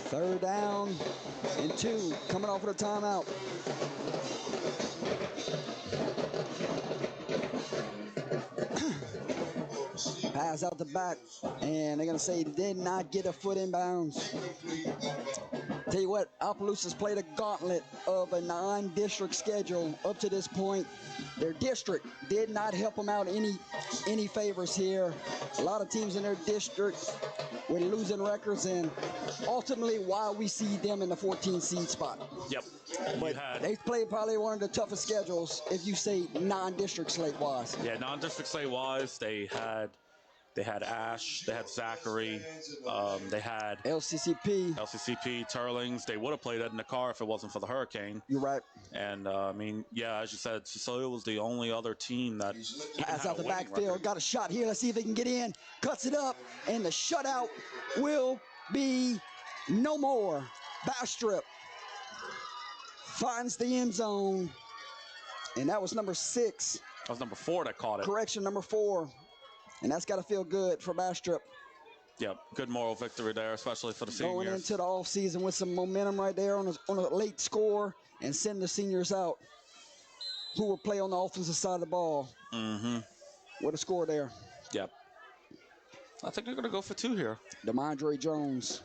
Third down and 2, coming off of the timeout. Pass out the back, and they're going to say did not get a foot in bounds. Tell you what, Opelousas played a gauntlet of a 9-district schedule up to this point. Their district did not help them out any favors here. A lot of teams in their district with losing records, and ultimately why we see them in the 14 seed spot. Yep. But they played probably one of the toughest schedules if you say non-district slate-wise. Yeah, non-district slate-wise, they had Ash, they had Zachary, they had LCCP, Turlings. They would have played Ed in the car if it wasn't for the hurricane. You're right. And I mean, yeah, as you said, Cecilia was the only other team that pass out the backfield. Record. Got a shot here. Let's see if they can get in. Cuts it up, and the shutout will be no more. Bastrop finds the end zone, and that was number 6. That was number 4 that caught it. Correction, number 4. And that's got to feel good for Bastrop. Yep, good moral victory there, especially for the seniors. Going into the offseason with some momentum right there on a late score and send the seniors out who will play on the offensive side of the ball. Mm-hmm. What a score there. Yep. I think they're going to go for 2 here. DeMondre Jones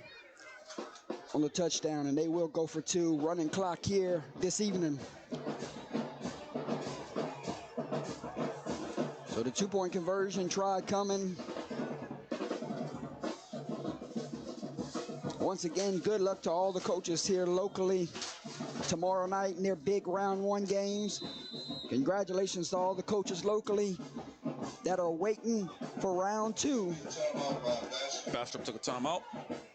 on the touchdown, and they will go for 2. Running clock here this evening. So the 2-point conversion try coming. Once again, good luck to all the coaches here locally tomorrow night in their big round 1 games. Congratulations to all the coaches locally that are waiting for round 2. Bastrop took a timeout.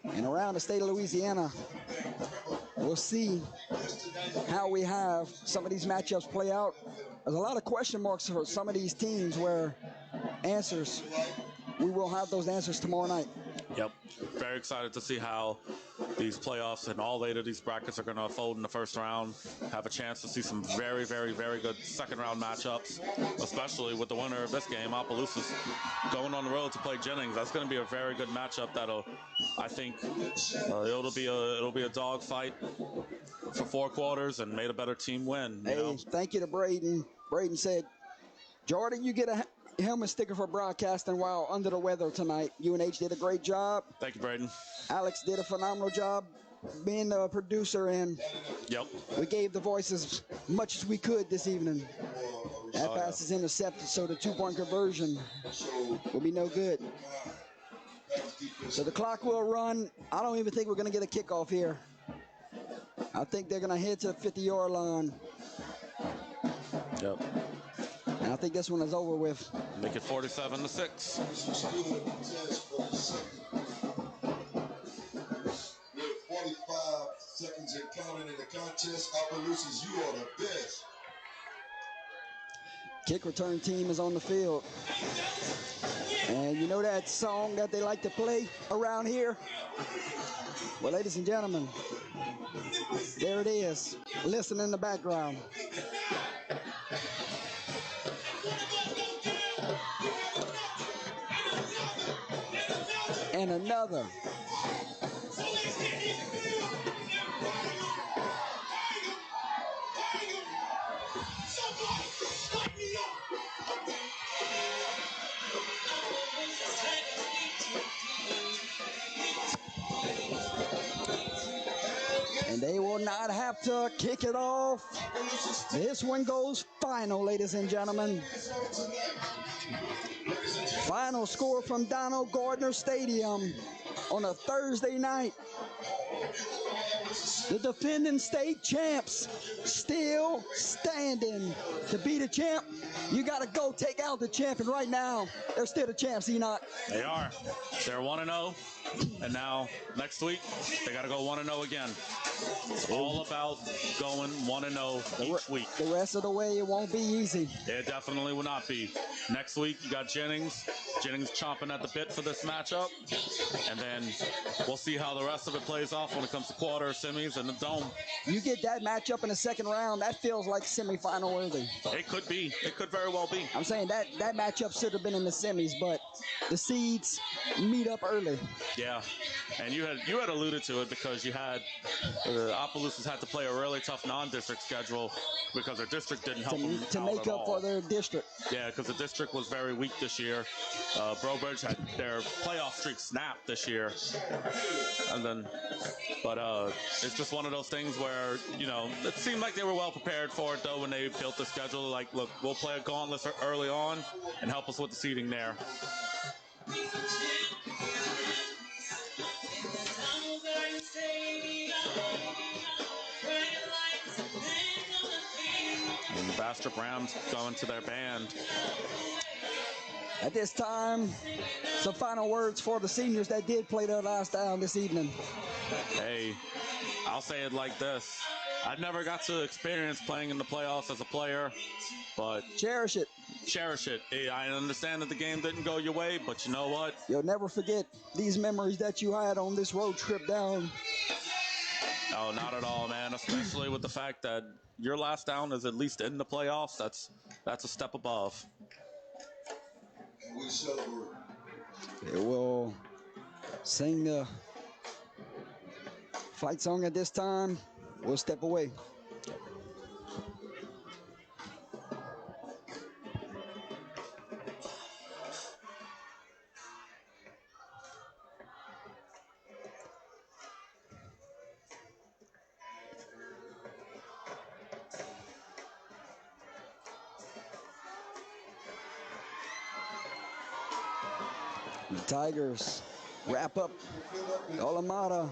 And around the state of Louisiana, we'll see how we have some of these matchups play out. There's a lot of question marks for some of these teams where we will have those answers tomorrow night. Yep. Very excited to see how these playoffs and all 8 of these brackets are going to unfold in the first round. Have a chance to see some very, very, very good second-round matchups, especially with the winner of this game, Opelousas, going on the road to play Jennings. That's going to be a very good matchup. I think it'll be a dog fight. for 4 quarters and made a better team win. You know? Thank you to Braden. Braden said, Jordan, you get a helmet sticker for broadcasting while under the weather tonight. UNH did a great job. Thank you, Braden. Alex did a phenomenal job being the producer, and we gave the voices as much as we could this evening. That pass is intercepted, so the 2-point conversion will be no good. So the clock will run. I don't even think we're going to get a kickoff here. I think they're going to head to the 50-yard line. Yep. And I think this one is over with. Make it 47-6. With 45 seconds and counting in the contest, Opelousas, you are the best. Kick return team is on the field. And you know that song that they like to play around here? Well, ladies and gentlemen, there it is. Listen in the background. And another. And they will not have to kick it off. This one goes final, ladies and gentlemen. Final score from Donald Gardner Stadium on a Thursday night. The defending state champs still standing. To be the champ, you got to go take out the champion right now. They're still the champs, Enoch. They are. They're 1-0. And now, next week, they got to go 1-0 again. It's all about going 1-0 each week. The rest of the way, it won't be easy. It definitely will not be. Next week, you got Jennings. Jennings chomping at the bit for this matchup. And then we'll see how the rest of it plays off when it comes to quarter, semis, and the dome. You get that matchup in the second round, that feels like semifinal worthy. It could be. It could very well be. I'm saying that matchup should have been in the semis, but the seeds meet up early. Yeah, and you had alluded to it because you had Opelousas had to play a really tough non-district schedule because their district didn't help them to out make at up all. for their district. Yeah, because the district was very weak this year. Brobridge had their playoff streak snapped this year, and then, but it's just one of those things where it seemed like they were well prepared for it though when they built the schedule. Like, look, we'll play a gauntlet early on and help us with the seeding there. And Bastrop Rams going to their band. At this time, some final words for the seniors that did play their last down this evening. Hey, I'll say it like this. I never got to experience playing in the playoffs as a player, but cherish it. Cherish it. Hey, I understand that the game didn't go your way, but you know what? You'll never forget these memories that you had on this road trip down. No, not at all, man. Especially with the fact that your last down is at least in the playoffs. That's a step above. We celebrate. They will sing the fight song at this time. We'll step away. The Tigers wrap up Olamata,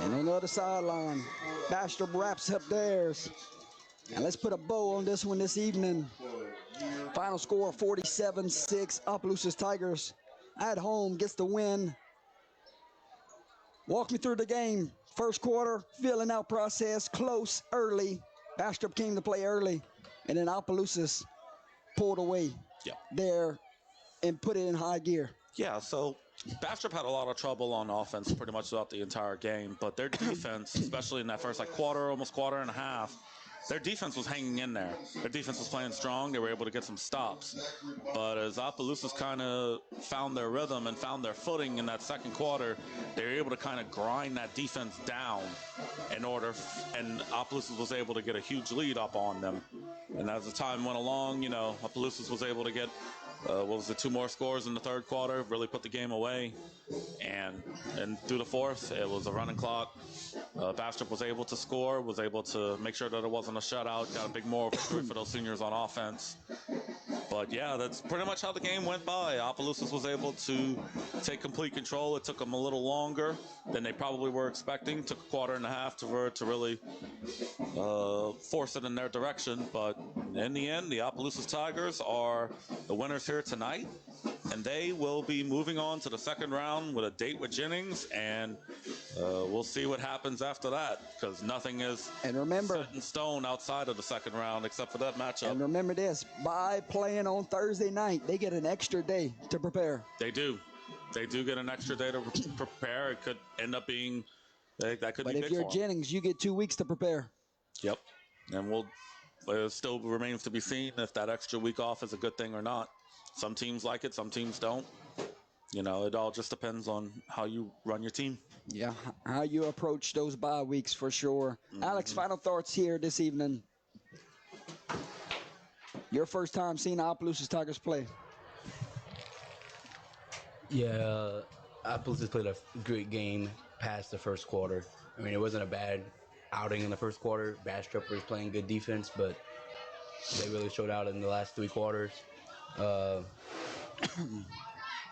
and on the other sideline, Bastrop wraps up theirs. And let's put a bow on this one this evening. Final score 47-6. Opelousas Tigers at home gets the win. Walk me through the game. First quarter, filling out process, close, early. Bastrop came to play early, and then Opelousas pulled away there and put it in high gear. Yeah, so Bastrop had a lot of trouble on offense pretty much throughout the entire game, but their defense, especially in that first quarter, almost quarter and a half, their defense was hanging in there. Their defense was playing strong. They were able to get some stops. But as Opelousas kind of found their rhythm and found their footing in that second quarter, they were able to kind of grind that defense down and Opelousas was able to get a huge lead up on them. And as the time went along, Opelousas was able to get, 2 more scores in the third quarter, really put the game away. And through the fourth, it was a running clock. Bastrop was able to score, was able to make sure that it wasn't a shutout, got a big moral victory for those seniors on offense. But yeah, that's pretty much how the game went by. Opelousas was able to take complete control. It took them a little longer than they probably were expecting. Took a quarter and a half to really force it in their direction. But in the end, the Opelousas Tigers are the winners here tonight. And they will be moving on to the second round with a date with Jennings, and we'll see what happens after that, because nothing is set in stone outside of the second round except for that matchup. And remember this, by playing on Thursday night, they get an extra day to prepare. They do. They do get an extra day to prepare. It could end up being, that could be big for them. But if you're Jennings, you get 2 weeks to prepare. Yep. And it still remains to be seen if that extra week off is a good thing or not. Some teams like it, some teams don't. It all just depends on how you run your team. Yeah, how you approach those bye weeks for sure. Mm-hmm. Alex, final thoughts here this evening. Your first time seeing the Opelousas Tigers play. Yeah, Opelousas played a great game past the first quarter. I mean, it wasn't a bad outing in the first quarter. Bastrop was playing good defense, but they really showed out in the last 3 quarters.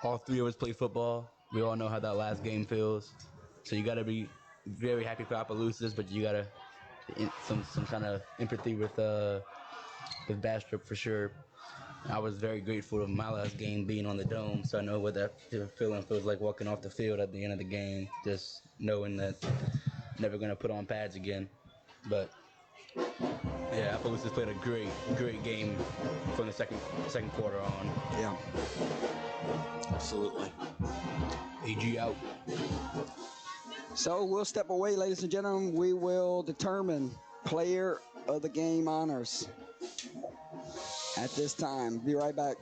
All 3 of us play football. We all know how that last game feels. So you got to be very happy for Opelousas, but you got to some kind of empathy with Bastrop for sure. I was very grateful of my last game being on the dome, so I know what that feeling feels like walking off the field at the end of the game, just knowing that never going to put on pads again. But yeah, Opelousas played a great game from the second quarter on. Yeah. Absolutely. AG out. So we'll step away, ladies and gentlemen. We will determine player of the game honors at this time. Be right back.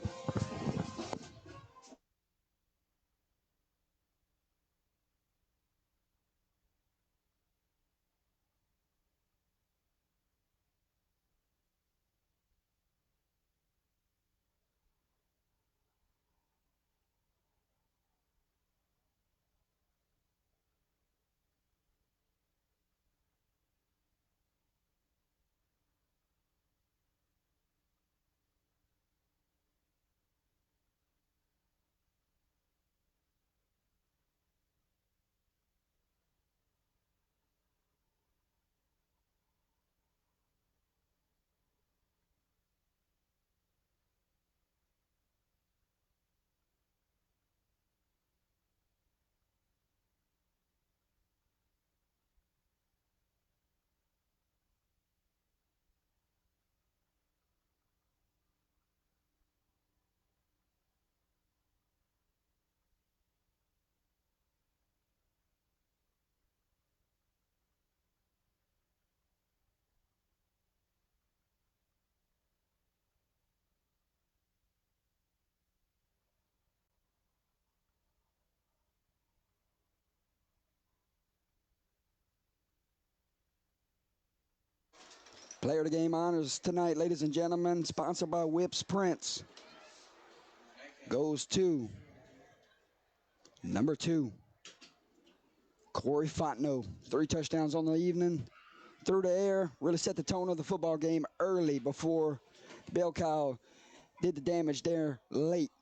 Player of the game honors tonight, ladies and gentlemen, sponsored by Whips Prints, goes to number 2, Corey Fontenot. 3 touchdowns on the evening. Through the air, really set the tone of the football game early before Bell Cow did the damage there late.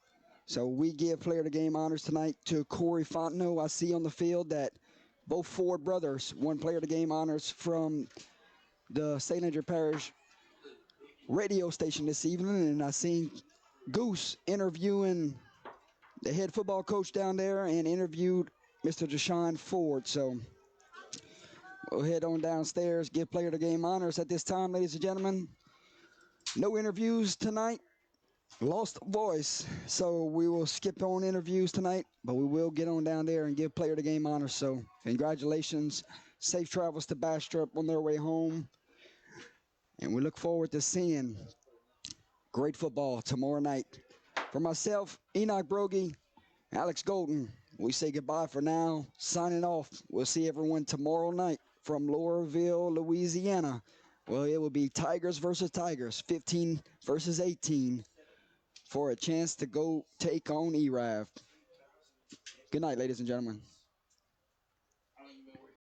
So we give player of the game honors tonight to Corey Fontenot. I see on the field that both Ford brothers won player of the game honors from the St. Andrew Parish radio station this evening, and I seen Goose interviewing the head football coach down there and interviewed Mr. Deshaun Ford. So we'll head on downstairs, give player of the game honors at this time, ladies and gentlemen. No interviews tonight. Lost voice, so we will skip on interviews tonight, but we will get on down there and give player of the game honors. So congratulations. Safe travels to Bastrop on their way home. And we look forward to seeing great football tomorrow night. For myself, Enoch Brogy, Alex Golden, we say goodbye for now. Signing off. We'll see everyone tomorrow night from Laurelville, Louisiana. Well, it will be Tigers versus Tigers, 15 versus 18, for a chance to go take on ERAV. Good night, ladies and gentlemen.